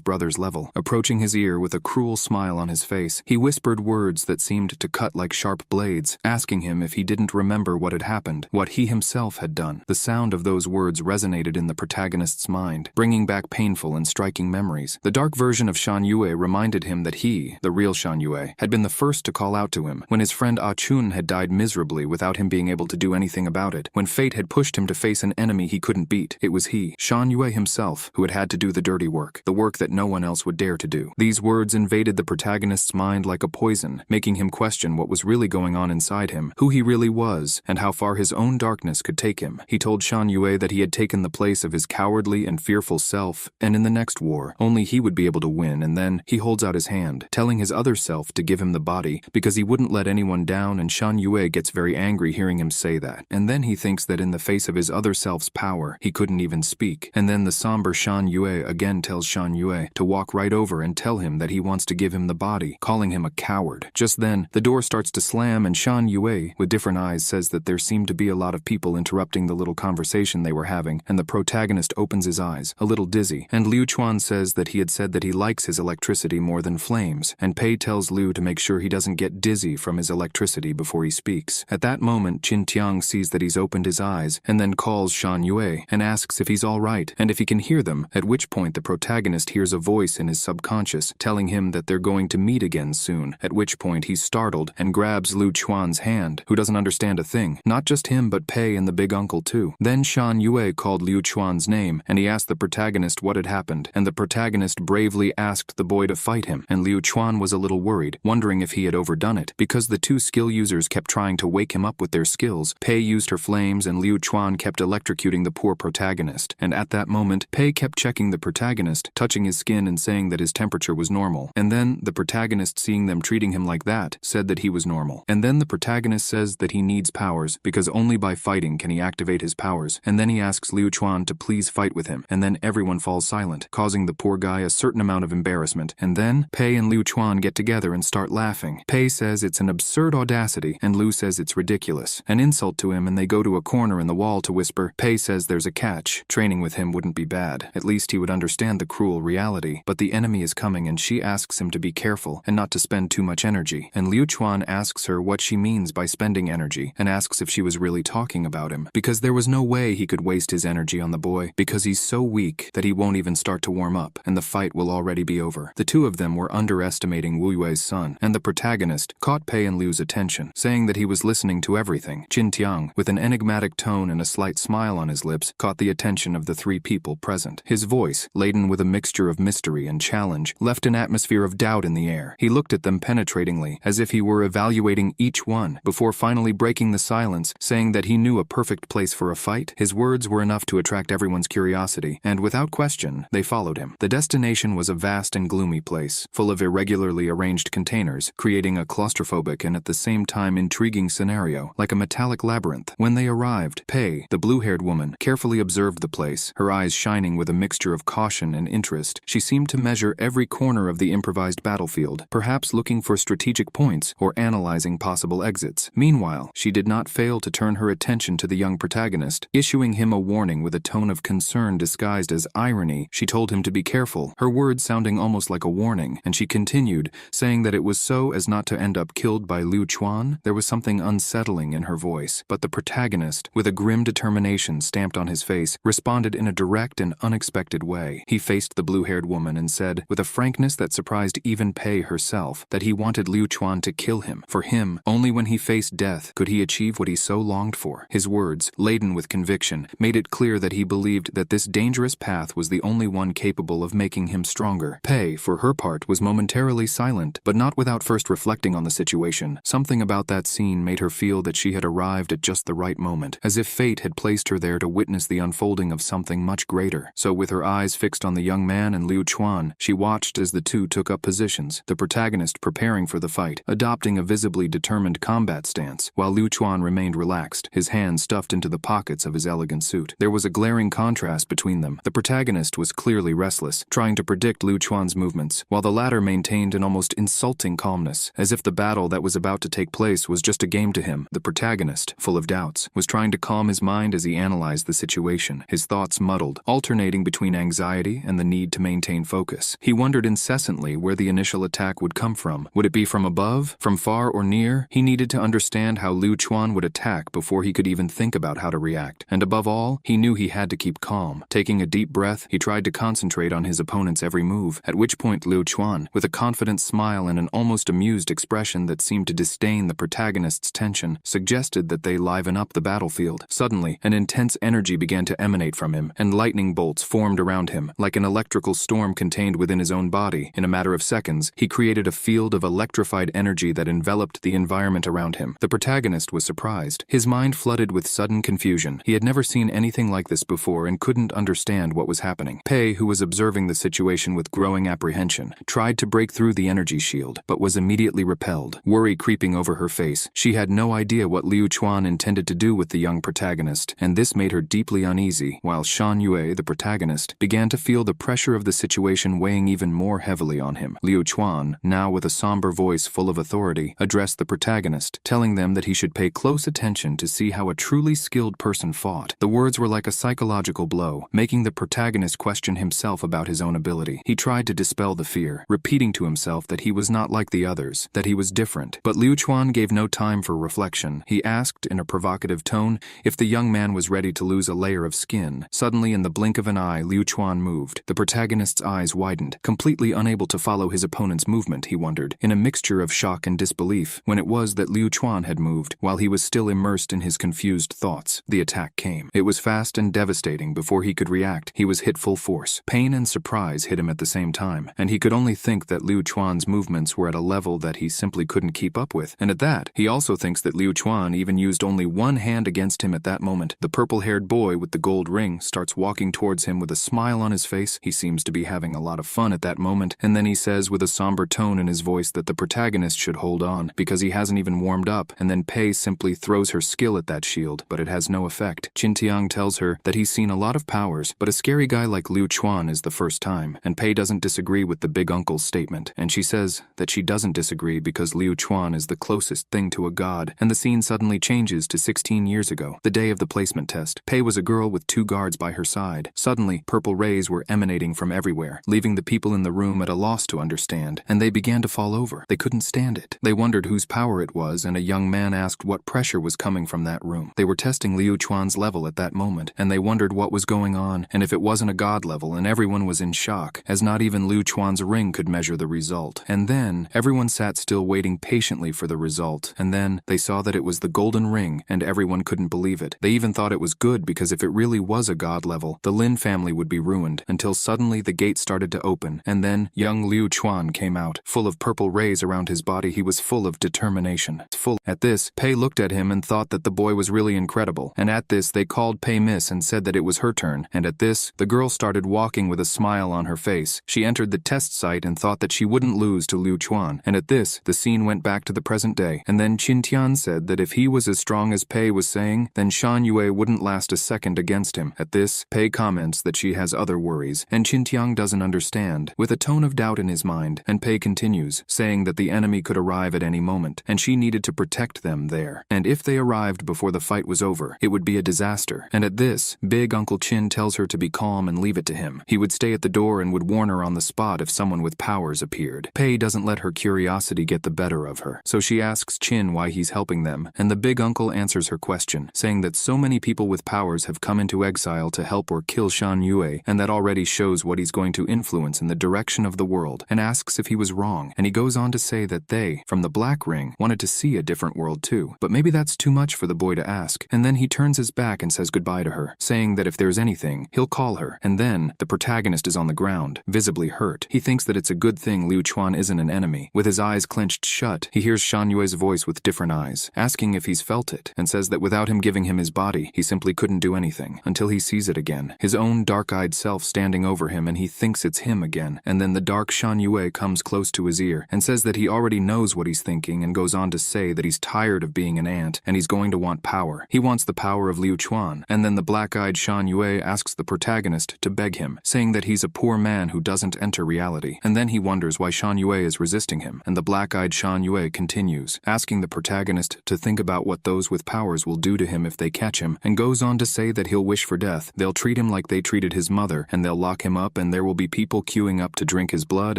brother's level. Approaching his ear with a cruel smile on his face, he whispered words that seemed to cut like sharp blades, asking him if he didn't remember what had happened, what he himself had done. The sound of those words resonated in the protagonist's mind, bringing back painful and striking memories. The dark version of Shan Yue reminded him that he, the real Shan Yue, had been the first to call out to him when his friend Ah Chun had died miserably without him being able to do anything about it, when fate had pushed him to face an enemy he couldn't beat. It was he, Shan Yue himself, who had had to do the dirty work, the work that no one else would dare to do. These words invaded the protagonist's mind like a poison, making him question what was really going on inside him, who he really was, and how far his own darkness could take him. He told Shan Yue that he had taken the place of his cowardly and fearful self, and in the next war, only he would be able to win, and then he holds out his hand, telling his other self to give him the body, because he wouldn't let anyone down, and Shan Yue gets very angry hearing him say that. And then he thinks that in the face of his other self's power, he couldn't even speak. And then the somber Shan Yue again tells Shan Yue to walk right over and tell him that he wants to give him the body, calling him a coward. Just then, the door starts to slam and Shan Yue, with different eyes, says that there seemed to be a lot of people interrupting the little conversation they were having, and the protagonist opens his eyes, a little dizzy, and Liu Chuan says that he had said that he likes his electricity more than flames, and Pei tells Liu to make sure he doesn't get dizzy from his electricity before he speaks. At that moment, Qin Tiang sees that he's opened his eyes, and then calls Shan Yue and asks if he's all right, and if he can hear them, at which point the protagonist hears a voice in his subconscious telling him that they're going to meet again soon, at which point he's startled and grabs Liu Chuan's hand, who doesn't understand a thing, not just him but Pei and the big uncle too. Then Shan Yue called Liu Chuan's name, and he asked the protagonist what had happened, and the protagonist bravely asked the boy to fight him, and Liu Chuan was a little worried, wondering if he had overdone it, because the two skill users kept trying to wake him up with their skills. Pei used her flames and Liu Chuan kept electrocuting the poor protagonist, and at that moment, Pei kept checking the protagonist, touching his skin and saying that his temperature was normal, and then the protagonist, seeing them treating him like that, said that he was normal. And then the protagonist says that he needs powers, because only by fighting can he activate his powers, and then he asks Liu Chuan to please fight with him, and then everyone falls silent, causing the poor guy a certain amount of embarrassment. And then, Pei and Liu Chuan get together and start laughing. Pei says it's an absurd audacity, and Liu says it's ridiculous, an insult to him, and they go to a corner in the wall to whisper. Pei says there's a catch. Training with him wouldn't be bad. At least he would understand the cruel reality, but the enemy is coming and she asks him to be careful and not to spend too much energy. And Liu Chuan asks her what she means by spending energy, and asks if she was really talking about him, because there was no way he could waste his energy on the boy, because he's so weak that he won't even start to warm up, and the fight will already be over. The two of them were underestimating Wu Yue's son, and the protagonist caught Pei and Liu's attention, saying that he was listening to everything. Qin Tiang, with an enigmatic tone and a slight smile on his lips, caught the attention of the three people present. His voice, laden with a mixture of mystery and challenge, left an atmosphere of doubt in the air. He looked at them penetratingly, as if he were evaluating each one, before finally breaking the silence, saying that he knew a perfect place for a fight. His words were enough to attract everyone's curiosity, and without question, they followed him. The destination was a vast and gloomy place, full of irregularly arranged containers, creating a claustrophobic and at the same time intriguing scenario, like a metallic labyrinth. When they arrived, Pei, the blue-haired woman, carefully observed the place, her eyes shining with a mixture of caution and interest. She seemed to measure every corner of the improvised battlefield, perhaps looking for strategic points or analyzing possible exits. Meanwhile, she did not fail to turn her attention to the young protagonist, issuing him a warning with a tone of concerned disgust. disguised as irony, she told him to be careful, her words sounding almost like a warning, and she continued, saying that it was so as not to end up killed by Liu Chuan. There was something unsettling in her voice, but the protagonist, with a grim determination stamped on his face, responded in a direct and unexpected way. He faced the blue-haired woman and said, with a frankness that surprised even Pei herself, that he wanted Liu Chuan to kill him. For him, only when he faced death could he achieve what he so longed for. His words, laden with conviction, made it clear that he believed that this dangerous path was the only one capable of making him stronger. Pei, for her part, was momentarily silent, but not without first reflecting on the situation. Something about that scene made her feel that she had arrived at just the right moment, as if fate had placed her there to witness the unfolding of something much greater. So with her eyes fixed on the young man and Liu Chuan, she watched as the two took up positions, the protagonist preparing for the fight, adopting a visibly determined combat stance, while Liu Chuan remained relaxed, his hands stuffed into the pockets of his elegant suit. There was a glaring contrast between them. The protagonist was clearly restless, trying to predict Liu Chuan's movements, while the latter maintained an almost insulting calmness, as if the battle that was about to take place was just a game to him. The protagonist, full of doubts, was trying to calm his mind as he analyzed the situation, his thoughts muddled, alternating between anxiety and the need to maintain focus. He wondered incessantly where the initial attack would come from. Would it be from above, from far or near? He needed to understand how Liu Chuan would attack before he could even think about how to react. And above all, he knew he had to keep calm. Taking a deep breath, he tried to concentrate on his opponent's every move, at which point Liu Chuan, with a confident smile and an almost amused expression that seemed to disdain the protagonist's tension, suggested that they liven up the battlefield. Suddenly, an intense energy began to emanate from him, and lightning bolts formed around him, like an electrical storm contained within his own body. In a matter of seconds, he created a field of electrified energy that enveloped the environment around him. The protagonist was surprised. His mind flooded with sudden confusion. He had never seen anything like this before and couldn't understand what was happening. Pei, who was observing the situation with growing apprehension, tried to break through the energy shield, but was immediately repelled, worry creeping over her face. She had no idea what Liu Chuan intended to do with the young protagonist, and this made her deeply uneasy, while Shan Yue, the protagonist, began to feel the pressure of the situation weighing even more heavily on him. Liu Chuan, now with a somber voice full of authority, addressed the protagonist, telling them that he should pay close attention to see how a truly skilled person fought. The words were like a psychological blow, making the protagonist question himself about his own ability. He tried to dispel the fear, repeating to himself that he was not like the others, that he was different. But Liu Chuan gave no time for reflection. He asked, in a provocative tone, if the young man was ready to lose a layer of skin. Suddenly, in the blink of an eye, Liu Chuan moved. The protagonist's eyes widened, completely unable to follow his opponent's movement. He wondered, in a mixture of shock and disbelief, when it was that Liu Chuan had moved, while he was still immersed in his confused thoughts. The attack came. It was fast and devastating. Before he could react, he was hit full force. Pain and surprise hit him at the same time, and he could only think that Liu Chuan's movements were at a level that he simply couldn't keep up with. And at that, he also thinks that Liu Chuan even used only one hand against him at that moment. The purple-haired boy with the gold ring starts walking towards him with a smile on his face. He seems to be having a lot of fun at that moment, and then he says with a somber tone in his voice that the protagonist should hold on, because he hasn't even warmed up, and then Pei simply throws her skill at that shield, but it has no effect. Qintiang tells her that he's seen a lot of powers, but a scary guy like Liu Chuan is the first time, and Pei doesn't disagree with the big uncle's statement, and she says that she doesn't disagree because Liu Chuan is the closest thing to a god, and the scene suddenly changes to 16 years ago, the day of the placement test. Pei was a girl with 2 guards by her side. Suddenly, purple rays were emanating from everywhere, leaving the people in the room at a loss to understand, and they began to fall over. They couldn't stand it. They wondered whose power it was, and a young man asked what pressure was coming from that room. They were testing Liu Chuan's level at that moment, and they wondered what was going on, and if it wasn't a god level, and everyone was in shock, as not even Liu Chuan's ring could measure the result. And then, everyone sat still waiting patiently for the result, and then they saw that it was the golden ring, and everyone couldn't believe it. They even thought it was good because if it really was a god level, the Lin family would be ruined, until suddenly the gate started to open, and then young Liu Chuan came out. Full of purple rays around his body, he was full of determination. At this, Pei looked at him and thought that the boy was really incredible, and at this they called Pei Miss and said that it was her turn, and at this, the girl started walking with a smile on her face. She entered the test site and thought that she wouldn't lose to Liu Chuan, and at this, the scene went back to the present day, and then Qintian said that if he was as strong as Pei was saying, then Shan Yue wouldn't last a second against him. At this, Pei comments that she has other worries, and Qintian doesn't understand, with a tone of doubt in his mind, and Pei continues, saying that the enemy could arrive at any moment, and she needed to protect them there, and if they arrived before the fight was over, it would be a disaster. And at this, Big Uncle Qin tells tells her to be calm and leave it to him. He would stay at the door and would warn her on the spot if someone with powers appeared. Pei doesn't let her curiosity get the better of her, so she asks Chin why he's helping them, and the big uncle answers her question, saying that so many people with powers have come into exile to help or kill Shan Yue, and that already shows what he's going to influence in the direction of the world, and asks if he was wrong, and he goes on to say that they, from the Black Ring, wanted to see a different world too, but maybe that's too much for the boy to ask, and then he turns his back and says goodbye to her, saying that if there's anything, he'll call her, and then the protagonist is on the ground, visibly hurt. He thinks that it's a good thing Liu Chuan isn't an enemy. With his eyes clenched shut, he hears Shan Yue's voice with different eyes, asking if he's felt it, and says that without him giving him his body, he simply couldn't do anything, until he sees it again, his own dark-eyed self standing over him, and he thinks it's him again, and then the dark Shan Yue comes close to his ear, and says that he already knows what he's thinking, and goes on to say that he's tired of being an ant, and he's going to want power. He wants the power of Liu Chuan, and then the black-eyed Shan Yue asks the protagonist to beg him, saying that he's a poor man who doesn't enter reality, and then he wonders why Shan Yue is resisting him, and the black-eyed Shan Yue continues, asking the protagonist to think about what those with powers will do to him if they catch him, and goes on to say that he'll wish for death, they'll treat him like they treated his mother, and they'll lock him up, and there will be people queuing up to drink his blood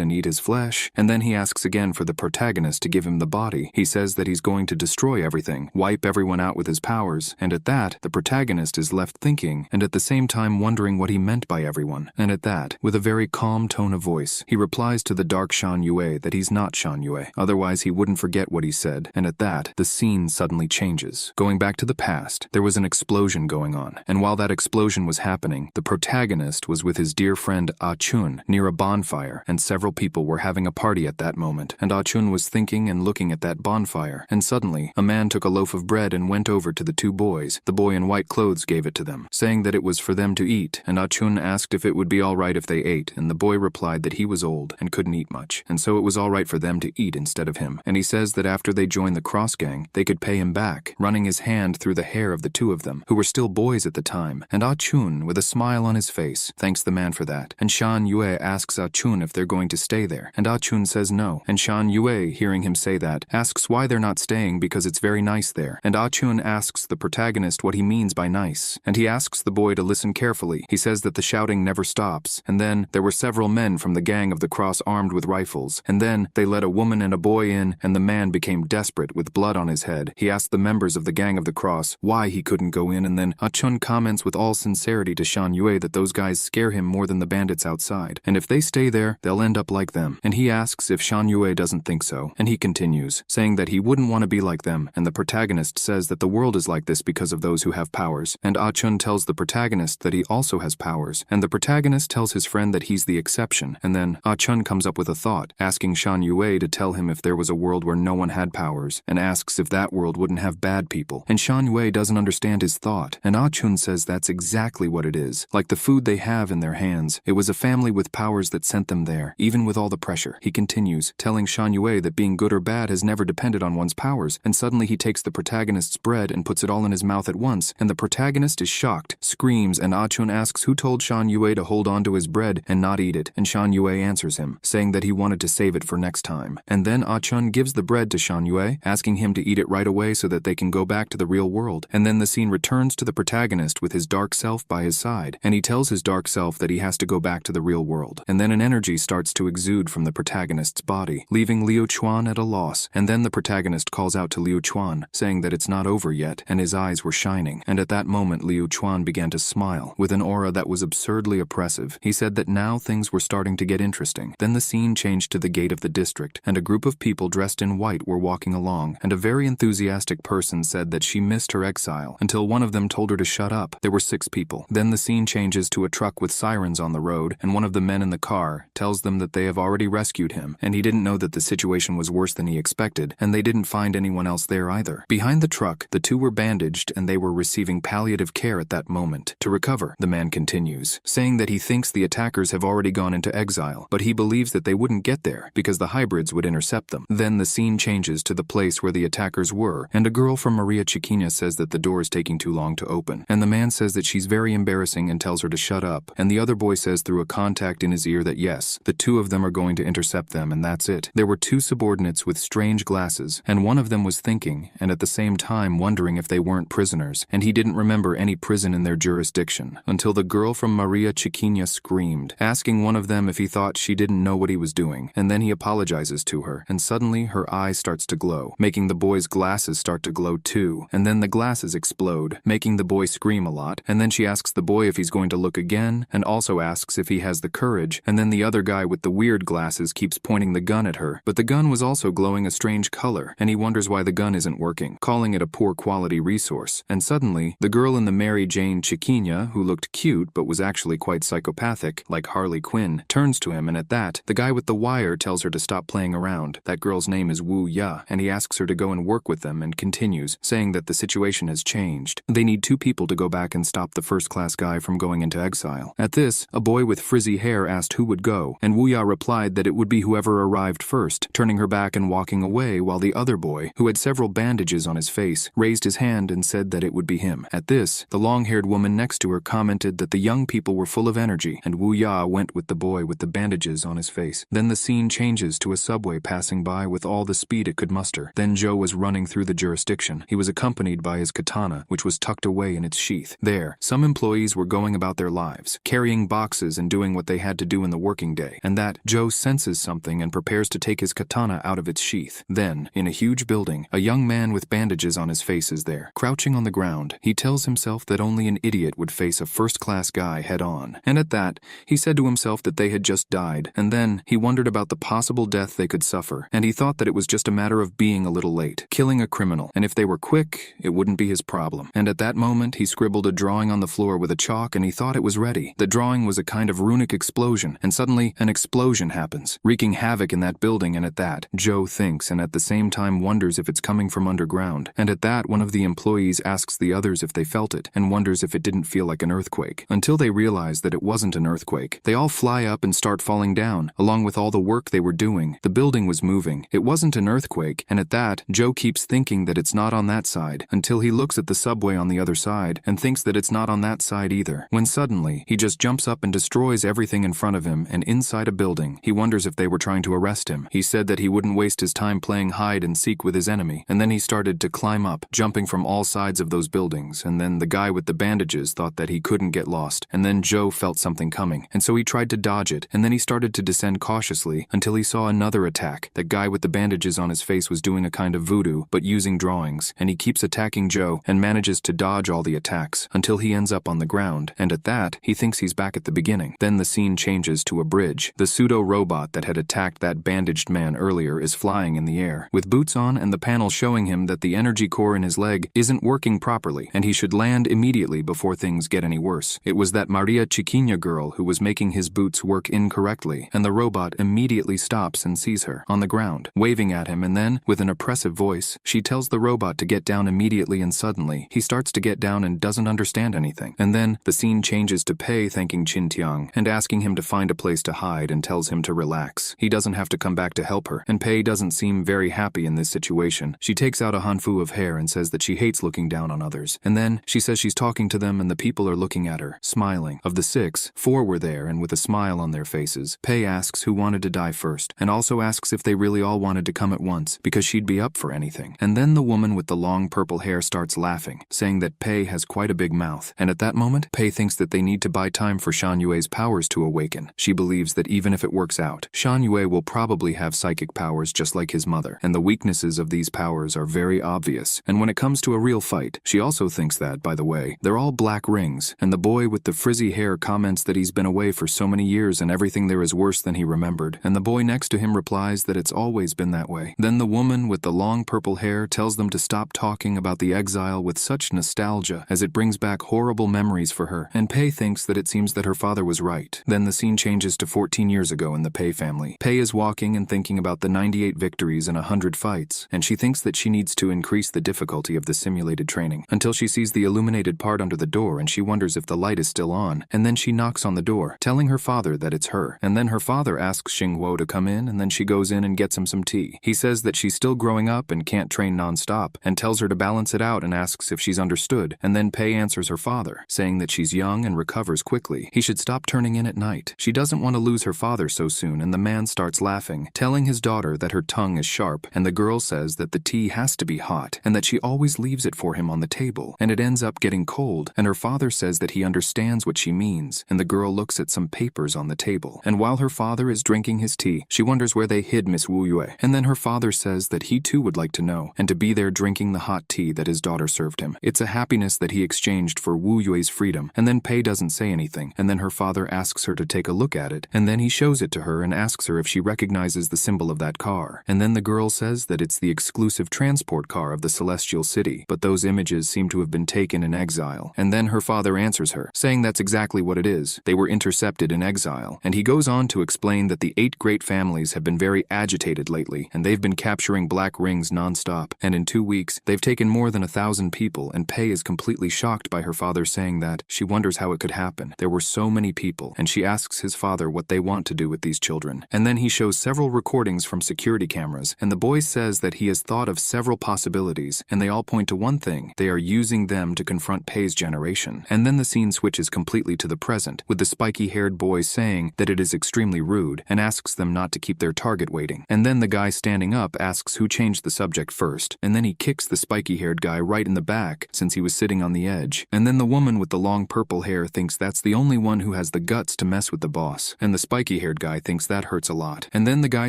and eat his flesh, and then he asks again for the protagonist to give him the body. He says that he's going to destroy everything, wipe everyone out with his powers, and at that, the protagonist is left thinking, and at the same time wondering what he meant by everyone, and at that, with a very calm tone of voice, he replies to the dark Shan Yue that he's not Shan Yue, otherwise he wouldn't forget what he said, and at that, the scene suddenly changes. Going back to the past, there was an explosion going on, and while that explosion was happening, the protagonist was with his dear friend Ah-chun near a bonfire, and several people were having a party at that moment, and Ah-chun was thinking and looking at that bonfire, and suddenly, a man took a loaf of bread and went over to the two boys. The boy in white clothes gave it to them, saying that it was for them to eat, and Ah-chun asked if it would be all right if they ate, and the boy replied that he was old and couldn't eat much, and so it was all right for them to eat instead of him, and he says that after they joined the cross gang, they could pay him back, running his hand through the hair of the two of them, who were still boys at the time, and Ah-chun, with a smile on his face, thanks the man for that, and Shan Yue asks Ah-chun if they're going to stay there, and Ah-chun says no, and Shan Yue, hearing him say that, asks why they're not staying because it's very nice there, and Ah-chun asks the protagonist what he means by nice, and he asks the boy to listen carefully. He says that the shouting never stops, and then there were several men from the gang of the cross armed with rifles, and then they let a woman and a boy in, and the man became desperate with blood on his head. He asked the members of the gang of the cross why he couldn't go in, and then Ah-chun comments with all sincerity to Shan Yue that those guys scare him more than the bandits outside, and if they stay there, they'll end up like them, and he asks if Shan Yue doesn't think so, and he continues, saying that he wouldn't want to be like them, and the protagonist says that the world is like this because of those who have powers, and Ah-chun tells the protagonist that he also has powers, and the protagonist tells his friend that he's the exception, and then Ah-chun comes up with a thought, asking Shan Yue to tell him if there was a world where no one had powers, and asks if that world wouldn't have bad people, and Shan Yue doesn't understand his thought, and Ah-chun says that's exactly what it is, like the food they have in their hands. It was a family with powers that sent them there, even with all the pressure. He continues, telling Shan Yue that being good or bad has never depended on one's powers, and suddenly he takes the protagonist's bread and puts it all in his mouth at once, and the protagonist is shocked, screams, and Ah-chun asks who told Shan Yue to hold on to his bread and not eat it, and Shan Yue answers him, saying that he wanted to save it for next time. And then Ah-chun gives the bread to Shan Yue, asking him to eat it right away so that they can go back to the real world, and then the scene returns to the protagonist with his dark self by his side, and he tells his dark self that he has to go back to the real world, and then an energy starts to exude from the protagonist's body, leaving Liu Chuan at a loss, and then the protagonist calls out to Liu Chuan, saying that it's not over yet, and his eyes were shining, and at that moment Liu Chuan began to smile, with an aura that was absurdly oppressive. He said that now things were starting to get interesting. Then the scene changed to the gate of the district, and a group of people dressed in white were walking along, and a very enthusiastic person said that she missed her exile, until one of them told her to shut up. There were 6 people. Then the scene changes to a truck with sirens on the road, and one of the men in the car tells them that they have already rescued him, and he didn't know that the situation was worse than he expected, and they didn't find anyone else there either. Behind the truck, the 2 were bandaged, and they were receiving palliative care at that moment. To recover, the man continues, saying that he thinks the attackers have already gone into exile, but he believes that they wouldn't get there because the hybrids would intercept them. Then the scene changes to the place where the attackers were, and a girl from Maria Chiquina says that the door is taking too long to open, and the man says that she's very embarrassing and tells her to shut up, and the other boy says through a contact in his ear that yes, the 2 of them are going to intercept them, and that's it. There were 2 subordinates with strange glasses, and one of them was thinking, and at the same time wondering if they weren't prisoners, and he didn't remember any prison in their jurisdiction. again, until the girl from Maria Chiquinha screamed, asking one of them if he thought she didn't know what he was doing, and then he apologizes to her, and suddenly her eye starts to glow, making the boy's glasses start to glow too, and then the glasses explode, making the boy scream a lot, and then she asks the boy if he's going to look again, and also asks if he has the courage, and then the other guy with the weird glasses keeps pointing the gun at her, but the gun was also glowing a strange color, and he wonders why the gun isn't working, calling it a poor quality resource, and suddenly, the girl in the Mary Jane Chiquinha, who looked cute but was actually quite psychopathic, like Harley Quinn, turns to him, and at that, the guy with the wire tells her to stop playing around. That girl's name is Wu Ya, and he asks her to go and work with them and continues, saying that the situation has changed. They need 2 people to go back and stop the first-class guy from going into exile. At this, a boy with frizzy hair asked who would go, and Wu Ya replied that it would be whoever arrived first, turning her back and walking away while the other boy, who had several bandages on his face, raised his hand and said that it would be him. At this, the long-haired woman next to her commented that the young people were full of energy, and Wu Ya went with the boy with the bandages on his face. Then the scene changes to a subway passing by with all the speed it could muster. Then Joe was running through the jurisdiction. He was accompanied by his katana, which was tucked away in its sheath. There, some employees were going about their lives, carrying boxes and doing what they had to do in the working day, and that Joe senses something and prepares to take his katana out of its sheath. Then, in a huge building, a young man with bandages on his face is there. Crouching on the ground, he tells himself that only an idiot would face a first-class guy head-on, and at that, he said to himself that they had just died, and then he wondered about the possible death they could suffer, and he thought that it was just a matter of being a little late, killing a criminal, and if they were quick, it wouldn't be his problem. And at that moment, he scribbled a drawing on the floor with a chalk, and he thought it was ready. The drawing was a kind of runic explosion, and suddenly, an explosion happens, wreaking havoc in that building, and at that, Joe thinks and at the same time wonders if it's coming from underground, and at that, one of the employees asks the others if they felt it, and wonders if it didn't feel like an earthquake, until they realize that it wasn't an earthquake. They all fly up and start falling down, along with all the work they were doing. The building was moving. It wasn't an earthquake, and at that, Joe keeps thinking that it's not on that side, until he looks at the subway on the other side, and thinks that it's not on that side either, when suddenly, he just jumps up and destroys everything in front of him, and inside a building, he wonders if they were trying to arrest him. He said that he wouldn't waste his time playing hide and seek with his enemy, and then he started to climb up, jumping from all sides of those buildings, and then the guy with the bandages thought that he couldn't get lost, and then Joe felt something coming, and so he tried to dodge it, and then he started to descend cautiously until he saw another attack. The guy with the bandages on his face was doing a kind of voodoo, but using drawings, and he keeps attacking Joe and manages to dodge all the attacks until he ends up on the ground, and at that, he thinks he's back at the beginning. Then the scene changes to a bridge. The pseudo-robot that had attacked that bandaged man earlier is flying in the air, with boots on and the panel showing him that the energy core in his leg isn't working properly, and he should land immediately before things get any worse. It was that Maria Chiquinha girl who was making his boots work incorrectly, and the robot immediately stops and sees her on the ground, waving at him, and then, with an oppressive voice, she tells the robot to get down immediately, and suddenly, he starts to get down and doesn't understand anything. And then, the scene changes to Pei thanking Qintiang and asking him to find a place to hide and tells him to relax. He doesn't have to come back to help her, and Pei doesn't seem very happy in this situation. She takes out a hanfu of hair and says that she hates looking down on others. And then, she says she's talking to them and the people are looking at her, smiling. Of the 6, 4 were there and with a smile on their faces. Pei asks who wanted to die first, and also asks if they really all wanted to come at once, because she'd be up for anything. And then the woman with the long purple hair starts laughing, saying that Pei has quite a big mouth. And at that moment, Pei thinks that they need to buy time for Shan Yue's powers to awaken. She believes that even if it works out, Shan Yue will probably have psychic powers just like his mother, and the weaknesses of these powers are very obvious. And when it comes to a real fight, she also thinks that, by the way, they're all black rings, and the boy with the frizzy hair comments that he's been away for so many years and everything there is worse than he remembered, and the boy next to him replies that it's always been that way. Then the woman with the long purple hair tells them to stop talking about the exile with such nostalgia, as it brings back horrible memories for her, and Pei thinks that it seems that her father was right. Then the scene changes to 14 years ago in the Pei family. Pei is walking and thinking about the 98 victories and 100 fights, and she thinks that she needs to increase the difficulty of the simulated training, until she sees the illuminated part under the door and she wonders if the light is still on, and then she knocks on the door, telling her father that it's her, and then her father asks Xingguo to come in, and then she goes in and gets him some tea. He says that she's still growing up and can't train non-stop, and tells her to balance it out and asks if she's understood, and then Pei answers her father, saying that she's young and recovers quickly. He should stop turning in at night. She doesn't want to lose her father so soon, and the man starts laughing, telling his daughter that her tongue is sharp, and the girl says that the tea has to be hot, and that she always leaves it for him on the table, and it ends up getting cold, and her father says that he understands what she means, and the girl looks at some papers on the table. And while her father is drinking his tea, she wonders where they hid Miss Wu Yue. And then her father says that he too would like to know, and to be there drinking the hot tea that his daughter served him. It's a happiness that he exchanged for Wu Yue's freedom. And then Pei doesn't say anything, and then her father asks her to take a look at it, and then he shows it to her and asks her if she recognizes the symbol of that car. And then the girl says that it's the exclusive transport car of the Celestial City, but those images seem to have been taken in exile. And then her father answers her, saying that's exactly what it is. They were intercepted in exile. And he goes on to explain that the 8 great families have been very agitated lately, and they've been capturing black rings non-stop. And in 2 weeks, they've taken more than 1,000 people, and Pei is completely shocked by her father saying that. She wonders how it could happen. There were so many people, and she asks his father what they want to do with these children. And then he shows several recordings from security cameras, and the boy says that he has thought of several possibilities, and they all point to one thing. They are using them to confront Pei's generation. And then the scene switches completely to the present, with the spiky-haired boy saying that it is extremely rude, and asks them not to keep their target waiting. And then the guy standing up asks who changed the subject first, and then he kicks the spiky-haired guy right in the back, since he was sitting on the edge. And then the woman with the long purple hair thinks that's the only one who has the guts to mess with the boss, and the spiky-haired guy thinks that hurts a lot. And then the guy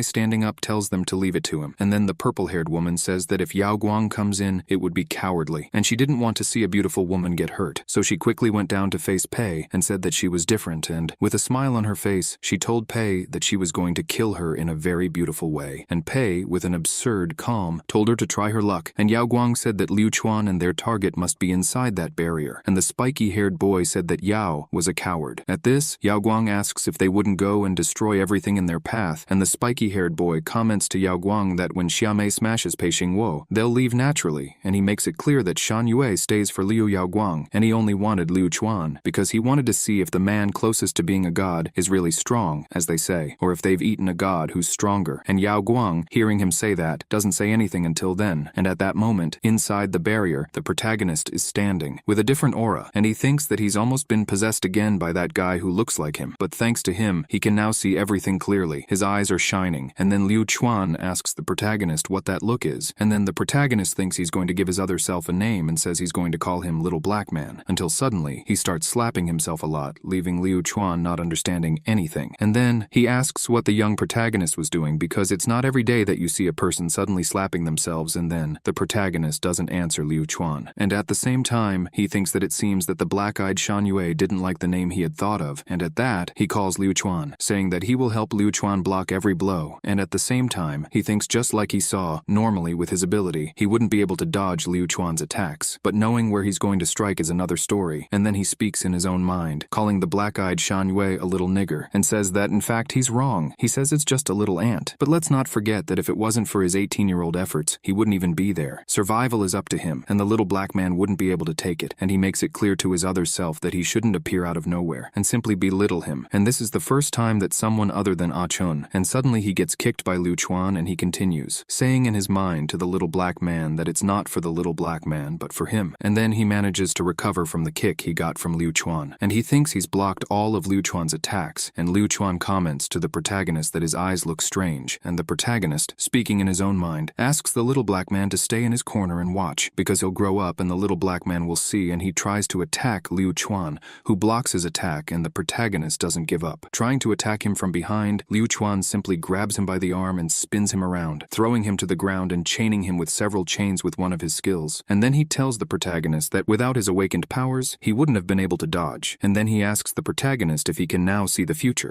standing up tells them to leave it to him, and then the purple-haired woman says that if Yao Guang comes in, it would be cowardly, and she didn't want to see a beautiful woman get hurt, so she quickly went down to face Pei and said that she was different, and with a smile on her face, she told Pei that she was going to kill her in a very beautiful way. And Pei, with an absurd calm, told her to try her luck, and Yao Guang said that Liu Chuan and their target must be inside that barrier, and the spiky-haired boy said that Yao was a coward. At this, Yao Guang asks if they wouldn't go and destroy everything in their path, and the spiky-haired boy comments to Yao Guang that when Xiamei smashes Pei Xingwo, they'll leave naturally, and he makes it clear that Shan Yue stays for Liu Yao Guang, and he only wanted Liu Chuan because he wanted to see if the man closest to being a god is really strong, as they say, or if they've eaten a god who's stronger. And Yao Guang, hearing him say that, doesn't say anything until then, and at that moment, inside the barrier, the protagonist is standing, with a different aura, and he thinks that he's almost been possessed again by that guy who looks like him, but thanks to him, he can now see everything clearly. His eyes are shining, and then Liu Chuan asks the protagonist what that look is, and then the protagonist thinks he's going to give his other self a name and says he's going to call him Little Black Man, until suddenly, he starts slapping himself a lot, leaving Liu Chuan not understanding anything. And then, he asks what the young protagonist was doing because it's not every day that you see a person suddenly slapping themselves, and then, the protagonist doesn't answer Liu Chuan. And at the same time, he thinks that it seems that the black-eyed Shan Yue didn't like the name he had thought of, and at that, he calls Liu Chuan, saying that he will help Liu Chuan block every blow, and at the same time, he thinks just like he saw, normally with his ability, he wouldn't be able to dodge Liu Chuan's attacks, but knowing where he's going to strike is another story. And then he speaks in his own mind, calling the black-eyed Shan Yue a little nigger, and says that in fact he's wrong. He says it's just a little ant. But let's not forget that if it wasn't for his 18-year-old efforts, he wouldn't even be there. Survival is up to him, and the little black man wouldn't be able to take it, and he makes it clear to his other self that he shouldn't appear out of nowhere, and simply belittle him. And this is the first time that someone other than Ah Chun, and suddenly he gets kicked by Liu Chuan, and he continues, saying in his mind to the little black man that it's not for the little black man, but for him. And then he manages to recover from the kick he got from Liu Chuan, and he thinks he's blocked all of Liu Chuan's attacks, and Liu Chuan comments to the protagonist that his eyes look strange, and the protagonist, speaking in his own mind, asks the little black man to stay in his corner and watch, because he'll grow up and the little black man will see, and he tries to attack Liu Chuan, who blocks his attack, and the protagonist doesn't give up. Trying to attack him from behind, Liu Chuan simply grabs him by the arm and spins him around, throwing him to the ground and chaining him with several chains with one of his skills. And then he tells the protagonist that without his awakened powers, he wouldn't have been able to dodge, and then he asks the protagonist if he can now see the future.